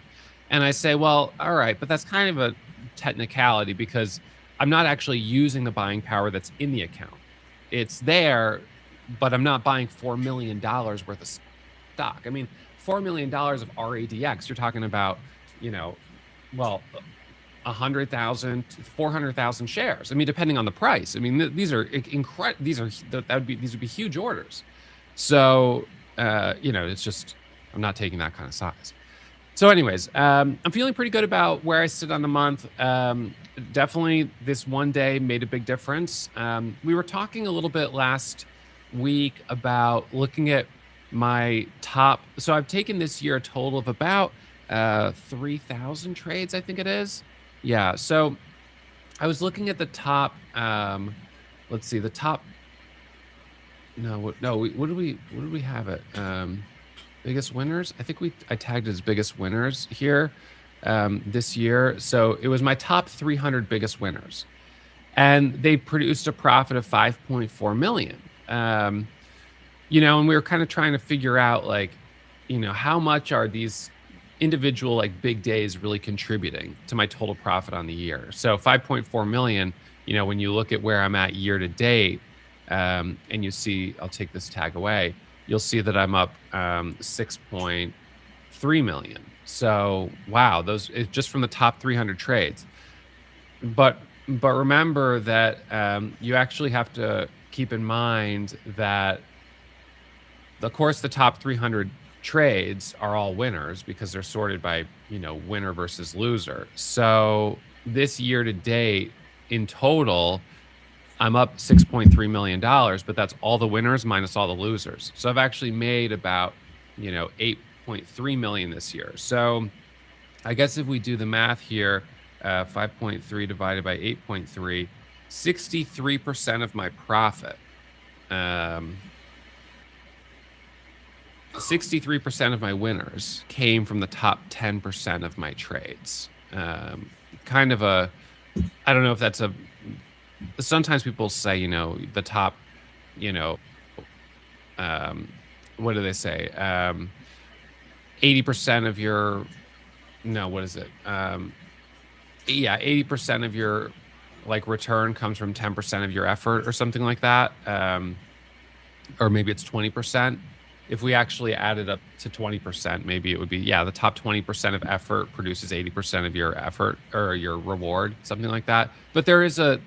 And I say, well, all right, but that's kind of a technicality because I'm not actually using the buying power that's in the account. It's there, but I'm not buying $4 million worth of stock. I mean, $4 million of RADX, you're talking about, 100,000 to 400,000 shares. I mean, depending on the price. I mean, these are incredible. These would be huge orders. So, it's just, I'm not taking that kind of size. So anyways, I'm feeling pretty good about where I sit on the month. Definitely this one day made a big difference. We were talking a little bit last week about looking at my top. So I've taken this year a total of about 3,000 trades, I think it is. Yeah. So I was looking at the top. Let's see, the top. What did we have it? Biggest winners. I think I tagged it as biggest winners here this year. So it was my top 300 biggest winners, and they produced a profit of 5.4 million. And we were kind of trying to figure out how much are these individual big days really contributing to my total profit on the year. So 5.4 million. When you look at where I'm at year to date, and you see, I'll take this tag away. You'll see that I'm up 6.3 million. So wow, those is just from the top 300 trades. But remember that you actually have to keep in mind that, of course, the top 300 trades are all winners because they're sorted by winner versus loser. So this year to date, in total, I'm up $6.3 million, but that's all the winners minus all the losers. So I've actually made about, 8.3 million this year. So I guess if we do the math here, 5.3 divided by 8.3, 63% of my profit, 63% of my winners came from the top 10% of my trades. Kind of I don't know if that's sometimes people say, the top, what do they say? 80% of your, what is it? 80% of your return comes from 10% of your effort or something like that. Or maybe it's 20%. If we actually add it up to 20%, maybe it would be, the top 20% of effort produces 80% of your effort or your reward, something like that. But there's a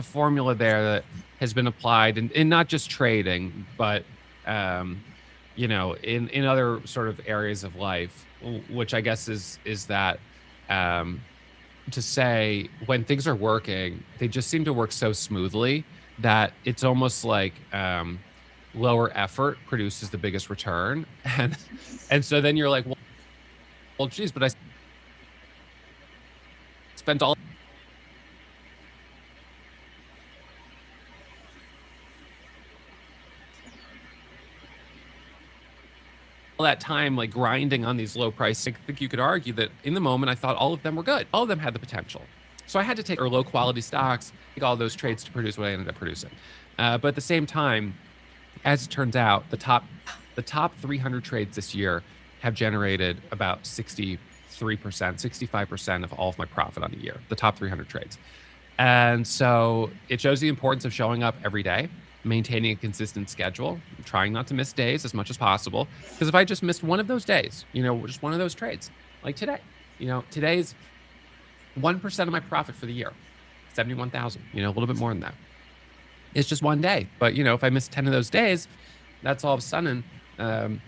formula there that has been applied in not just trading, but, in other sort of areas of life, which I guess is that to say when things are working, they just seem to work so smoothly that it's almost like, lower effort produces the biggest return, and so then you're like, well, geez, but I spent all that time grinding on these low prices. I think you could argue that in the moment I thought all of them were good, all of them had the potential, so I had to take low quality stocks, take all those trades to produce what I ended up producing. But at the same time, as it turns out, the top 300 trades this year have generated about 65% of all of my profit on the year, the top 300 trades. And so it shows the importance of showing up every day, maintaining a consistent schedule, trying not to miss days as much as possible. Because if I just missed one of those days, just one of those trades, like today, today's 1% of my profit for the year, 71,000, a little bit more than that. It's just one day. But, if I miss 10 of those days, that's all of a sudden, 10%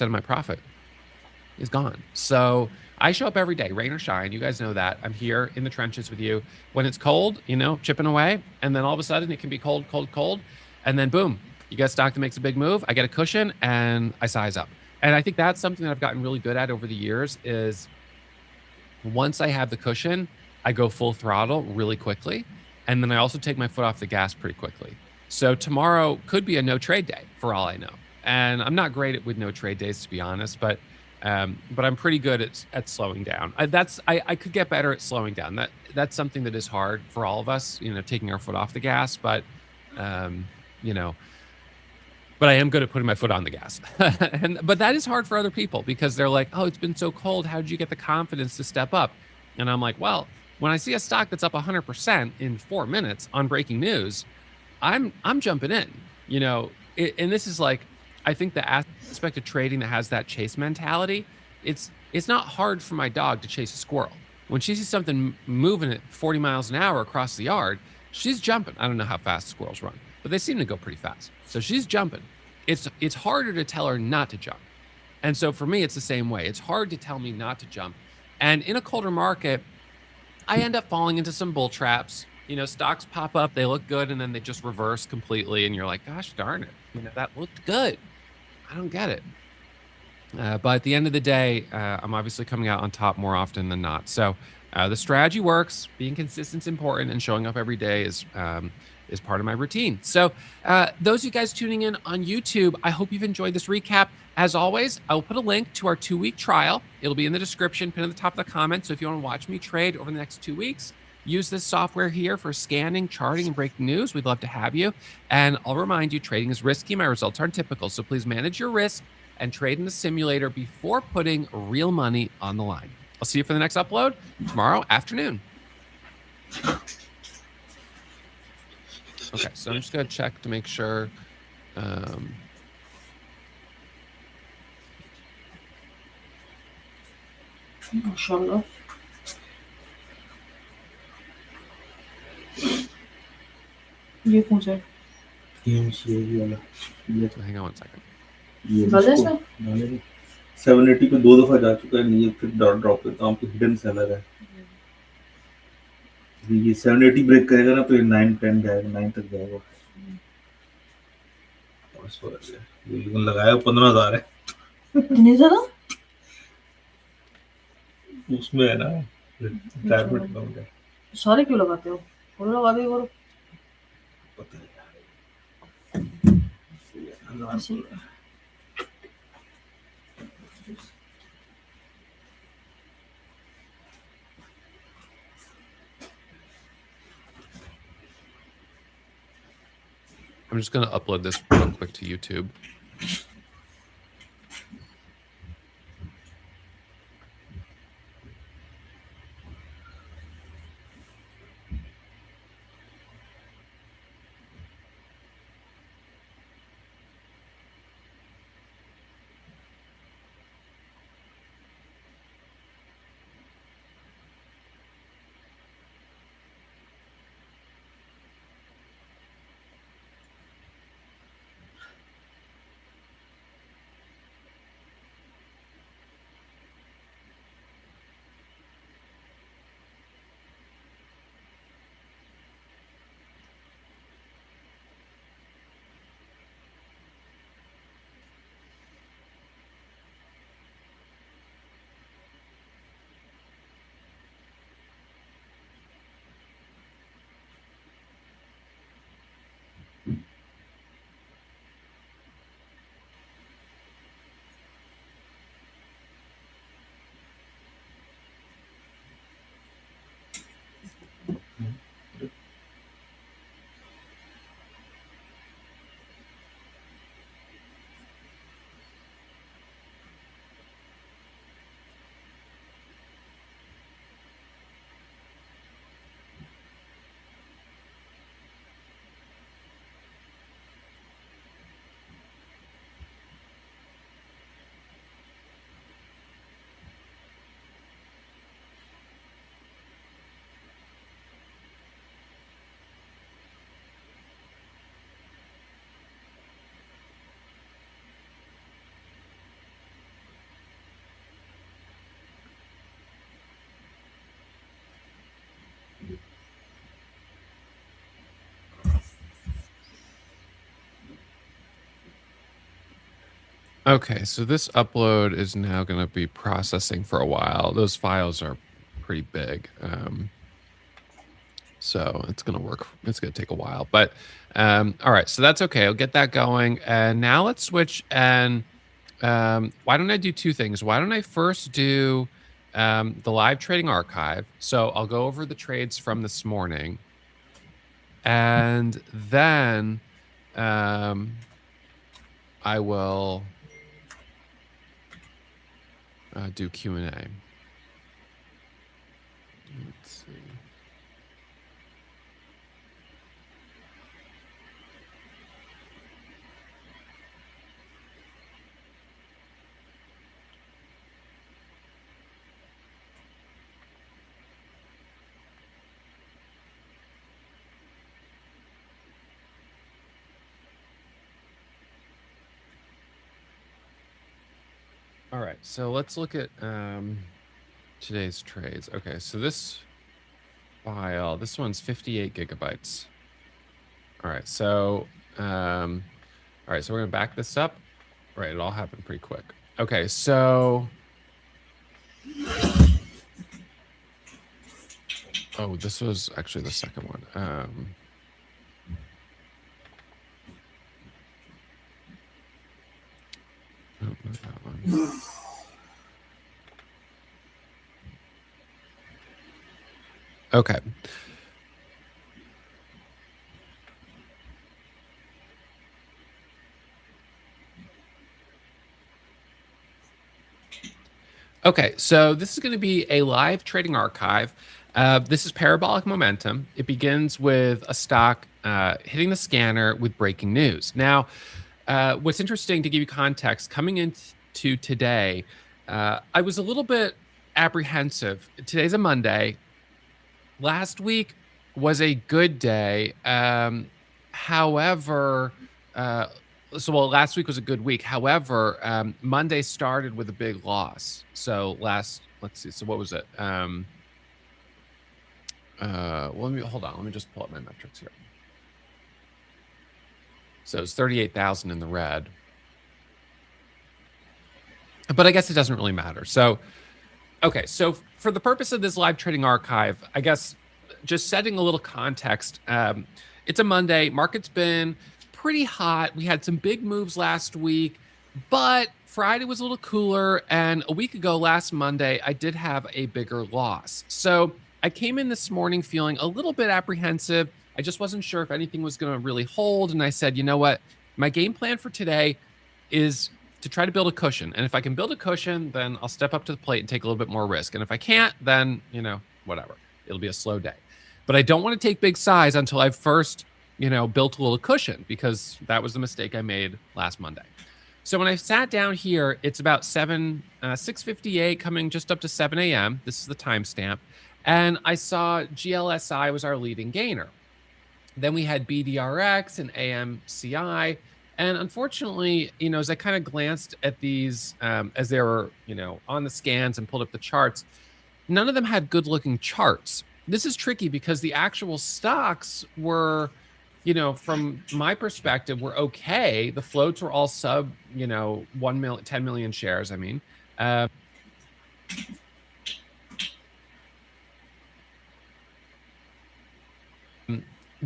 of my profit is gone. So I show up every day, rain or shine. You guys know that. I'm here in the trenches with you. When it's cold, chipping away. And then all of a sudden it can be cold, cold, cold. And then boom, you get a stock that makes a big move. I get a cushion and I size up. And I think that's something that I've gotten really good at over the years is once I have the cushion, I go full throttle really quickly. And then I also take my foot off the gas pretty quickly. So tomorrow could be a no trade day for all I know. And I'm not great with no trade days, to be honest, but I'm pretty good at slowing down. I could get better at slowing down. That's something that is hard for all of us, taking our foot off the gas. But but I am good at putting my foot on the gas. But that is hard for other people because they're like, oh, it's been so cold. How did you get the confidence to step up? And I'm like, well, when I see a stock that's up 100% in 4 minutes on breaking news, I'm jumping in, and this is I think the aspect of trading that has that chase mentality, it's not hard for my dog to chase a squirrel. When she sees something moving at 40 miles an hour across the yard, she's jumping. I don't know how fast squirrels run, but they seem to go pretty fast. So she's jumping. It's harder to tell her not to jump. And so for me, it's the same way. It's hard to tell me not to jump. And in a colder market, I end up falling into some bull traps. You know, stocks pop up, they look good, and then they just reverse completely. And you're like, gosh darn it. You know, that looked good. I don't get it. But at the end of the day, I'm obviously coming out on top more often than not. So the strategy works. Being consistent is important, and showing up every day is part of my routine. So those of you guys tuning in on YouTube, I hope you've enjoyed this recap. As always, I will put a link to our 2-week trial. It'll be in the description, pinned at the top of the comment. So if you want to watch me trade over the next 2 weeks, use this software here for scanning, charting, and breaking news. We'd love to have you. And I'll remind you, trading is risky. My results aren't typical. So please manage your risk and trade in the simulator before putting real money on the line. I'll see you for the next upload tomorrow afternoon. Okay, so I'm just going to check to make sure. माशाल्लाह ये कौन सा है TMCA वाला ये So hang on one second. ये गलत इसको है? डाले थे। 780 पे 2 दफा जा चुका है, नहीं फिर ड्रॉप पे काम पे हिडन सेलर है। ये 780 ब्रेक करेगा ना तो ये 9-10 जाएगा, 9 तक जाएगा। बस हो गया, ये लेकिन लगाया 15,000 है। इतने ज़्यादा? उसमें है ना रिटायरमेंट अकाउंट है। सारे क्यों लगाते हो? थोड़ा लगा दे करो। पता है ऐसे ही। I'm just going to upload this real quick to YouTube. Okay, so this upload is now going to be processing for a while. Those files are pretty big. So it's going to work. It's going to take a while. But all right, so that's okay. I'll get that going. And now let's switch. And why don't I do two things? Why don't I first do the live trading archive? So I'll go over the trades from this morning. And then I will do Q&A. Let's see. All right, so let's look at today's trades. Okay, so this file, this one's 58 gigabytes. All right, so all right, so we're gonna back this up. Right, it all happened pretty quick. Okay, so oh, this was actually the second one. Oh, not that one. Okay. Okay, so this is going to be a live trading archive. This is Parabolic Momentum. It begins with a stock hitting the scanner with breaking news. Now, what's interesting to give you context, coming into today, I was a little bit apprehensive. Today's a Monday. Last week was a good day. However, last week was a good week. However, Monday started with a big loss. So let's see. So what was it? Well, hold on. Let me just pull up my metrics here. So it's 38,000 in the red. But I guess it doesn't really matter. So, okay. So for the purpose of this live trading archive, I guess just setting a little context, it's a Monday. Market's been pretty hot. We had some big moves last week, but Friday was a little cooler. And a week ago, last Monday, I did have a bigger loss. So I came in this morning feeling a little bit apprehensive. I just wasn't sure if anything was going to really hold. And I said, you know what? My game plan for today is to try to build a cushion. And if I can build a cushion, then I'll step up to the plate and take a little bit more risk. And if I can't, then, whatever. It'll be a slow day. But I don't want to take big size until I've first, built a little cushion, because that was the mistake I made last Monday. So when I sat down here, it's about 6:58, coming just up to 7 a.m. This is the timestamp. And I saw GLSI was our leading gainer. Then we had BDRX and AMCI. And unfortunately, as I kind of glanced at these as they were, on the scans and pulled up the charts, none of them had good looking charts. This is tricky because the actual stocks were, from my perspective, were okay. The floats were all sub, 10 million shares. I mean,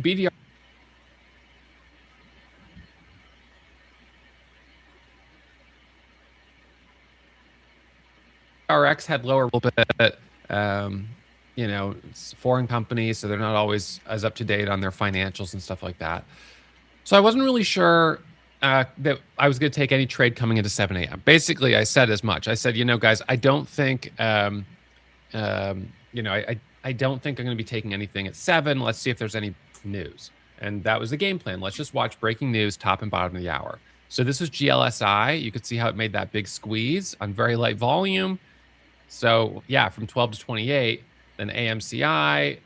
BDR. RX had lower a little bit. It's a foreign companies, so they're not always as up to date on their financials and stuff like that. So I wasn't really sure that I was going to take any trade coming into 7 a.m. Basically, I said as much. I said, guys, I don't think, I don't think I'm going to be taking anything at 7. Let's see if there's any news. And that was the game plan. Let's just watch breaking news, top and bottom of the hour. So this is GLSI. You could see how it made that big squeeze on very light volume. So yeah, from 12 to 28, then AMCI.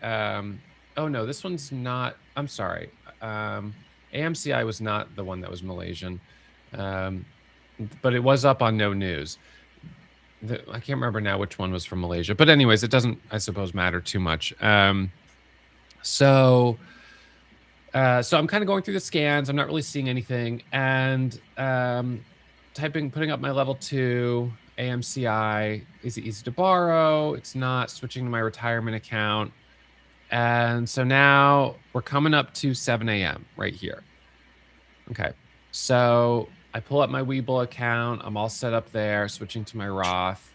Oh no, this one's not, I'm sorry. AMCI was not the one that was Malaysian, but it was up on no news. I can't remember now which one was from Malaysia, but anyways, it doesn't, I suppose, matter too much. So I'm kind of going through the scans. I'm not really seeing anything, and putting up my level 2 AMCI. Is it easy to borrow? It's not. Switching to my retirement account. And so now we're coming up to 7 a.m. right here. Okay. So I pull up my Webull account. I'm all set up there, switching to my Roth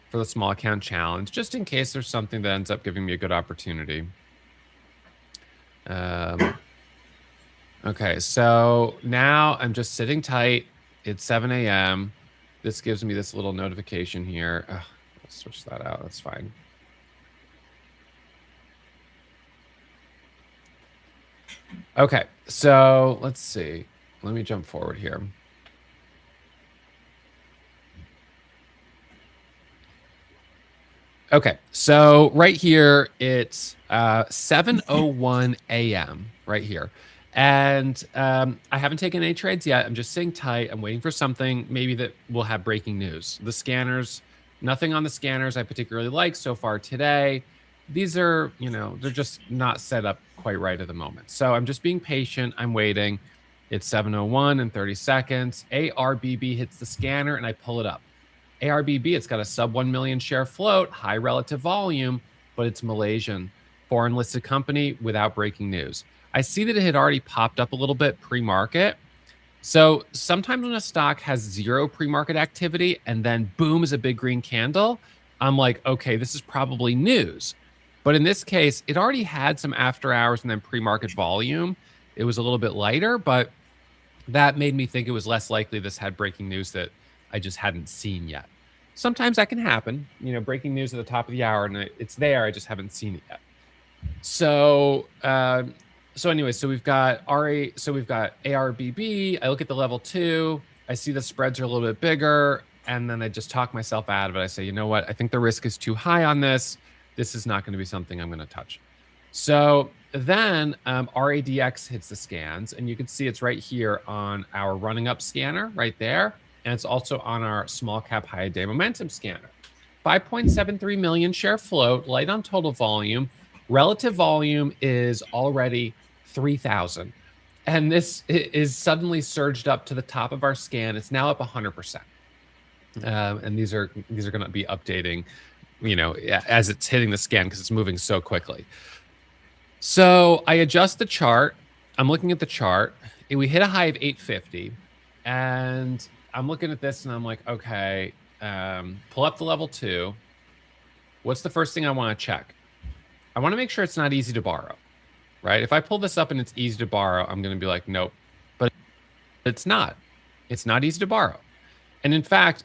for the small account challenge, just in case there's something that ends up giving me a good opportunity. Okay. So now I'm just sitting tight. It's 7 a.m. This gives me this little notification here. Let's switch that out. That's fine. Okay, so let's see. Let me jump forward here. Okay, so right here, it's 7:01 a.m. right here. And I haven't taken any trades yet. I'm just sitting tight. I'm waiting for something maybe that will have breaking news. The scanners, nothing on the scanners I particularly like so far today. These are, they're just not set up quite right at the moment. So I'm just being patient. I'm waiting. It's 7:01 and 30 seconds. ARBB hits the scanner and I pull it up. ARBB, it's got a sub 1 million share float, high relative volume, but it's Malaysian, foreign listed company without breaking news. I see that it had already popped up a little bit pre-market. So sometimes when a stock has zero pre-market activity and then boom is a big green candle, I'm like, okay, this is probably news. But in this case, it already had some after hours and then pre-market volume. It was a little bit lighter, but that made me think it was less likely this had breaking news that I just hadn't seen yet. Sometimes that can happen, breaking news at the top of the hour and it's there, I just haven't seen it yet. So anyway, so we've got ARBB. I look at the level 2. I see the spreads are a little bit bigger, and then I just talk myself out of it. I say, you know what? I think the risk is too high on this. This is not going to be something I'm going to touch. So then RADX hits the scans, and you can see it's right here on our running up scanner right there, and it's also on our small cap high day momentum scanner. 5.73 million share float, light on total volume. Relative volume is already 3,000. And this is suddenly surged up to the top of our scan. It's now up 100%. And these are going to be updating, as it's hitting the scan because it's moving so quickly. So I adjust the chart. I'm looking at the chart. We hit a high of 850. And I'm looking at this and I'm like, okay, pull up the level 2. What's the first thing I want to check? I want to make sure it's not easy to borrow, right? If I pull this up and it's easy to borrow, I'm going to be like, nope. But it's not. It's not easy to borrow. And in fact,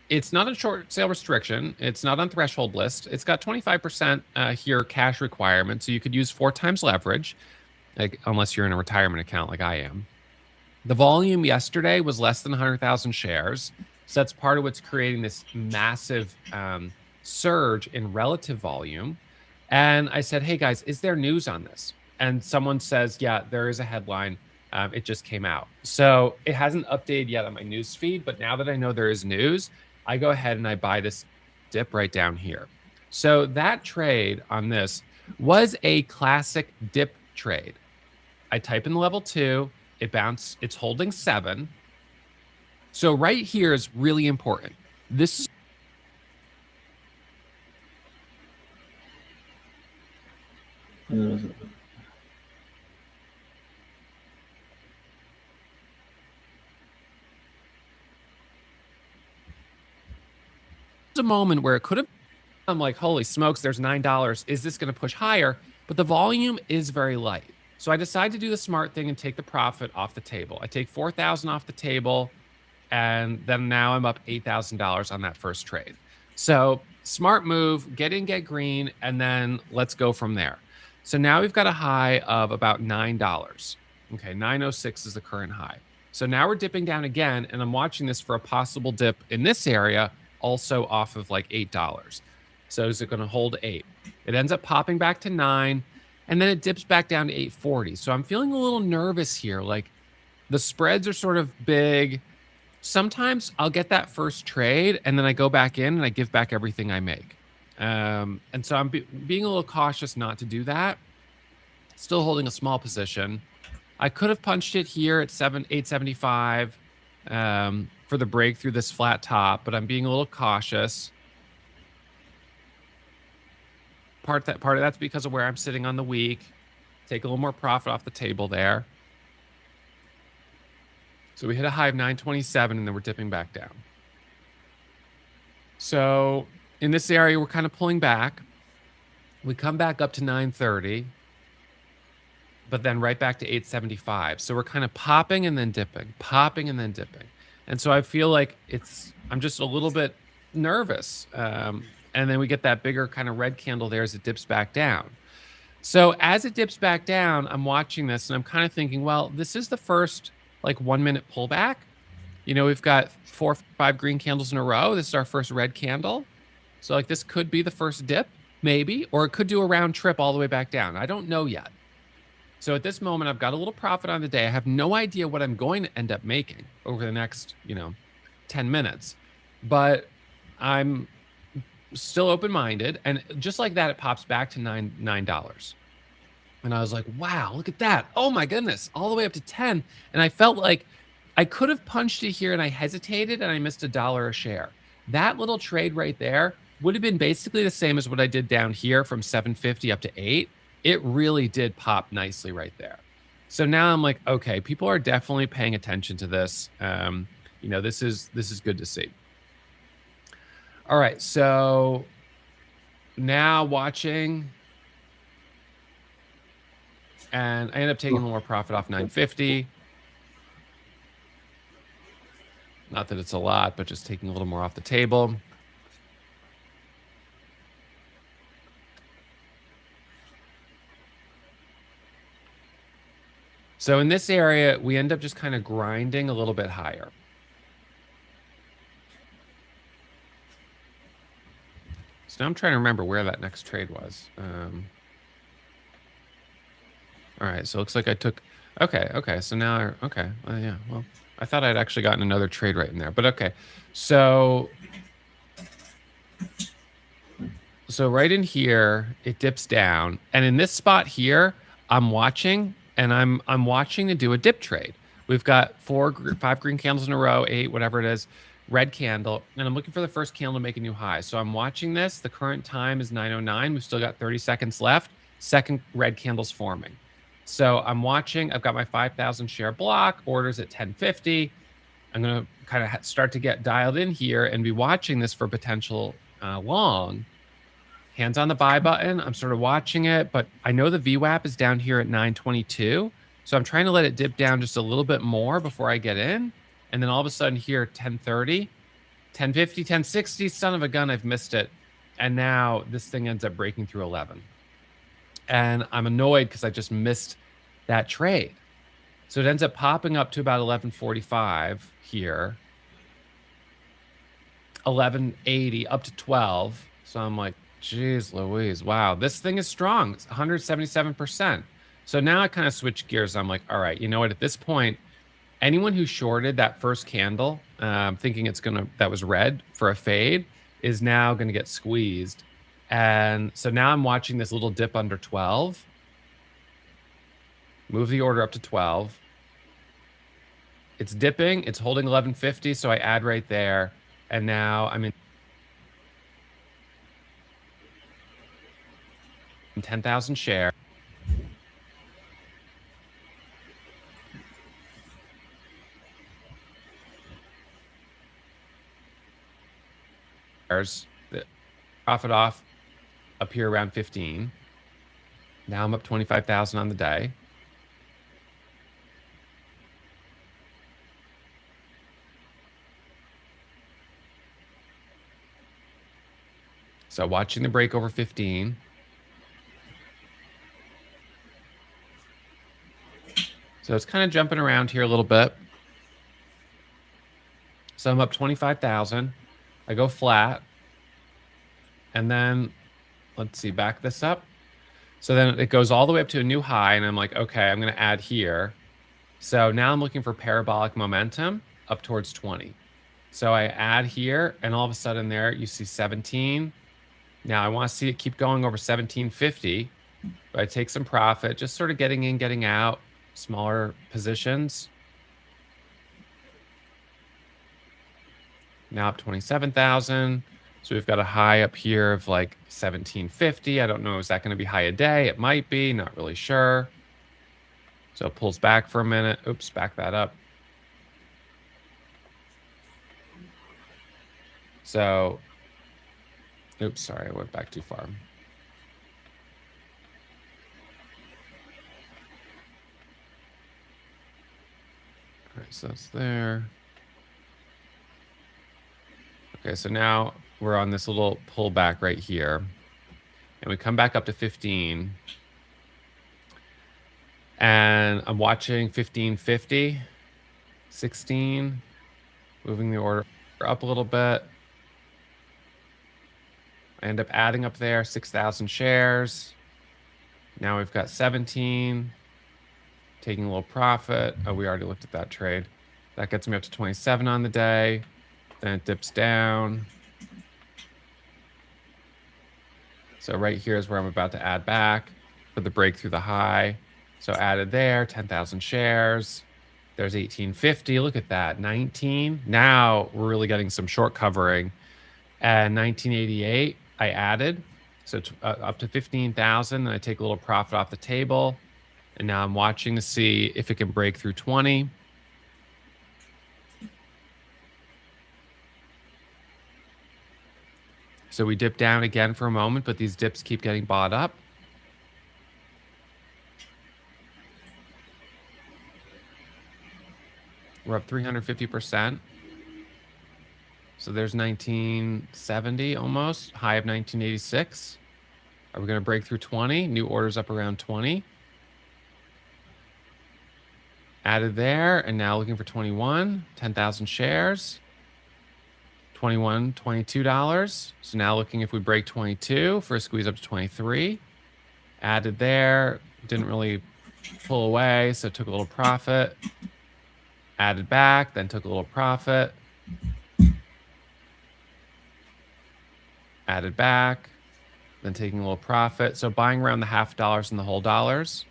it's not a short sale restriction. It's not on threshold list. It's got 25% here cash requirement. So you could use 4 times leverage, unless you're in a retirement account like I am. The volume yesterday was less than 100,000 shares. So that's part of what's creating this massive surge in relative volume. And I said, hey guys, is there news on this? And someone says, yeah, there is a headline. It just came out. So it hasn't updated yet on my news feed, but now that I know there is news, I go ahead and I buy this dip right down here. So that trade on this was a classic dip trade. I type in level 2, it bounced, it's holding 7. So right here is really important. This is a moment where it could have, I'm like, holy smokes, there's $9. Is this going to push higher? But the volume is very light. So I decide to do the smart thing and take the profit off the table. I take 4,000 off the table, and then now I'm up $8,000 on that first trade. So smart move, get in, get green, and then let's go from there. So now we've got a high of about $9. Okay, 906 is the current high. So now we're dipping down again, and I'm watching this for a possible dip in this area, also off of like $8. So is it going to hold 8? It ends up popping back to 9, and then it dips back down to 840. So I'm feeling a little nervous here. Like the spreads are sort of big. Sometimes I'll get that first trade, and then I go back in and I give back everything I make. And so I'm being a little cautious not to do that. Still holding a small position. I could have punched it here at 875 for the break through this flat top, but I'm being a little cautious. Part of that's because of where I'm sitting on the week. Take a little more profit off the table there. So we hit a high of 927, and then we're dipping back down. So in this area, we're kind of pulling back. We come back up to 930, but then right back to 875. So we're kind of popping and then dipping, popping and then dipping. And so I feel like I'm just a little bit nervous. And then we get that bigger kind of red candle there as it dips back down. So as it dips back down, I'm watching this and I'm kind of thinking, well, this is the first like 1 minute pullback. We've got 4 or 5 green candles in a row. This is our first red candle. So like this could be the first dip, maybe, or it could do a round trip all the way back down. I don't know yet. So at this moment, I've got a little profit on the day. I have no idea what I'm going to end up making over the next, 10 minutes, but I'm still open-minded. And just like that, it pops back to $9. And I was like, wow, look at that. Oh my goodness, all the way up to 10. And I felt like I could have punched it here and I hesitated and I missed $1 a share. That little trade right there would have been basically the same as what I did down here from 750 up to 8. It really did pop nicely right there. So now I'm like, okay, people are definitely paying attention to this. This is good to see. All right, so now watching, and I end up taking a little more profit off 950. Not that it's a lot, but just taking a little more off the table. So in this area, we end up just kind of grinding a little bit higher. So now I'm trying to remember where that next trade was. All right, so it looks like I took... Okay, so now... Okay, yeah, well, I thought I'd actually gotten another trade right in there, but okay. So right in here, it dips down. And in this spot here, I'm watching, and I'm watching to do a dip trade. We've got 5 green candles in a row, 8, whatever it is, red candle, and I'm looking for the first candle to make a new high. So I'm watching this. The current time is 9:09. We've still got 30 seconds left. Second red candle's forming. So I'm watching. I've got my 5,000 share block, orders at 1050. I'm going to kind of start to get dialed in here and be watching this for potential long. Hands on the buy button. I'm sort of watching it, but I know the VWAP is down here at 922. So I'm trying to let it dip down just a little bit more before I get in. And then all of a sudden here, 1030, 1050, 1060, son of a gun, I've missed it. And now this thing ends up breaking through 11. And I'm annoyed because I just missed that trade. So it ends up popping up to about 1145 here. 1180 up to 12. So I'm like, geez Louise, wow, this thing is strong. It's 177%. So now I kind of switch gears. I'm like, all right, you know what? At this point, anyone who shorted that first candle, thinking that was red for a fade, is now going to get squeezed. And so now I'm watching this little dip under 12. Move the order up to 12. It's dipping. It's holding 1150, so I add right there. And now I'm in 10,000 share. The profit off up here around 15. Now I'm up 25,000 on the day. So watching the break over 15. So it's kind of jumping around here a little bit. So I'm up 25,000. I go flat. And then, let's see, back this up. So then it goes all the way up to a new high. And I'm like, okay, I'm going to add here. So now I'm looking for parabolic momentum up towards 20. So I add here, and all of a sudden there you see 17. Now I want to see it keep going over 1750. But I take some profit, just sort of getting in, getting out, smaller positions. Now up 27,000. So we've got a high up here of like 1750. I don't know, is that going to be high a day? It might be, not really sure. So it pulls back for a minute. Oops, back that up. So, oops, sorry, I went back too far. All right, so that's there. Okay, so now we're on this little pullback right here. And we come back up to 15. And I'm watching 1550, 16, moving the order up a little bit. I end up adding up there 6,000 shares. Now we've got 17. taking a little profit. Oh, we already looked at that trade. That gets me up to 27 on the day. Then it dips down. So right here is where I'm about to add back for the break through the high. So added there, 10,000 shares. There's 1850. Look at that, 19. Now we're really getting some short covering. And 1988, I added. So up to 15,000. And I take a little profit off the table. And now I'm watching to see if it can break through 20. So we dip down again for a moment, but these dips keep getting bought up. We're up 350%. So there's 1970 almost, high of 1986. Are we going to break through 20? New orders up around 20. Added there, and now looking for 21, 10,000 shares. 21, $22. So now looking if we break 22 for a squeeze up to 23. Added there, didn't really pull away, so took a little profit. Added back, then took a little profit. Added back, then taking a little profit. So buying around the half dollars and the whole dollars.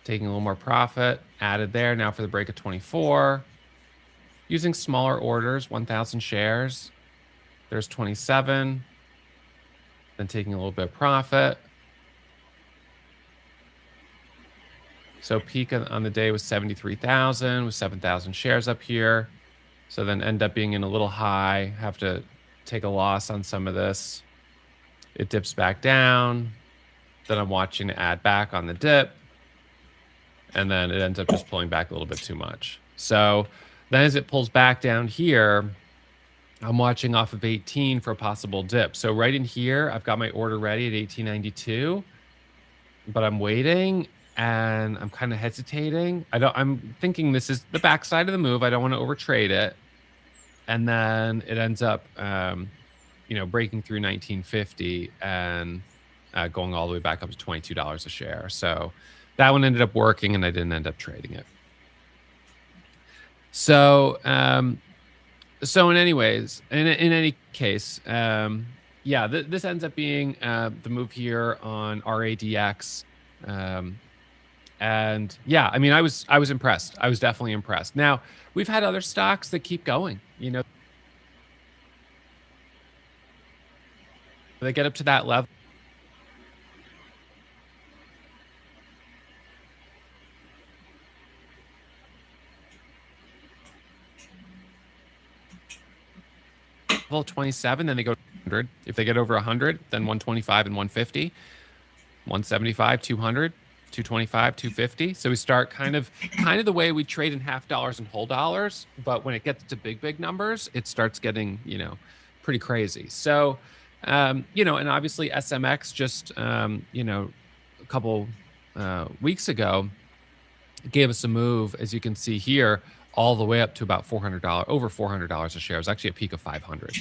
Taking a little more profit. Added there, now for the break of 24. Using smaller orders, 1,000 shares. There's 27. Then taking a little bit of profit. So peak on the day was 73,000 with 7,000 shares up here. So then end up being in a little high. Have to take a loss on some of this. It dips back down. Then I'm watching to add back on the dip. And then it ends up just pulling back a little bit too much. So then as it pulls back down here, I'm watching off of 18 for a possible dip. So right in here, I've got my order ready at 1892, but I'm waiting and I'm kind of hesitating. I'm thinking this is the backside of the move. I don't want to overtrade it. And then it ends up, breaking through 1950 and going all the way back up to $22 a share. So that one ended up working and I didn't end up trading it. So, in any case, this ends up being the move here on RADX. And yeah, I mean, I was impressed. I was definitely impressed. Now, we've had other stocks that keep going, they get up to that level. Level 27, then they go to 100. If they get over 100, then 125 and 150, 175, 200, 225, 250. So we start kind of the way we trade in half dollars and whole dollars, but when it gets to big numbers, it starts getting, pretty crazy. So, and obviously SMX just, a couple weeks ago gave us a move, as you can see here, all the way up to about $400, over $400 a share. It was actually a peak of 500.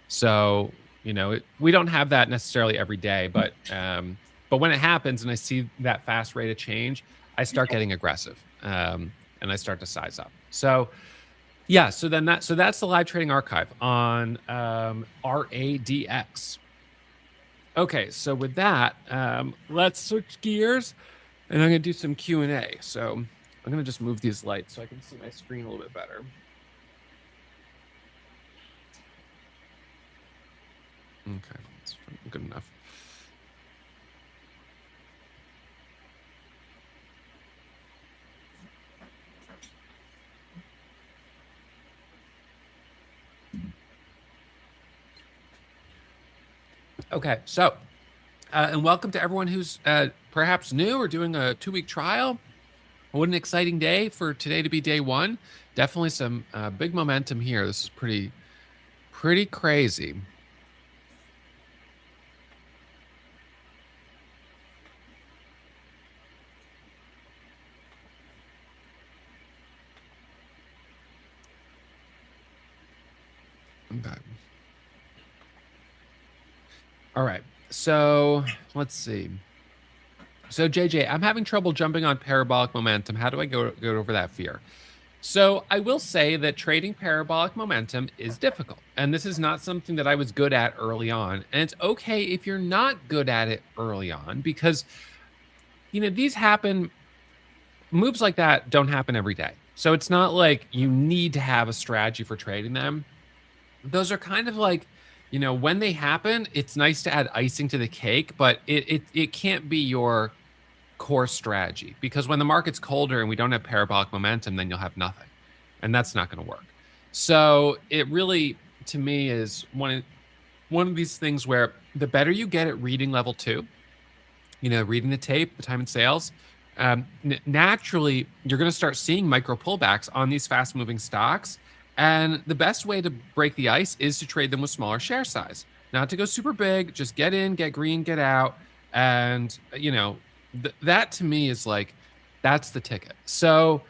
So, we don't have that necessarily every day, but when it happens and I see that fast rate of change, I start getting aggressive and I start to size up. So, yeah, so that's the live trading archive on RADX. Okay, so with that, let's switch gears and I'm going to do some Q&A. So I'm going to just move these lights so I can see my screen a little bit better. Okay, that's good enough. Okay, so, and welcome to everyone who's perhaps new or doing a 2-week trial. What an exciting day for today to be day one. Definitely some big momentum here. This is pretty crazy. Okay. All right, so let's see. So JJ, I'm having trouble jumping on parabolic momentum. How do I go over that fear? So I will say that trading parabolic momentum is difficult. And this is not something that I was good at early on. And it's okay if you're not good at it early on because, these happen, moves like that don't happen every day. So it's not like you need to have a strategy for trading them. Those are kind of like, when they happen, it's nice to add icing to the cake, but it can't be your core strategy because when the market's colder and we don't have parabolic momentum, then you'll have nothing. And that's not going to work. So it really, to me, is one of these things where the better you get at reading level 2, reading the tape, the time and sales, naturally, you're going to start seeing micro pullbacks on these fast moving stocks. And the best way to break the ice is to trade them with smaller share size, not to go super big, just get in, get green, get out. And, that to me is like, that's the ticket. So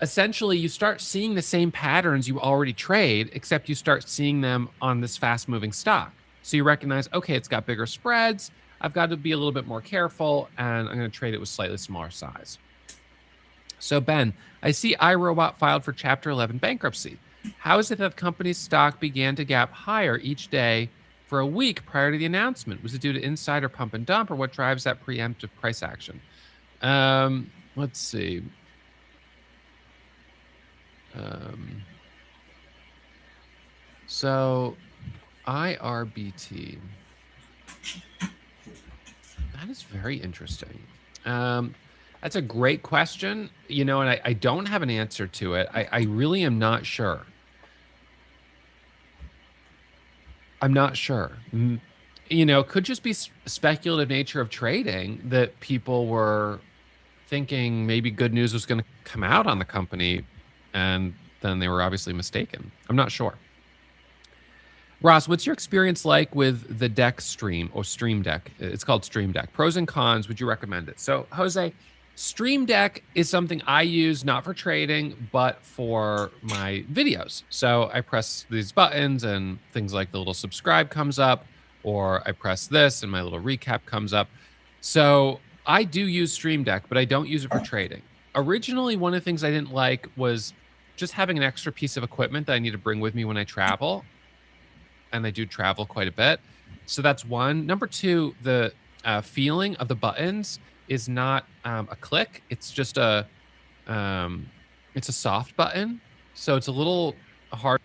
essentially you start seeing the same patterns you already trade, except you start seeing them on this fast moving stock. So you recognize, okay, it's got bigger spreads. I've got to be a little bit more careful and I'm going to trade it with slightly smaller size. So Ben, I see iRobot filed for Chapter 11 bankruptcy. How is it that the company's stock began to gap higher each day for a week prior to the announcement? Was it due to insider pump and dump, or what drives that preemptive price action? Let's see. So IRBT. That is very interesting. That's a great question, and I don't have an answer to it. I really am not sure. I'm not sure. It could just be speculative nature of trading that people were thinking maybe good news was going to come out on the company, and then they were obviously mistaken. I'm not sure. Ross, what's your experience like with the Deck Stream or Stream Deck? It's called Stream Deck. Pros and cons, would you recommend it? So, Jose, Stream Deck is something I use not for trading, but for my videos. So I press these buttons and things like the little subscribe comes up, or I press this and my little recap comes up. So I do use Stream Deck, but I don't use it for trading. Originally, one of the things I didn't like was just having an extra piece of equipment that I need to bring with me when I travel. And I do travel quite a bit. So that's one. Number two, the feeling of the buttons is not a click. It's just it's a soft button. So it's a little hard.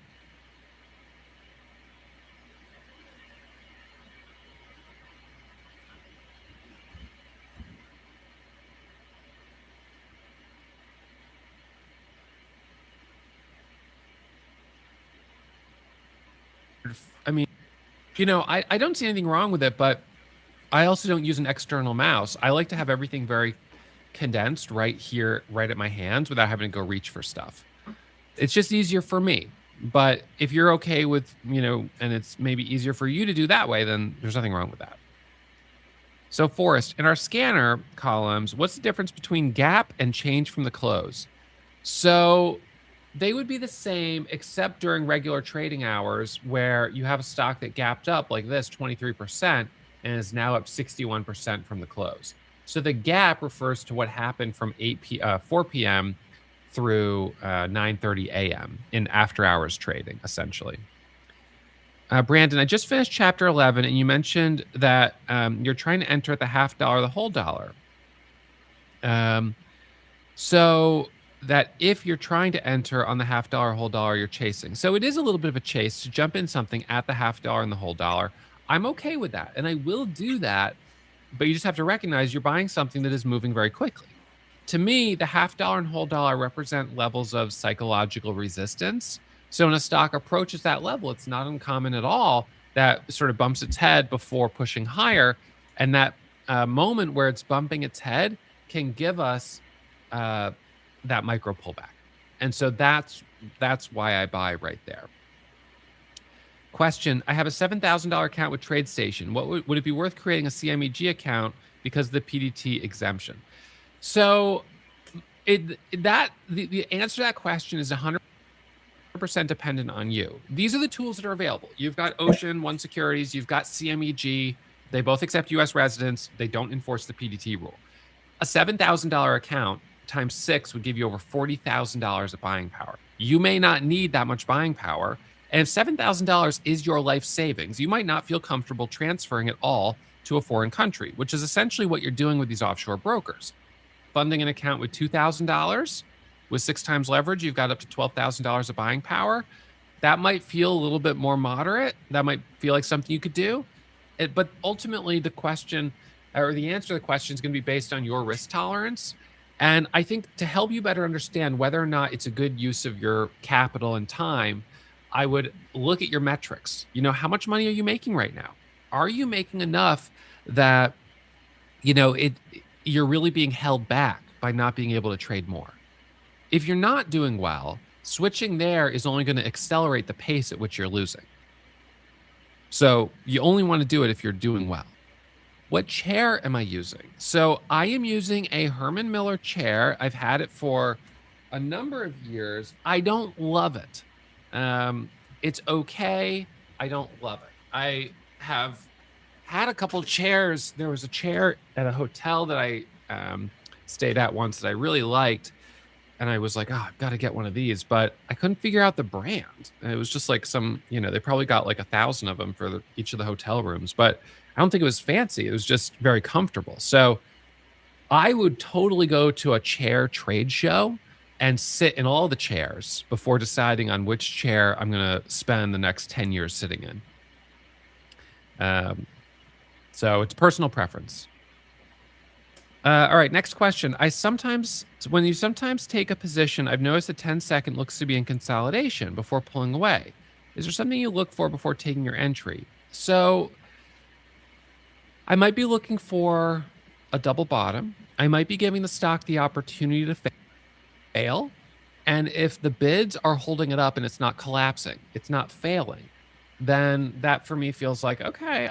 I mean, I don't see anything wrong with it, but I also don't use an external mouse. I like to have everything very condensed right here, right at my hands without having to go reach for stuff. It's just easier for me. But if you're okay with, and it's maybe easier for you to do that way, then there's nothing wrong with that. So Forrest, in our scanner columns, what's the difference between gap and change from the close? So they would be the same, except during regular trading hours where you have a stock that gapped up like this, 23%, and is now up 61% from the close. So the gap refers to what happened from 4 p.m. through 9:30 a.m. in after hours trading, essentially. Brandon, I just finished Chapter 11, and you mentioned that you're trying to enter at the $half, the whole dollar. So that if you're trying to enter on the $half, whole dollar, you're chasing. So it is a little bit of a chase to jump in something at the $half and the whole dollar. I'm okay with that, and I will do that, but you just have to recognize you're buying something that is moving very quickly. To me, the $half and whole dollar represent levels of psychological resistance. So when a stock approaches that level, it's not uncommon at all that sort of bumps its head before pushing higher, and that moment where it's bumping its head can give us that micro pullback. And so that's why I buy right there. Question, I have a $7,000 account with TradeStation. What would it be worth creating a CMEG account because of the PDT exemption? So the answer to that question is 100% dependent on you. These are the tools that are available. You've got Ocean, One Securities, you've got CMEG. They both accept US residents. They don't enforce the PDT rule. A $7,000 account times 6 would give you over $40,000 of buying power. You may not need that much buying power. And if $7,000 is your life savings, you might not feel comfortable transferring it all to a foreign country, which is essentially what you're doing with these offshore brokers. Funding an account with $2,000 with 6 times leverage, you've got up to $12,000 of buying power. That might feel a little bit more moderate. That might feel like something you could do. But ultimately, the question or the answer to the question is going to be based on your risk tolerance. And I think to help you better understand whether or not it's a good use of your capital and time, I would look at your metrics. How much money are you making right now? Are you making enough that, you're really being held back by not being able to trade more? If you're not doing well, switching there is only going to accelerate the pace at which you're losing. So you only want to do it if you're doing well. What chair am I using? So I am using a Herman Miller chair. I've had it for a number of years. I don't love it. It's okay. I don't love it. I have had a couple chairs. There was a chair at a hotel that I stayed at once that I really liked. And I was like, oh, I've got to get one of these. But I couldn't figure out the brand. And it was just like they probably got like 1,000 of them for each of the hotel rooms. But I don't think it was fancy. It was just very comfortable. So I would totally go to a chair trade show and sit in all the chairs before deciding on which chair I'm going to spend the next 10 years sitting in. So it's personal preference. All right, next question. When you sometimes take a position, I've noticed the 10-second looks to be in consolidation before pulling away. Is there something you look for before taking your entry? So I might be looking for a double bottom. I might be giving the stock the opportunity to fail. And if the bids are holding it up and it's not collapsing, it's not failing, then that for me feels like, okay,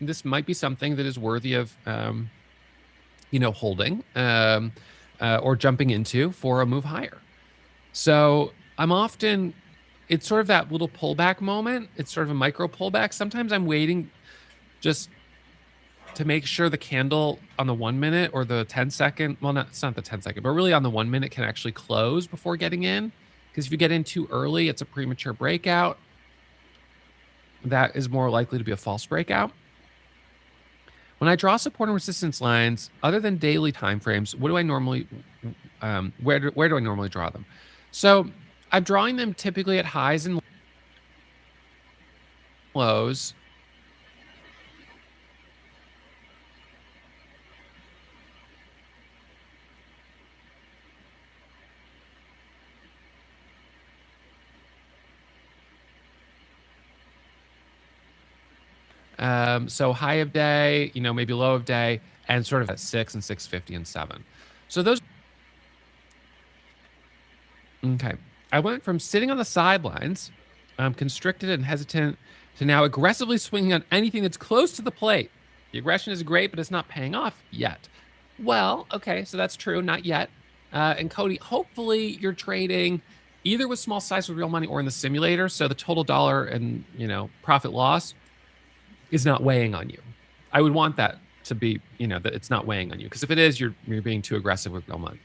this might be something that is worthy of, holding or jumping into for a move higher. So it's sort of that little pullback moment. It's sort of a micro pullback. Sometimes I'm waiting just to make sure the candle on the 1 minute or the 10-second, it's not the 10-second, but really on the 1 minute can actually close before getting in. Because if you get in too early, it's a premature breakout. That is more likely to be a false breakout. When I draw support and resistance lines, other than daily timeframes, what do I normally, where do I normally draw them? So I'm drawing them typically at highs and lows. So high of day, maybe low of day, and sort of at 6 and 650 and 7. So those. Okay. I went from sitting on the sidelines, constricted and hesitant, to now aggressively swinging on anything that's close to the plate. The aggression is great, but it's not paying off yet. Well, okay, so that's true, not yet. And Cody, hopefully you're trading either with small size with real money or in the simulator, so the total dollar and profit loss is not weighing on you. I would want that to be, that it's not weighing on you, because if it is, you're being too aggressive with real money.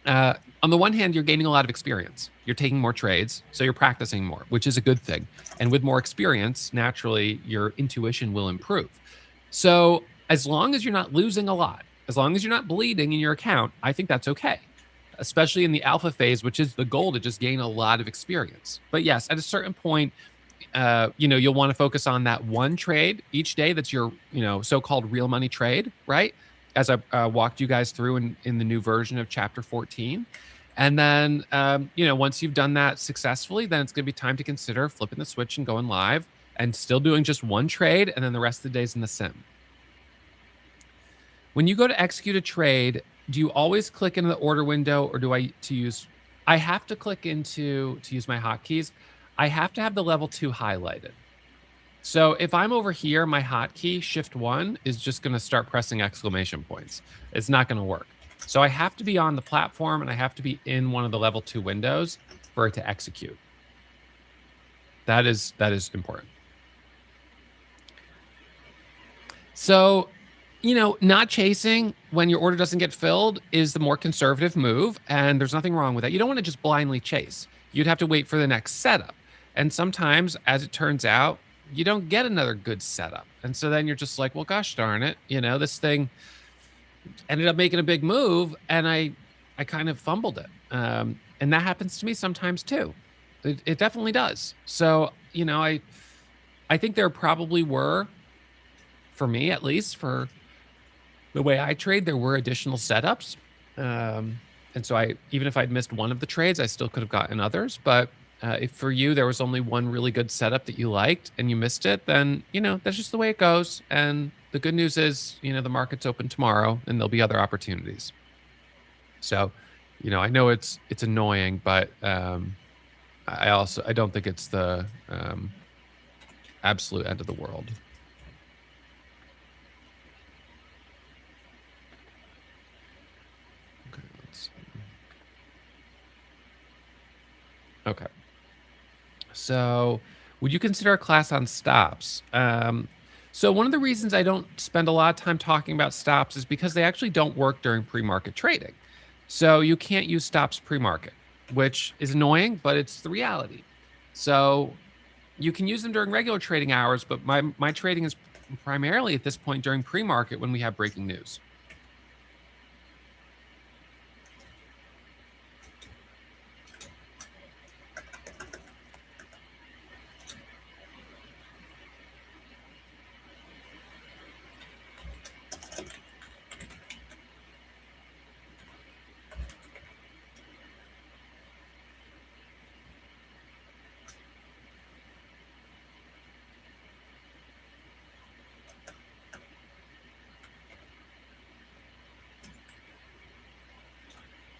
On the one hand, you're gaining a lot of experience. You're taking more trades, so you're practicing more, which is a good thing. And with more experience, naturally, your intuition will improve. So as long as you're not losing a lot, as long as you're not bleeding in your account, I think that's okay, especially in the alpha phase, which is the goal to just gain a lot of experience. But yes, at a certain point, you'll want to focus on that one trade each day. That's your, so-called real money trade, right? As I walked you guys through in the new version of chapter 14. And then, once you've done that successfully, then it's going to be time to consider flipping the switch and going live and still doing just one trade. And then the rest of the day's in the sim. When you go to execute a trade, do you always click into the order window, or do I have to click to use my hotkeys? I have to have the level 2 highlighted. So if I'm over here, my hotkey shift 1 is just going to start pressing exclamation points. It's not going to work. So I have to be on the platform and I have to be in one of the level 2 windows for it to execute. That is important. So Not chasing when your order doesn't get filled is the more conservative move, and there's nothing wrong with that. You don't want to just blindly chase. You'd have to wait for the next setup. And sometimes, as it turns out, you don't get another good setup. And so then you're just like, well, gosh darn it, this thing ended up making a big move, and I kind of fumbled it. And that happens to me sometimes too. It definitely does. So, I think there probably were, for me at least, for the way I trade, there were additional setups. And so even if I'd missed one of the trades, I still could have gotten others. But if for you, there was only one really good setup that you liked and you missed it, then, that's just the way it goes. And the good news is, the market's open tomorrow and there'll be other opportunities. So, I know it's annoying, but I don't think it's the absolute end of the world. Okay, let's see. Okay. So, would you consider a class on stops? So one of the reasons I don't spend a lot of time talking about stops is because they actually don't work during pre-market trading. So you can't use stops pre-market, which is annoying, but it's the reality. So you can use them during regular trading hours, but my trading is primarily at this point during pre-market when we have breaking news.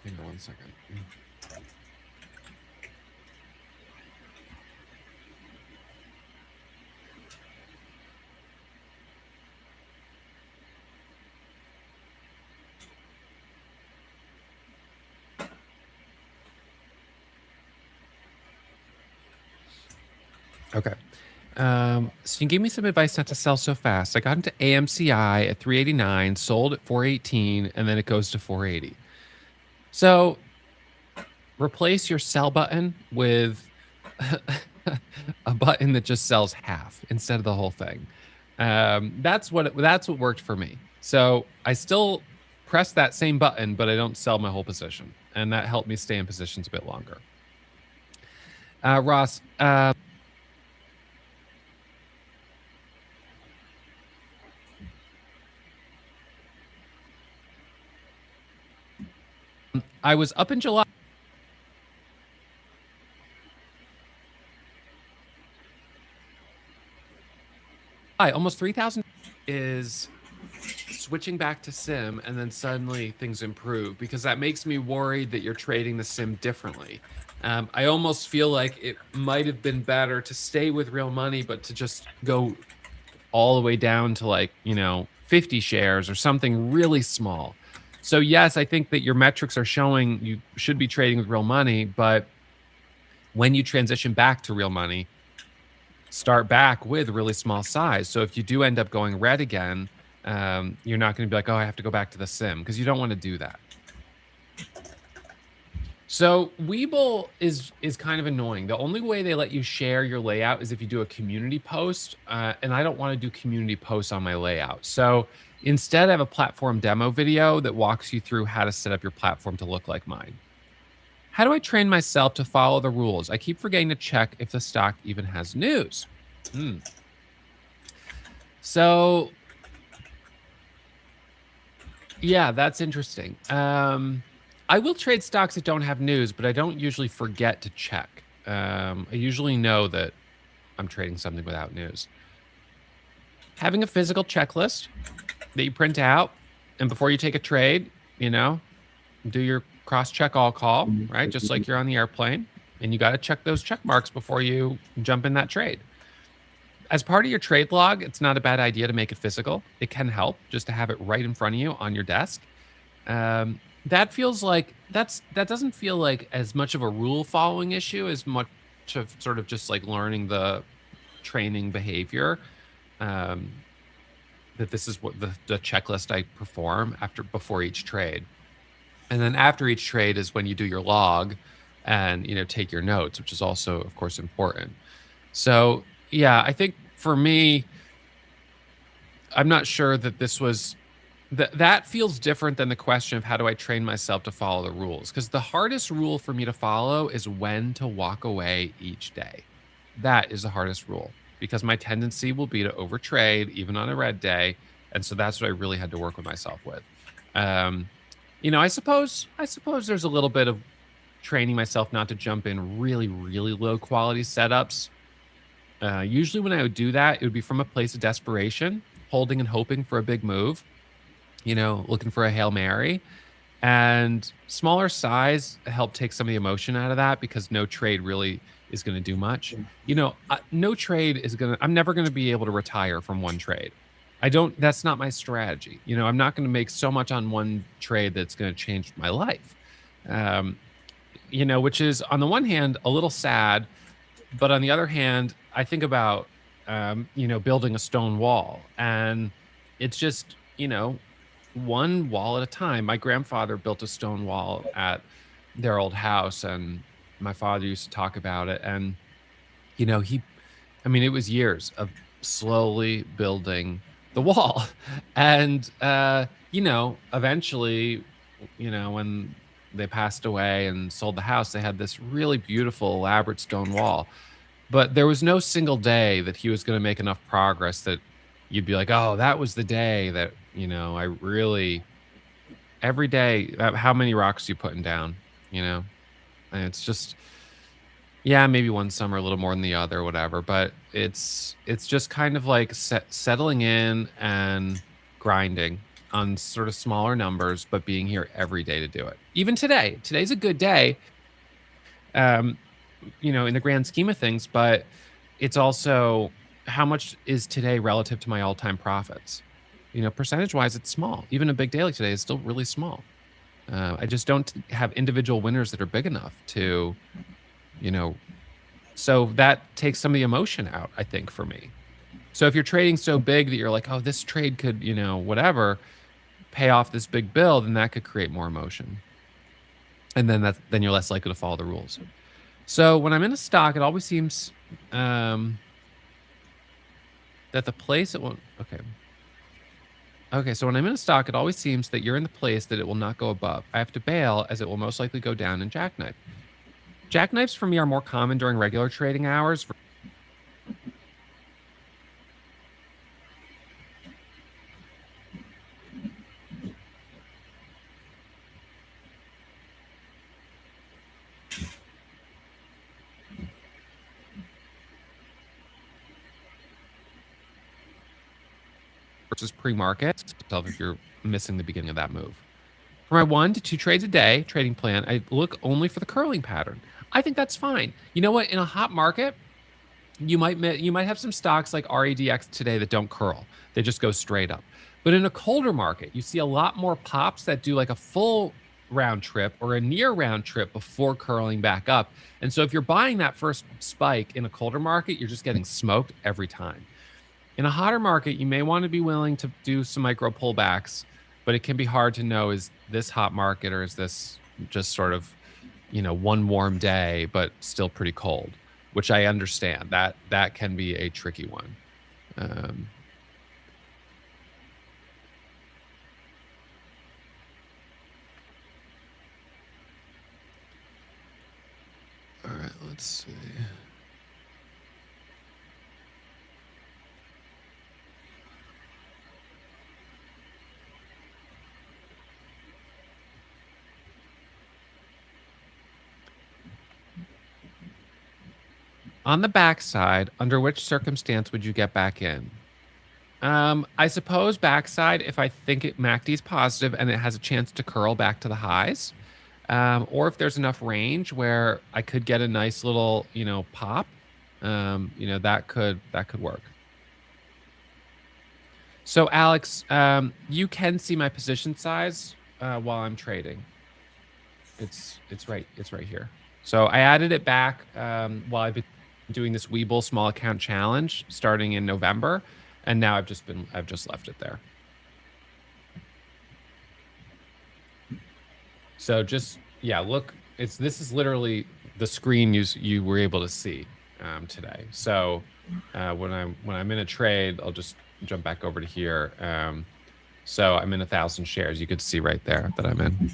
Hang on one second. Okay. So you gave me some advice not to sell so fast. I got into AMCI at 389, sold at 418, and then it goes to 480. So replace your sell button with a button that just sells half instead of the whole thing. That's what worked for me. So I still press that same button, but I don't sell my whole position, and that helped me stay in positions a bit longer. Ross, I was up in July. Almost 3,000 is switching back to sim, and then suddenly things improve, because that makes me worried that you're trading the sim differently. I almost feel like it might have been better to stay with real money, but to just go all the way down to 50 shares or something really small. So yes, I think that your metrics are showing you should be trading with real money, but when you transition back to real money, start back with really small size. So if you do end up going red again, you're not going to be like, oh, I have to go back to the sim, because you don't want to do that. So Webull is kind of annoying. The only way they let you share your layout is if you do a community post, and I don't want to do community posts on my layout. So instead, I have a platform demo video that walks you through how to set up your platform to look like mine. How do I train myself to follow the rules? I keep forgetting to check if the stock even has news. So, yeah, that's interesting. I will trade stocks that don't have news, but I don't usually forget to check. I usually know that I'm trading something without news. Having a physical checklist that you print out, and before you take a trade, do your cross-check all call, right? Just like you're on the airplane, and you got to check those check marks before you jump in that trade. As part of your trade log, it's not a bad idea to make it physical. It can help just to have it right in front of you on your desk. That feels like that doesn't feel like as much of a rule following issue as much of sort of just like learning the training behavior. The that this is what the checklist I perform before each trade. And then after each trade is when you do your log and, take your notes, which is also, of course, important. So, yeah, I think for me, I'm not sure that this was that feels different than the question of how do I train myself to follow the rules? Because the hardest rule for me to follow is when to walk away each day. That is the hardest rule because my tendency will be to overtrade even on a red day. And so that's what I really had to work with myself with. I suppose there's a little bit of training myself not to jump in really, really low quality setups. Usually when I would do that, it would be from a place of desperation, holding and hoping for a big move, looking for a Hail Mary. And smaller size helped take some of the emotion out of that because no trade really is going to do much. No trade I'm never going to be able to retire from one trade. That's not my strategy. I'm not going to make so much on one trade that's going to change my life. Which is on the one hand a little sad, but on the other hand, I think about, building a stone wall, and it's just, one wall at a time. My grandfather built a stone wall at their old house, and my father used to talk about it. And, it was years of slowly building the wall. And, eventually, when they passed away and sold the house, they had this really beautiful, elaborate stone wall. But there was no single day that he was going to make enough progress that you'd be like, oh, that was the day that, I really, every day, how many rocks are you putting down, And it's just, yeah, maybe one summer a little more than the other, whatever. But it's just kind of like settling in and grinding on sort of smaller numbers, but being here every day to do it. Even today, today's a good day, in the grand scheme of things, but it's also how much is today relative to my all-time profits? Percentage wise, it's small. Even a big day like today is still really small. I just don't have individual winners that are big enough to, so that takes some of the emotion out, I think, for me. So if you're trading so big that you're like, oh, this trade could, whatever, pay off this big bill, then that could create more emotion. And then you're less likely to follow the rules. So when I'm in a stock, it always seems that the place it won't. Okay, so when I'm in a stock, it always seems that you're in the place that it will not go above. I have to bail as it will most likely go down and jackknife. Jackknifes for me are more common during regular trading hours. Versus pre-market, tell if you're missing the beginning of that move. For my 1 to 2 trades a day trading plan, I look only for the curling pattern. I think that's fine. You know what? In a hot market, you might have some stocks like RADX today that don't curl. They just go straight up. But in a colder market, you see a lot more pops that do like a full round trip or a near round trip before curling back up. And so if you're buying that first spike in a colder market, you're just getting smoked every time. In a hotter market, you may want to be willing to do some micro pullbacks, but it can be hard to know, is this hot market or is this just sort of, one warm day, but still pretty cold, which I understand. That can be a tricky one. All right, let's see. On the backside, under which circumstance would you get back in? I suppose backside if I think MACD is positive and it has a chance to curl back to the highs, or if there's enough range where I could get a nice little, pop, that could work. So Alex, you can see my position size while I'm trading. It's right here. So I added it back while I've been doing this Webull small account challenge starting in November. And now I've just left it there. So just, yeah, look, this is literally the screen you were able to see today. So when I'm in a trade, I'll just jump back over to here. So I'm in 1,000 shares. You could see right there that I'm in.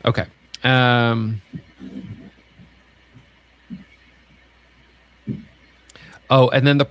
Okay. Oh, and then the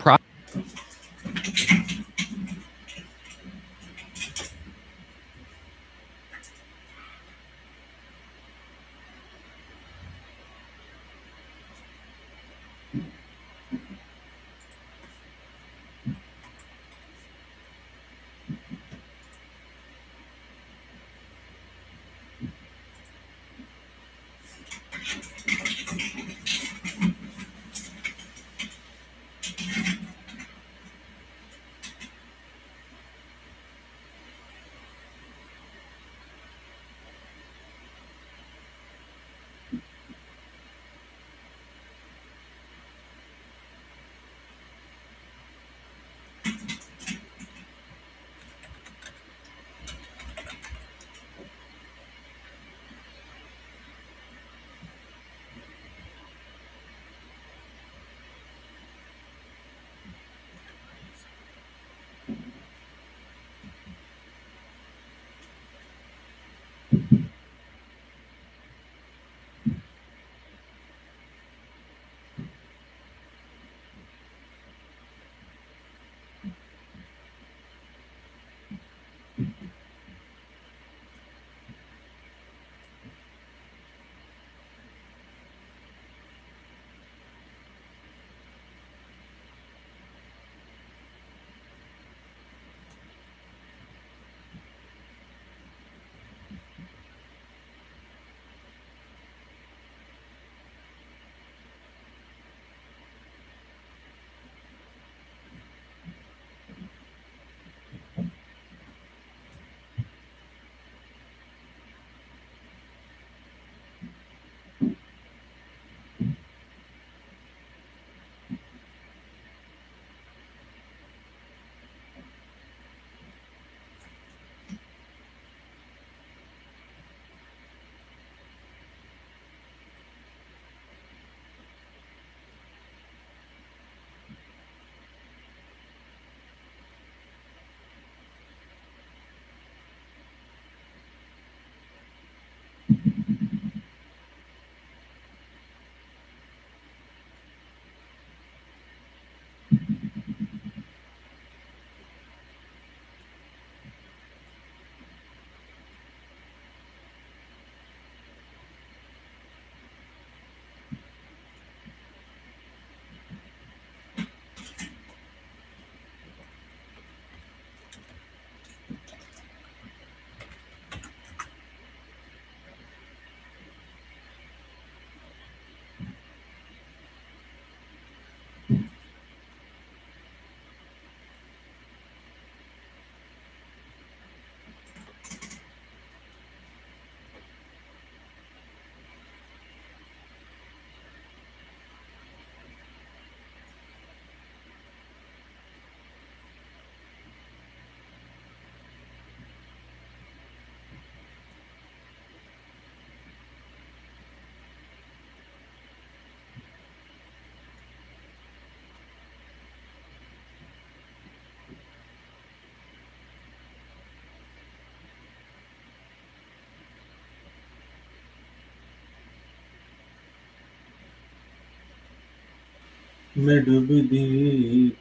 मैं डूबती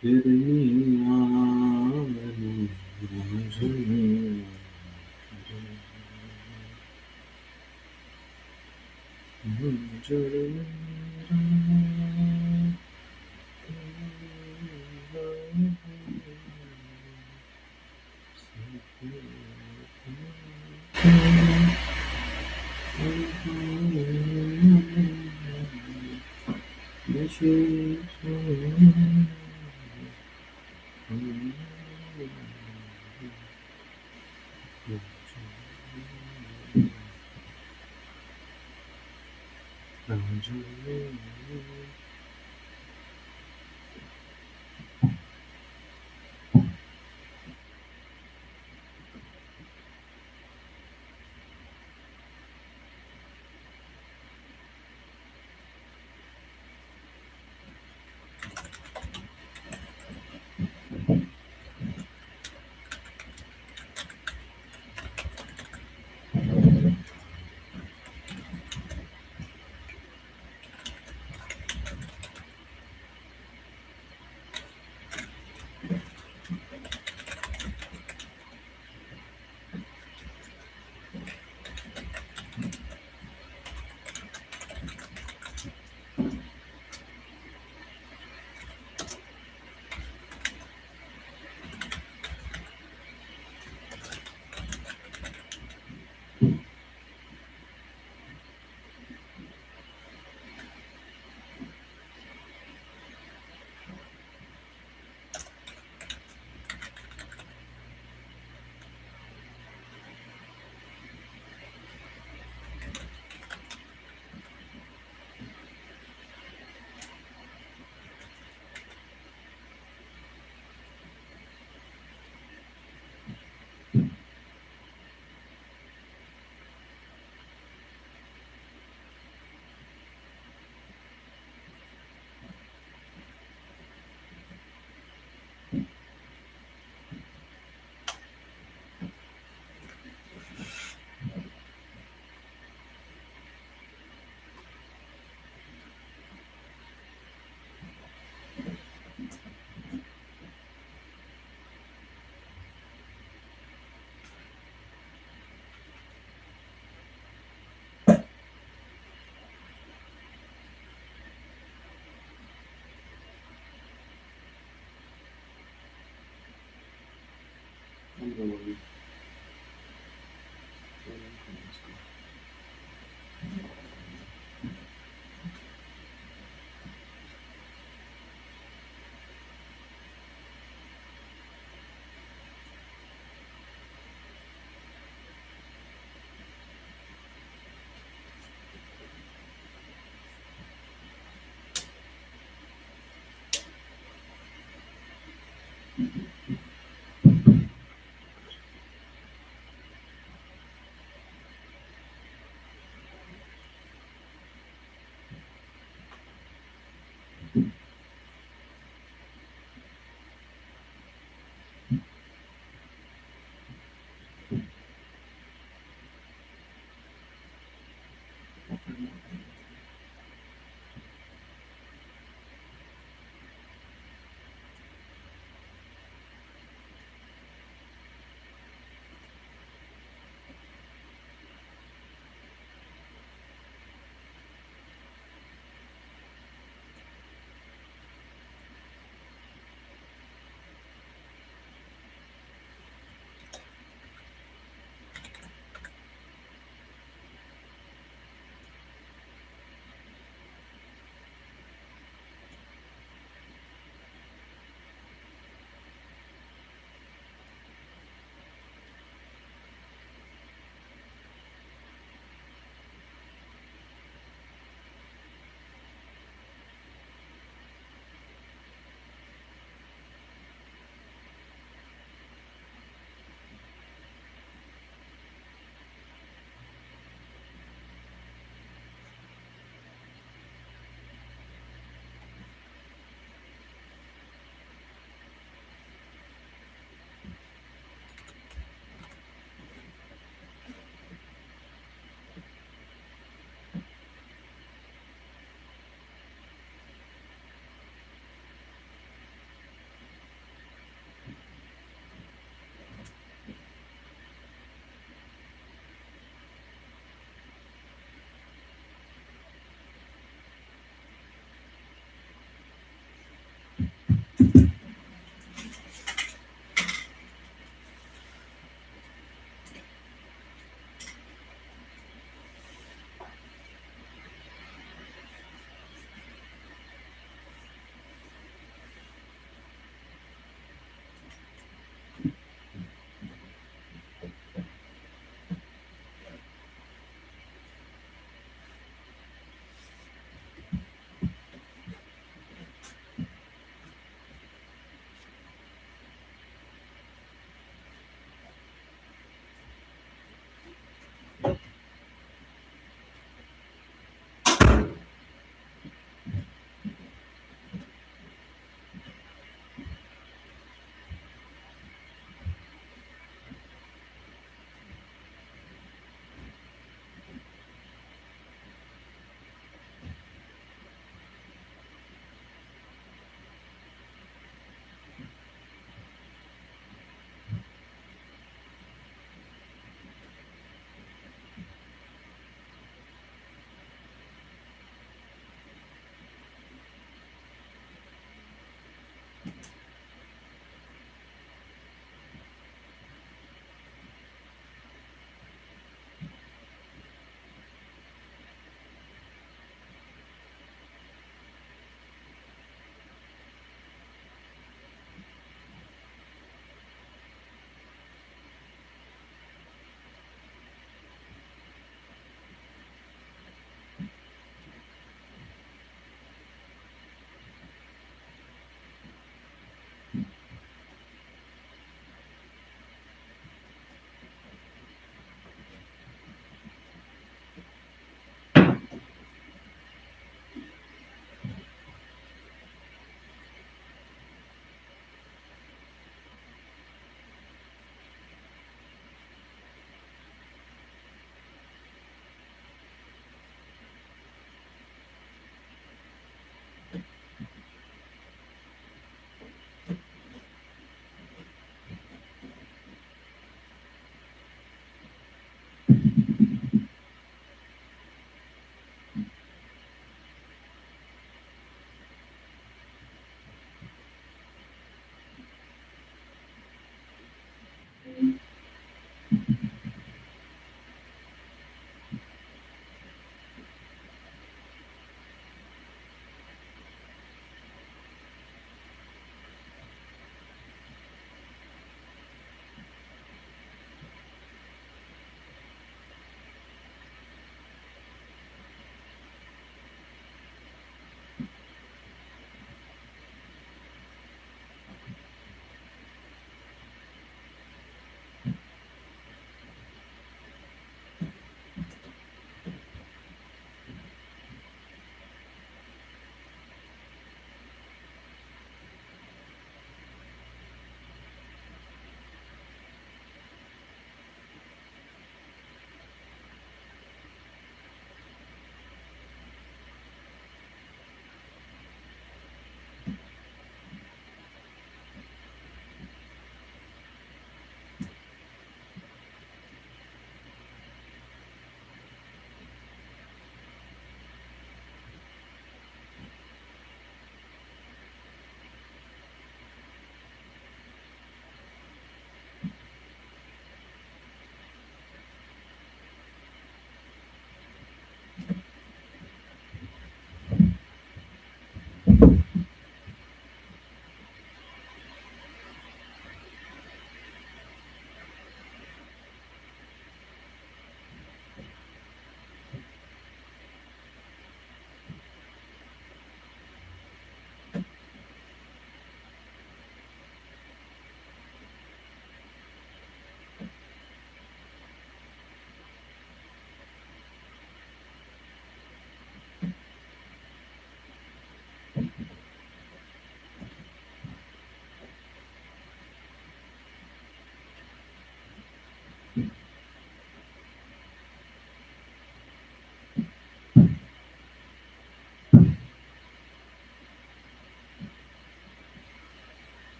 phirni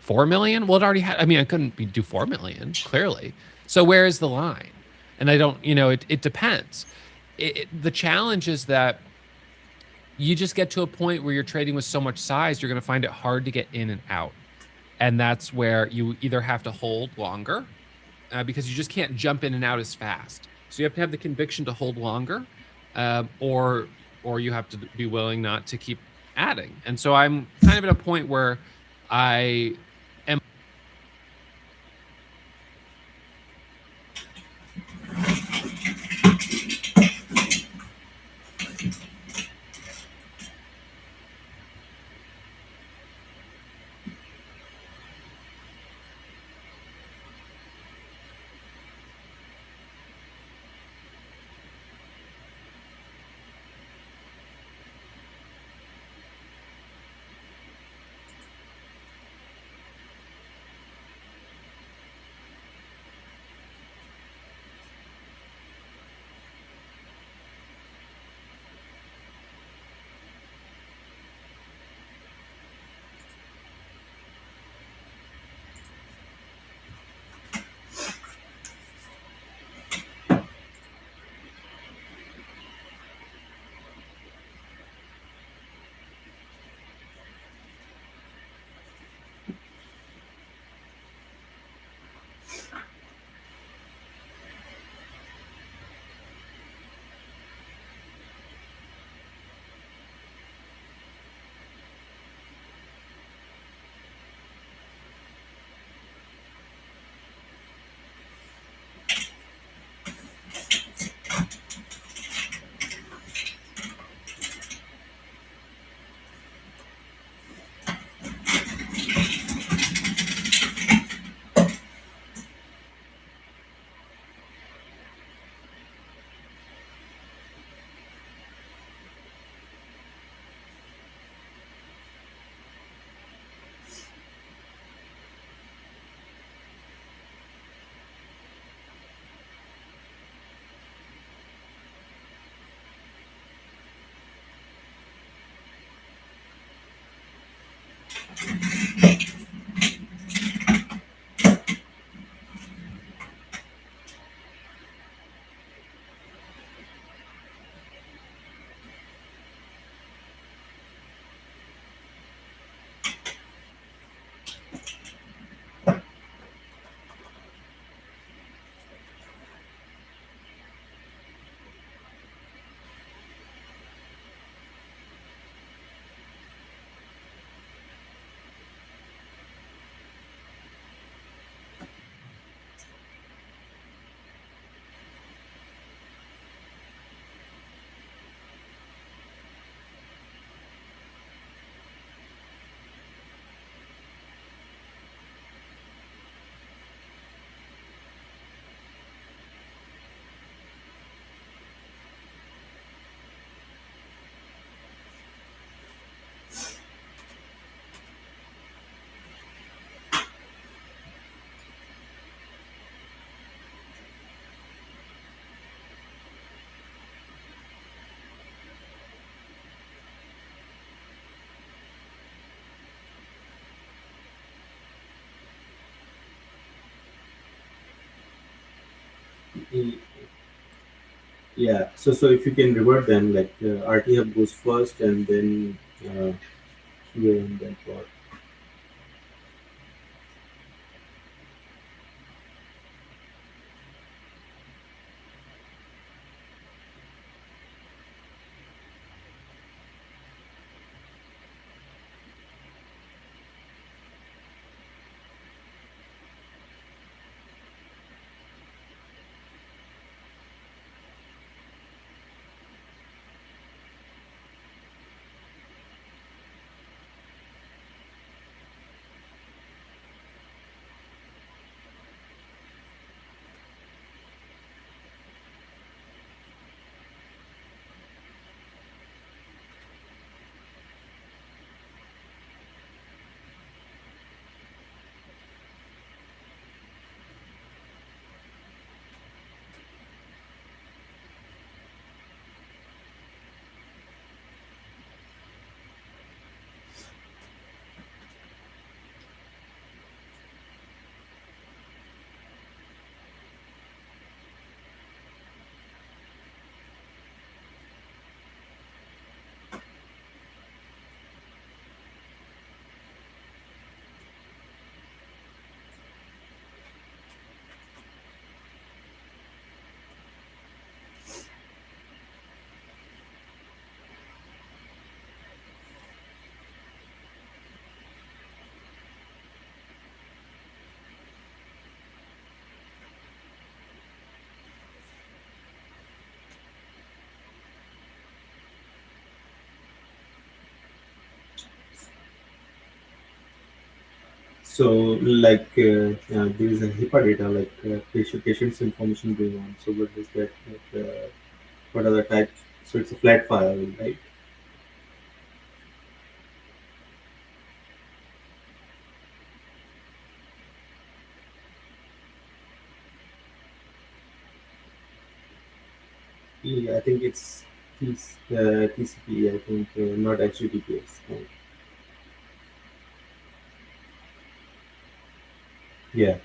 4 million? Well, it already had. I mean, I couldn't do 4 million clearly. So where is the line? And I don't. It depends. The challenge is that you just get to a point where you're trading with so much size, you're going to find it hard to get in and out, and that's where you either have to hold longer because you just can't jump in and out as fast. So you have to have the conviction to hold longer, or you have to be willing not to keep adding. And so I'm kind of at a point where I am. E- Yeah. So if you can revert them, like RT hub goes first, and then QA, and then for. So, like, there is a HIPAA data, like patient's information going on. So, what is that? Like, what are the types? So, it's a flat file, right? Yeah, I think it's TCP. I think not HTTPS. Yeah.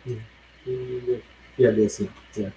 Yeah. Yeah. Yes. Yeah.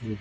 Mm.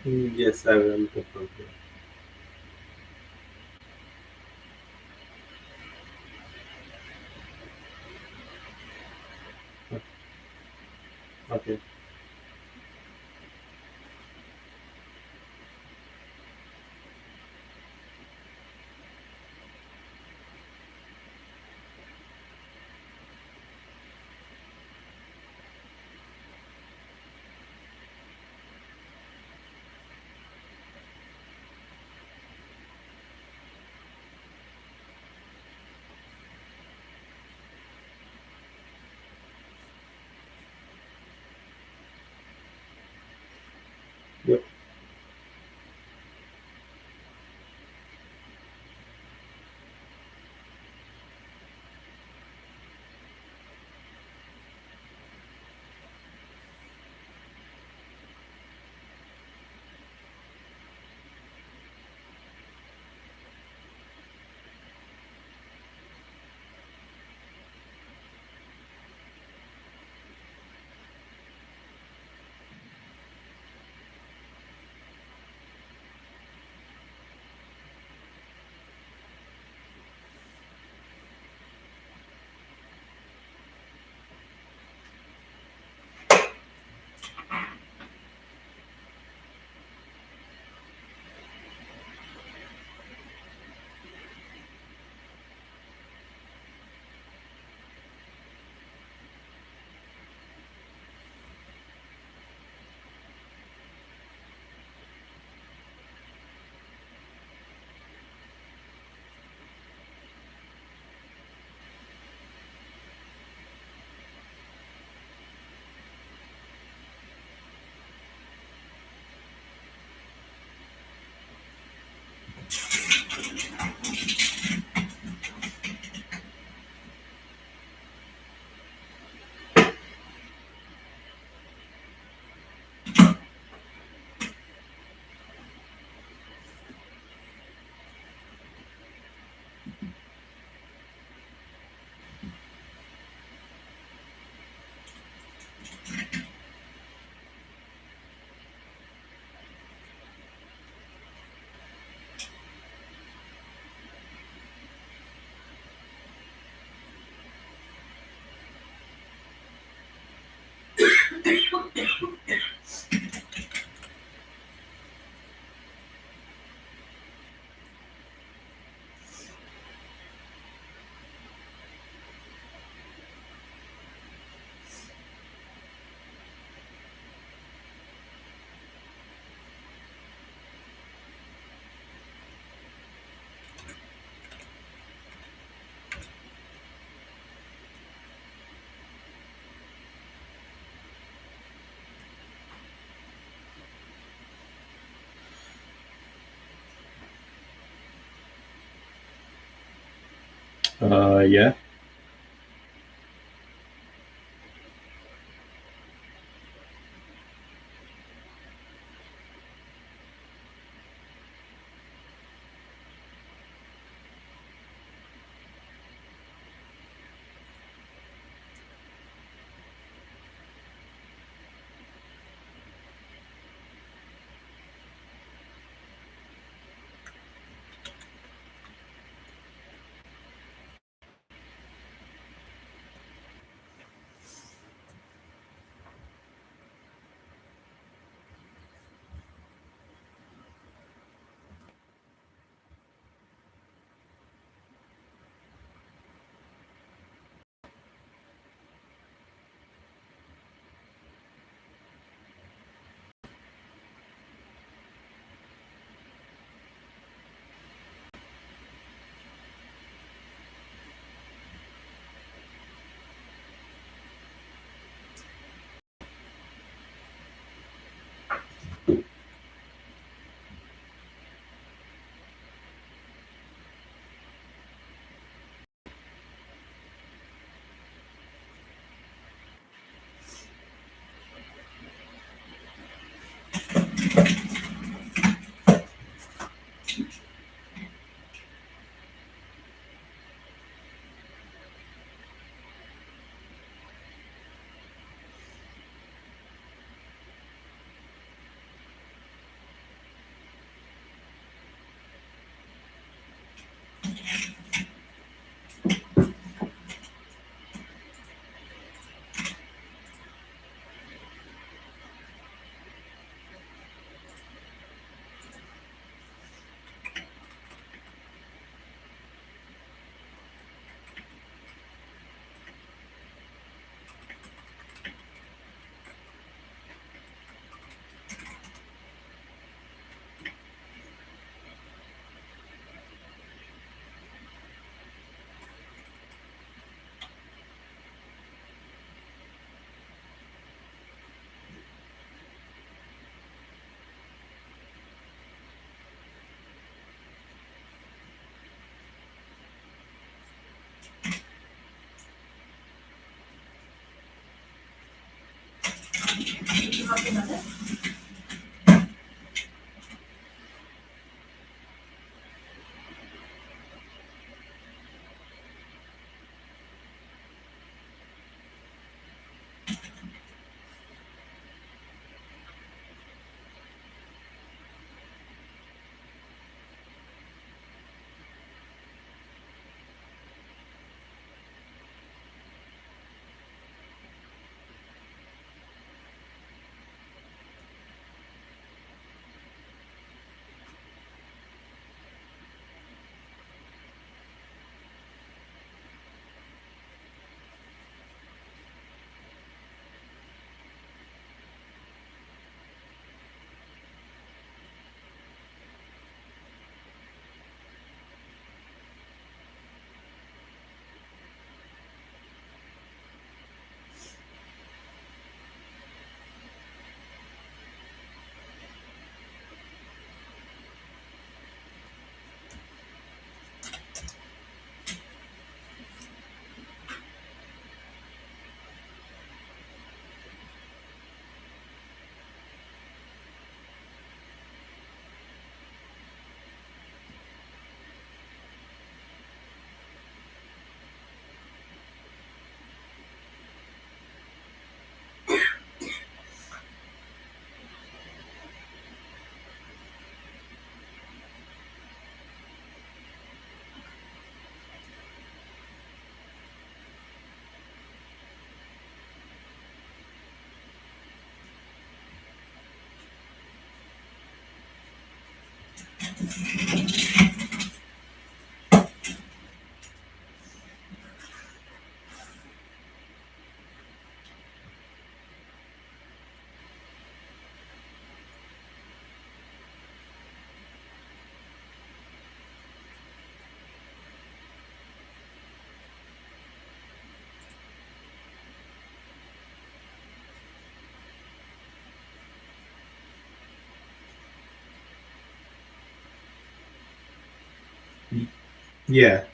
Yes, I will confirm. Okay. Yeah. Yeah.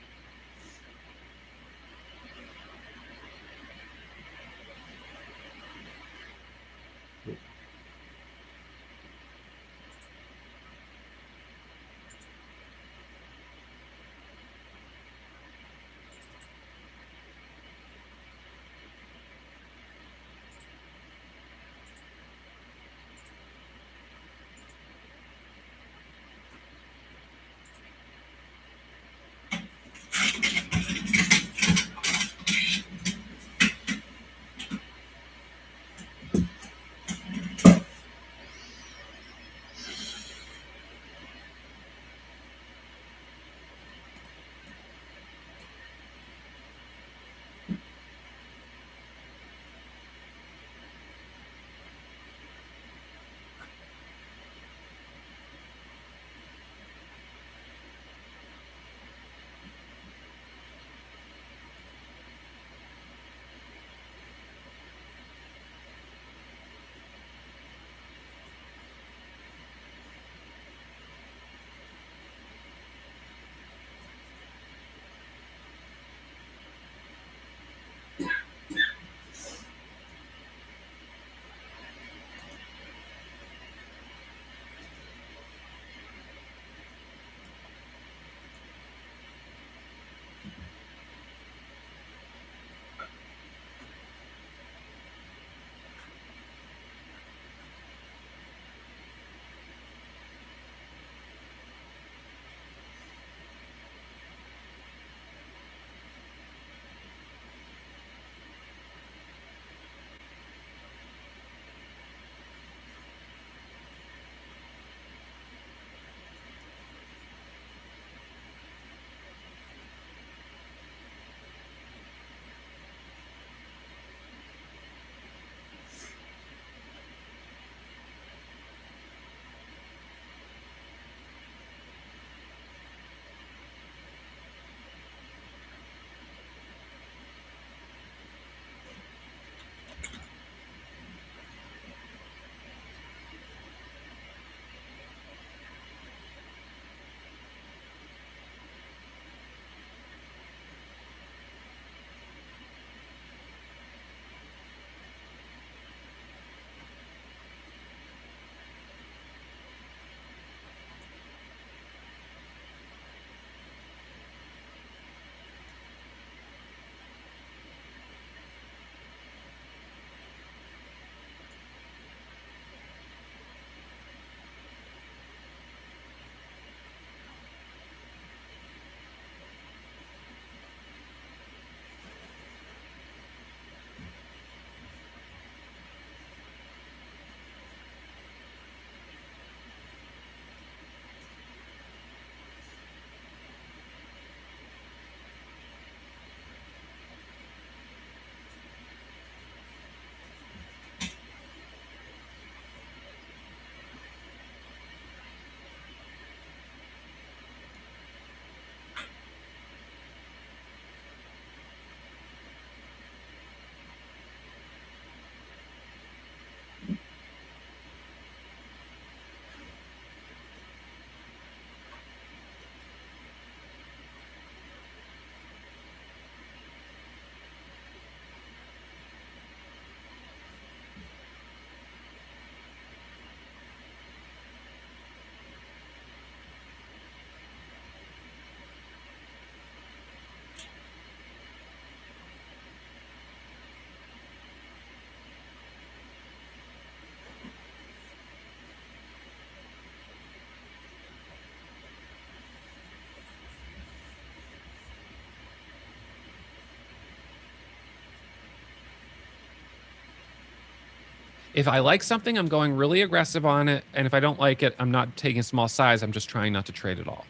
If I like something, I'm going really aggressive on it. And if I don't like it, I'm not taking a small size. I'm just trying not to trade at all.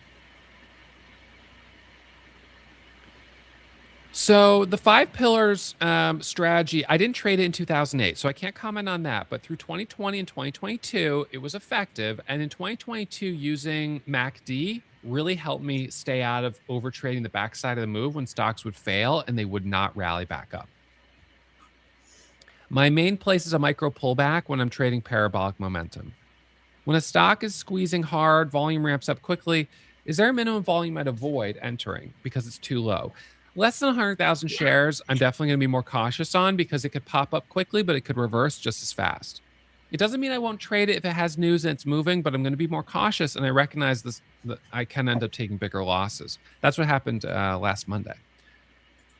So the 5 pillars strategy, I didn't trade it in 2008, so I can't comment on that. But through 2020 and 2022, it was effective. And in 2022, using MACD really helped me stay out of over trading the backside of the move when stocks would fail and they would not rally back up. My main place is a micro pullback when I'm trading parabolic momentum. When a stock is squeezing hard, volume ramps up quickly, Is there a minimum volume I'd avoid entering because it's too low? Less than 100,000 shares, I'm definitely going to be more cautious on because it could pop up quickly, but it could reverse just as fast. It doesn't mean I won't trade it if it has news and it's moving, but I'm going to be more cautious, and I recognize this that I can end up taking bigger losses. That's what happened last Monday.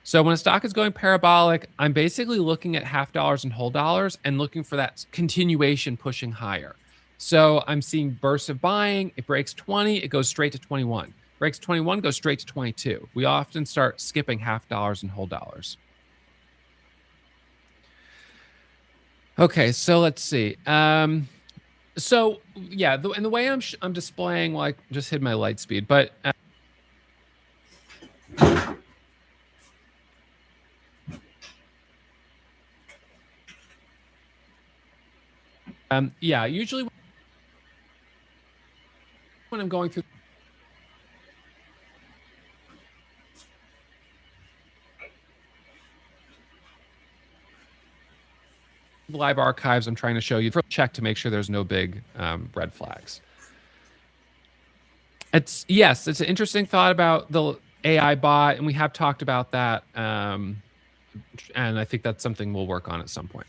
So when a stock is going parabolic, I'm basically looking at half dollars and whole dollars and looking for that continuation pushing higher. So I'm seeing bursts of buying. It breaks 20, it goes straight to 21. Breaks 21, goes straight to 22. We often start skipping half dollars and whole dollars. Okay, so let's see. So yeah, and the way I'm displaying, like, just hit my light speed, but yeah, usually when I'm going through the live archives, I'm trying to show you, check to make sure there's no big red flags. It's an interesting thought about the AI bot, and we have talked about that, and I think that's something we'll work on at some point.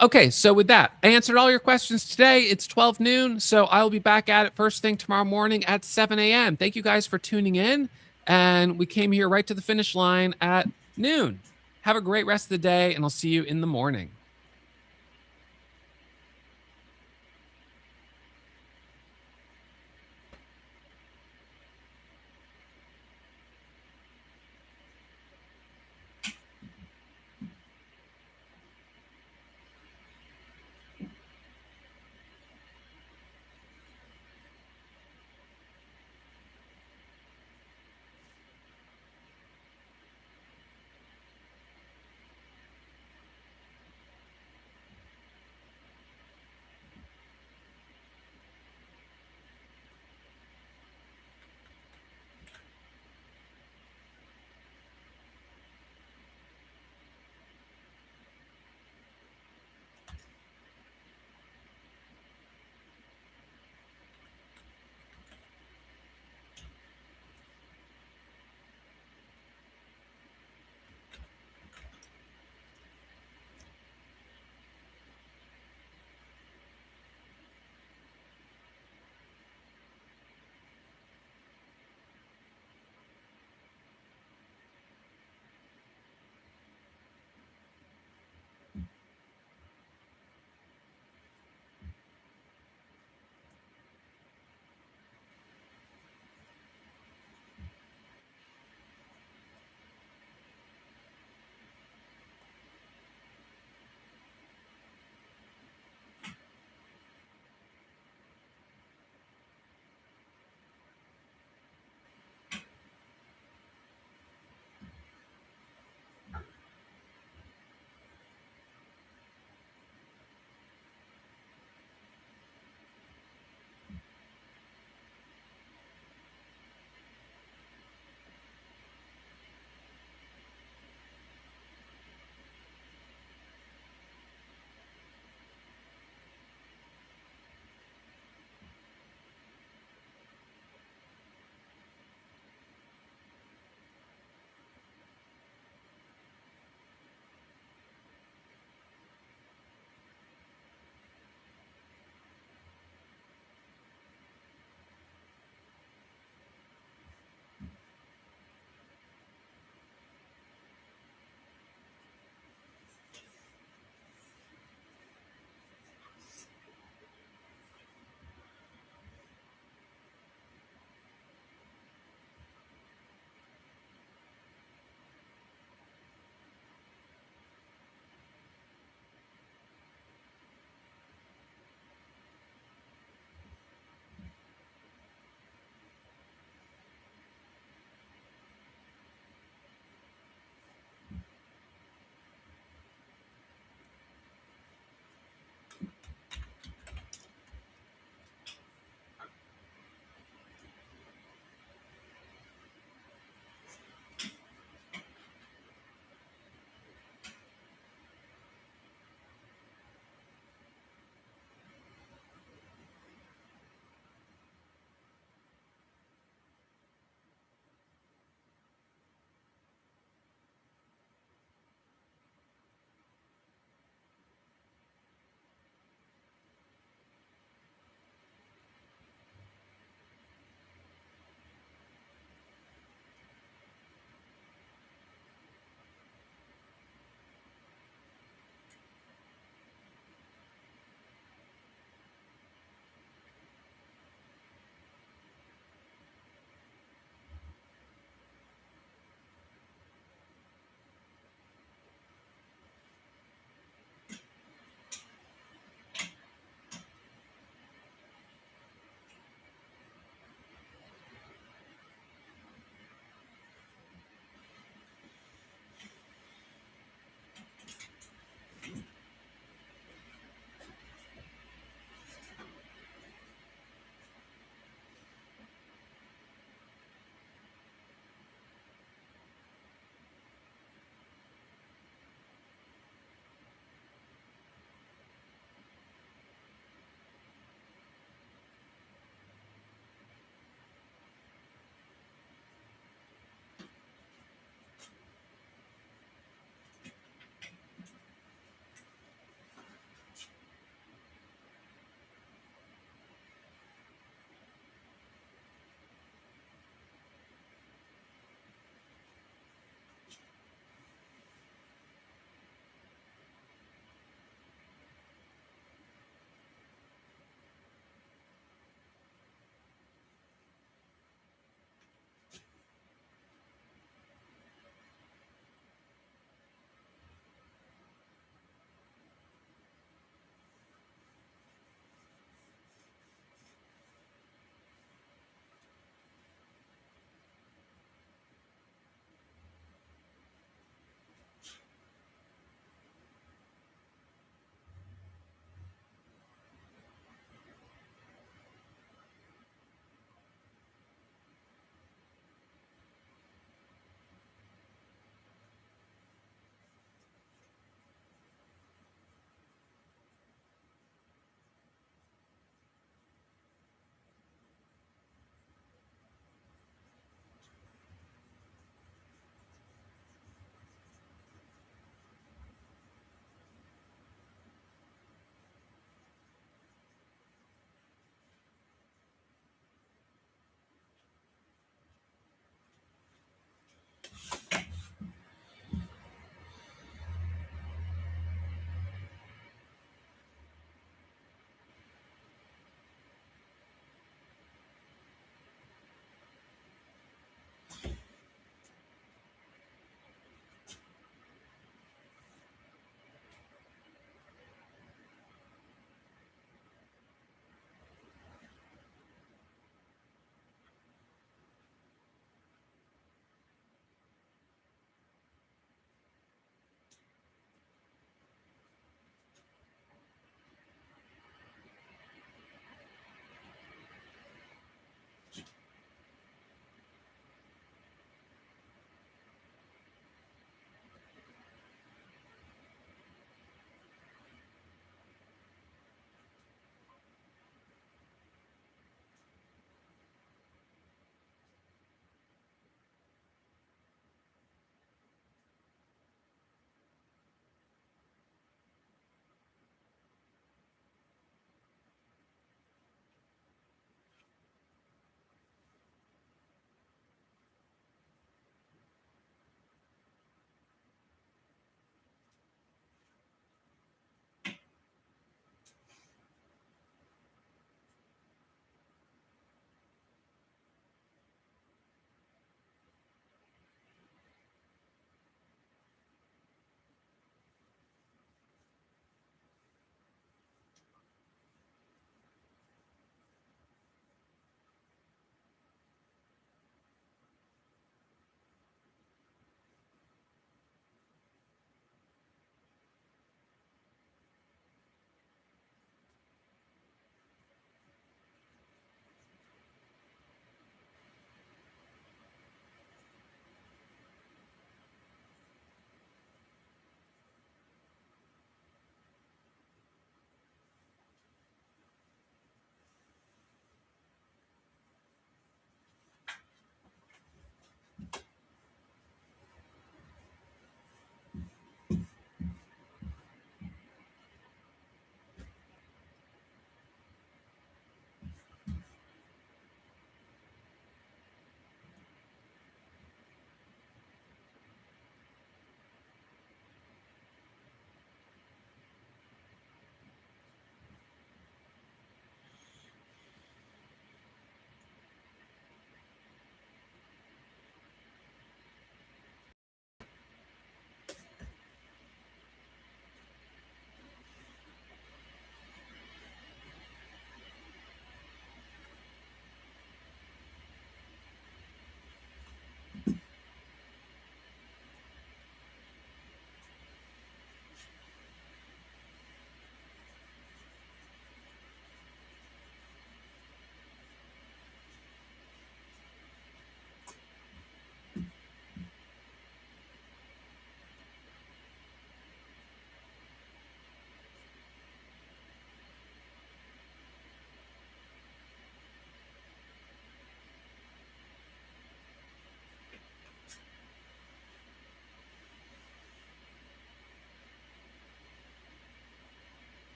Okay, so with that, I answered all your questions today. It's 12 noon, so I'll be back at it first thing tomorrow morning at 7 a.m. Thank you guys for tuning in, and we came here right to the finish line at noon. Have a great rest of the day, and I'll see you in the morning.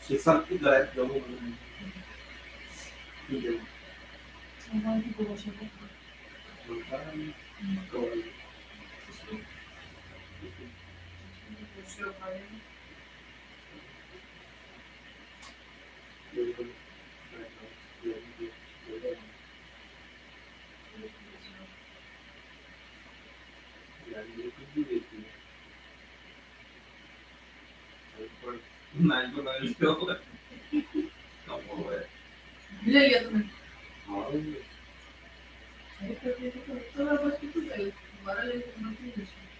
शिक्षक की गलत लोगों को ठीक है बोलता है तो नाइन तो नाइन तो कम हो गया ले लिया तुमने हाँ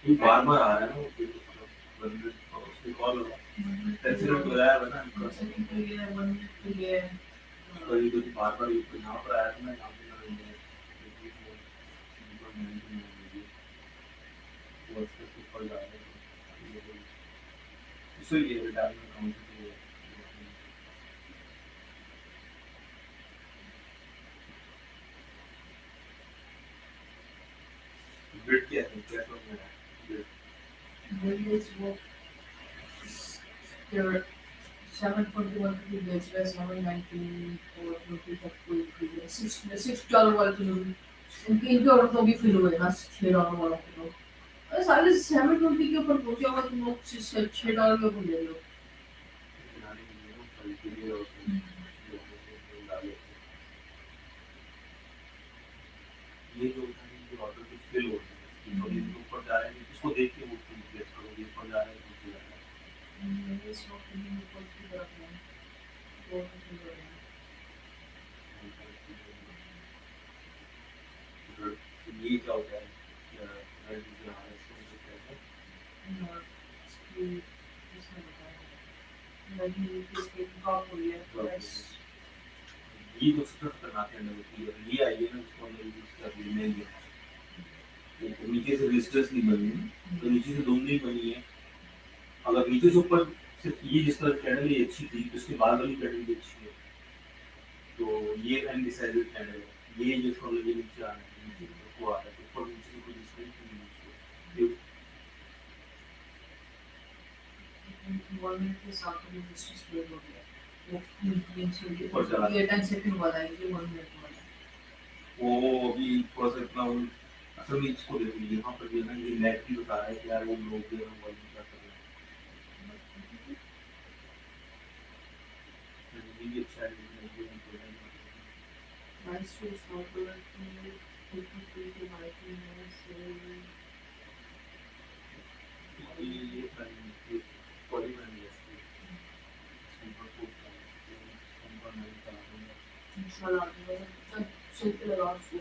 ये बार बार आ रहा है ना वो बंदे उसकी कॉल होगा एक्सीडेंट हो रहा है बना कभी कभी बार बार यहाँ पर आया था ना यहाँ पे वो उसके ऊपर जा रहा है इसलिए रिटायरमेंट काउंट ब्रिड क्या है क्या तो मेरा They're 721 to be base by 719 or 20 तक कोई भी $6 वाला किलो उनके इनके और तो भी फिल हुए ना $6 वाला किलो अरे साले 720 के ऊपर पहुंचा हुआ तुम लोग $6 के ऊपर ले लो ये जो ऑर्डर कुछ फिल हो रहा है ये ऊपर जा रहे हैं इसको देख के वो प्लेस करो ये ऊपर जा रहा है नीचे जा रहा है ये सो के ऊपर की तरफ है वो फिल हो रहा है ये क्या होता है रेड जो है इसको कहते हैं और इसकी इसमें बताया लगी इसके ड्रॉप हो गया प्लस ये जो सबसे खतरनाक है ना ये आई है ना उसको हमने यूज कर ली नहीं है तो नीचे से रेजिस्टेंस नहीं बनी है तो नीचे से दोनों ही बनी है अगर नीचे से ऊपर सिर्फ ये जिस तरह कैंडल ये अच्छी थी उसके बाद वाली कैंडल भी अच्छी है तो ये अनडिसाइडेड कैंडल है ये जो थोड़ा ये नीचे आ रहा है नीचे वो आ रहा है ऊपर नीचे से कोई डिस्टेंस नहीं है उसको इन्वॉल्वमेंट के साथ में रेजिस्टेंस प्लेट हो गया वो ऊपर चला ये 10 सेकंड वाला है ये 1 मिनट वाला है वो अभी थोड़ा सा इतना वो असल में इसको देखिए यहाँ पर जो है ना ये नेट भी बता रहा है कि यार वो लोग जो है वो क्या कर रहे हैं ये भी अच्छा है लेकिन ये तो है Nice to start with to writing ये प्राइम पॉलीमर है सिंपल कोड का सिंपल नहीं का इंशाल्लाह सिंपल लगा उसको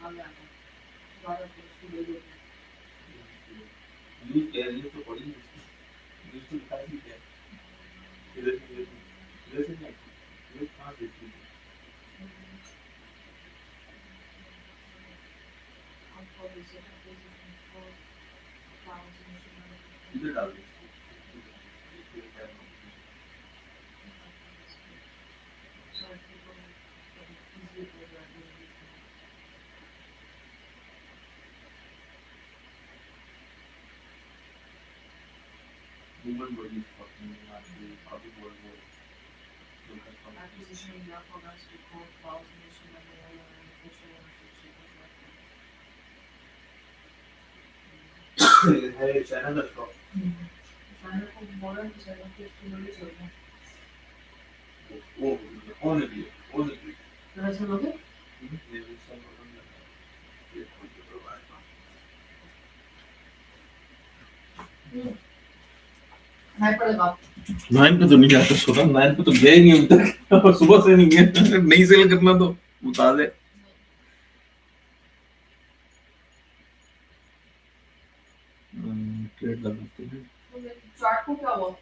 आगे आगे ज़्यादा कुछ ले लो यूज क्या है तो पॉलीमर यूज तो लिखा ही है इधर से नहीं ये कहाँ देखते हैं इधर डाल दो human body is fucking actually probably world war acquisition of enough for us to call files and issue and official ownership है चाइना का स्टॉक China को बोला कि China के स्टूडियो में चलना वो ओनली तरह से लोगे हाई पड़ेगा नाइन पे तो नहीं जाता सोना नाइन पे तो गए नहीं अभी तक सुबह से नहीं गए नहीं सेल करना तो बता दे ट्रेड लगाते हैं चार्ट को क्या हुआ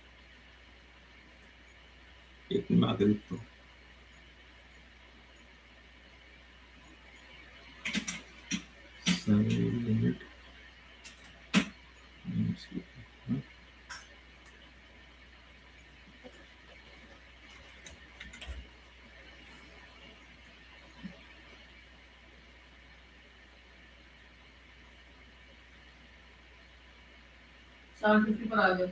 एक मिनट आगे देखता हूँ लिमिट 750 पर आ गए।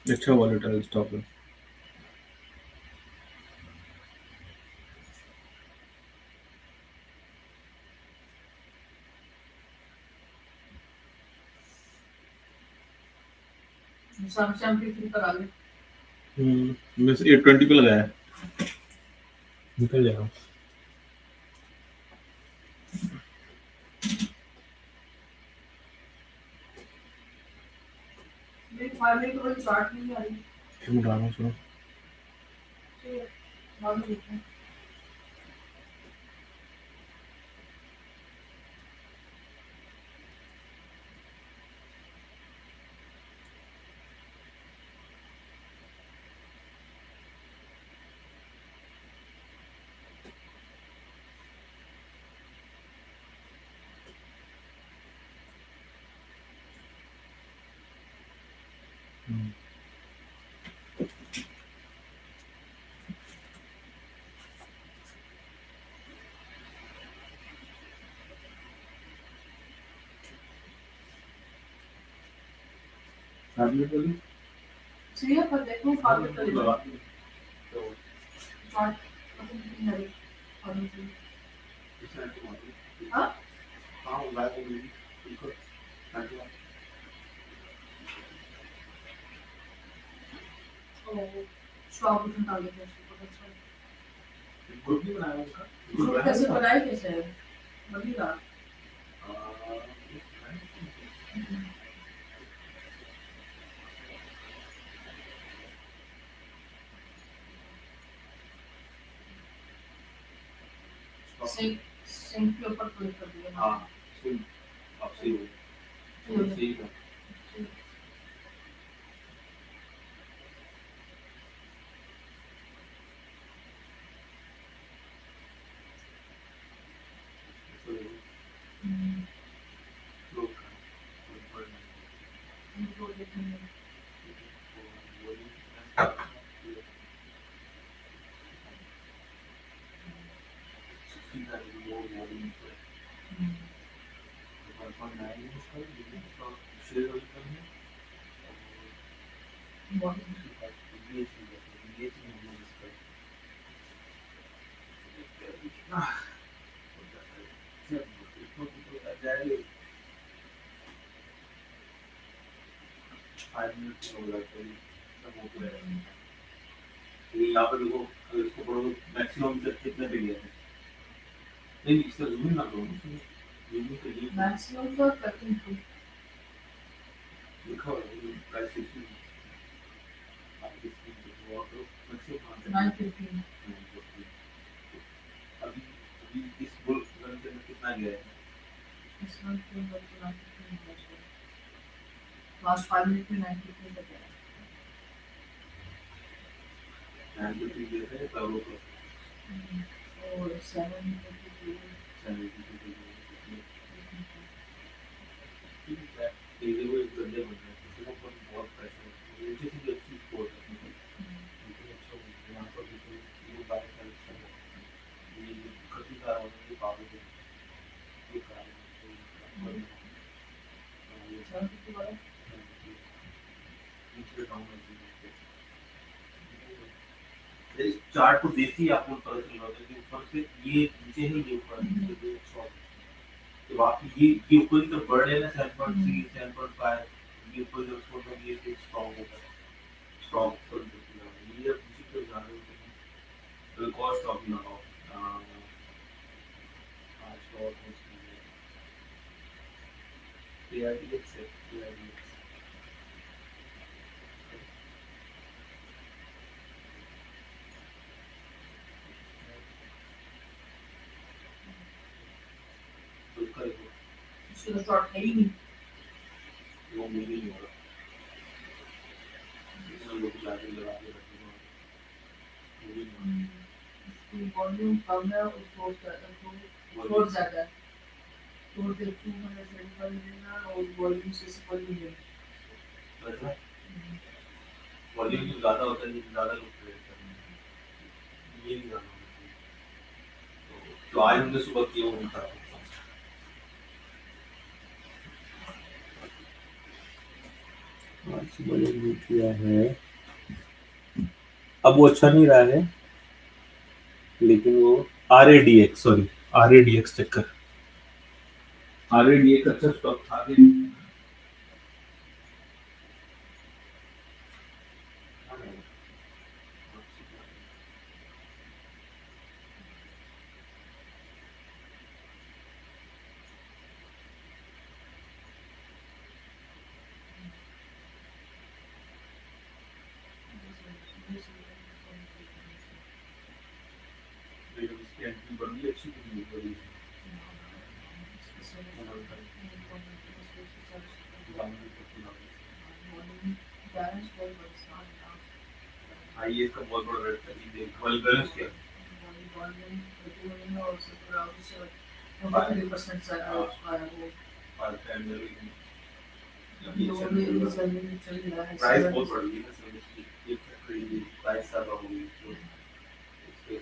अच्छा volatile stock है। शाम 750 पर आ गए। मैं 820 पे लगाया है। निकल जाएगा। मेरे फाइल में कोई चार्ट नहीं आ रही। क्यों डालना सुनो। ठीक है, बाद में देखते हैं। ठीक है, पर देखो फाइल में तो लगा चार्ट पसंद नहीं आ रही। फाइल में से। हाँ? हाँ वो बैग हो गई बिल्कुल स्टॉक ऑप्शन आ गया है। ग्रुप नहीं बनाया उनका ग्रुप कैसे बनाए कैसे है? बढ़िया। सिंक के ऊपर क्लिक कर दिया। हाँ सुन अब सही हो गया सही है यहाँ पे देखो अगर इसको पढ़ो मैक्सिमम कितने पे गया है नहीं इसका जूम ना करो जूम तो ये मैक्सिमम तो 32 लिखा हुआ है प्राइस 16 आप इसकी वो करो मैक्सिमम 915 अभी अभी इस बुल रन के अंदर कितना गया है इस मंथ में 915 लास्ट 5 मिनट में 915 तक गया। 950 गया है तब वो और 752 ठीक है बन रहे हैं, किसी के ऊपर बहुत प्रेशर है, नीचे से भी अच्छी स्पोर्ट है, लेकिन अच्छा हो गया यहाँ पर देखो ये बात है, अच्छा है, ये दिक्कत ही कार होने की बात है, ये कार है, ये 750 वाला नीचे डाउन है, इस चार्ट को देखते ही आपको पता चल रहा है कि ऊपर से ये नीचे है, ये ऊपर है, ये शॉर्ट है, तो आप ये ऊपर की तरफ बढ़ रहे हैं ना 7.3 7.5, ये ऊपर की तरफ छोड़ देंगे, ये स्ट्रॉन्ग होगा, स्ट्रॉन्ग ऊपर की तरफ जा रहा है, ये अब नीचे की तरफ जा रहे होते हैं, तो एक और स्टॉक लगाओ, आज का और कुछ नहीं है, ARDX है, ARDX तो इसका देखो उसके तो शॉर्ट है ही नहीं। वो मिल ही नहीं हो रहा, इसमें लोग जाके लगा के रखते हैं, वो भी नहीं हो रहा। उसकी वॉल्यूम कम है और फोर्स ज्यादा है, तो 235 लेना और वॉल्यूम से सफल नहीं है। वॉल्यूम जो ज़्यादा होता है, जितने ज़्यादा लोग ट्रेड करते हैं, ये नहीं ज़्यादा होना चाहिए, तो आज हमने सुबह किया वो नहीं था, आज सुबह जो भी किया है अब वो अच्छा नहीं रहा है, लेकिन वो RADX सॉरी RADX चेक कर, RADX अच्छा स्टॉक था कि इसकी एंट्री बड़ी अच्छी थी, बड़ी हाँ ये इसका बहुत बड़ा रेट है, ये देख वेल बैलेंस किया, 5 टाइम प्राइस बहुत बढ़ गई है, सर्विस एक फैक्ट्री प्राइस ज़्यादा हो गई, तो इसको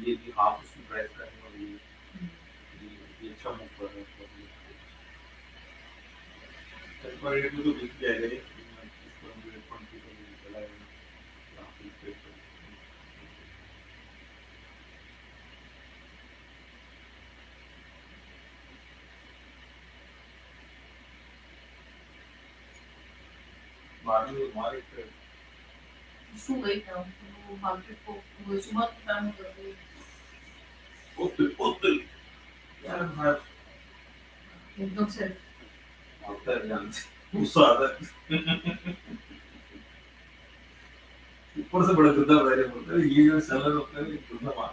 ये भी हाफ उसकी प्राइस का है, और ये अच्छा मूव कर रहा है, पर रेट में तो बिक जाएगा ये, इसको हम 8.2 का भी चला है यहाँ पे इस रेट पर, मार्केट सो गई था वो मार्केट को, वो सुबह के टाइम कर गई ओपल यार मैं एकदम से। आता है जान से गुस्सा आता है, ऊपर से बड़ा गंदा रह रहे होता है, ये जो सेलर होता है ये गंदा मार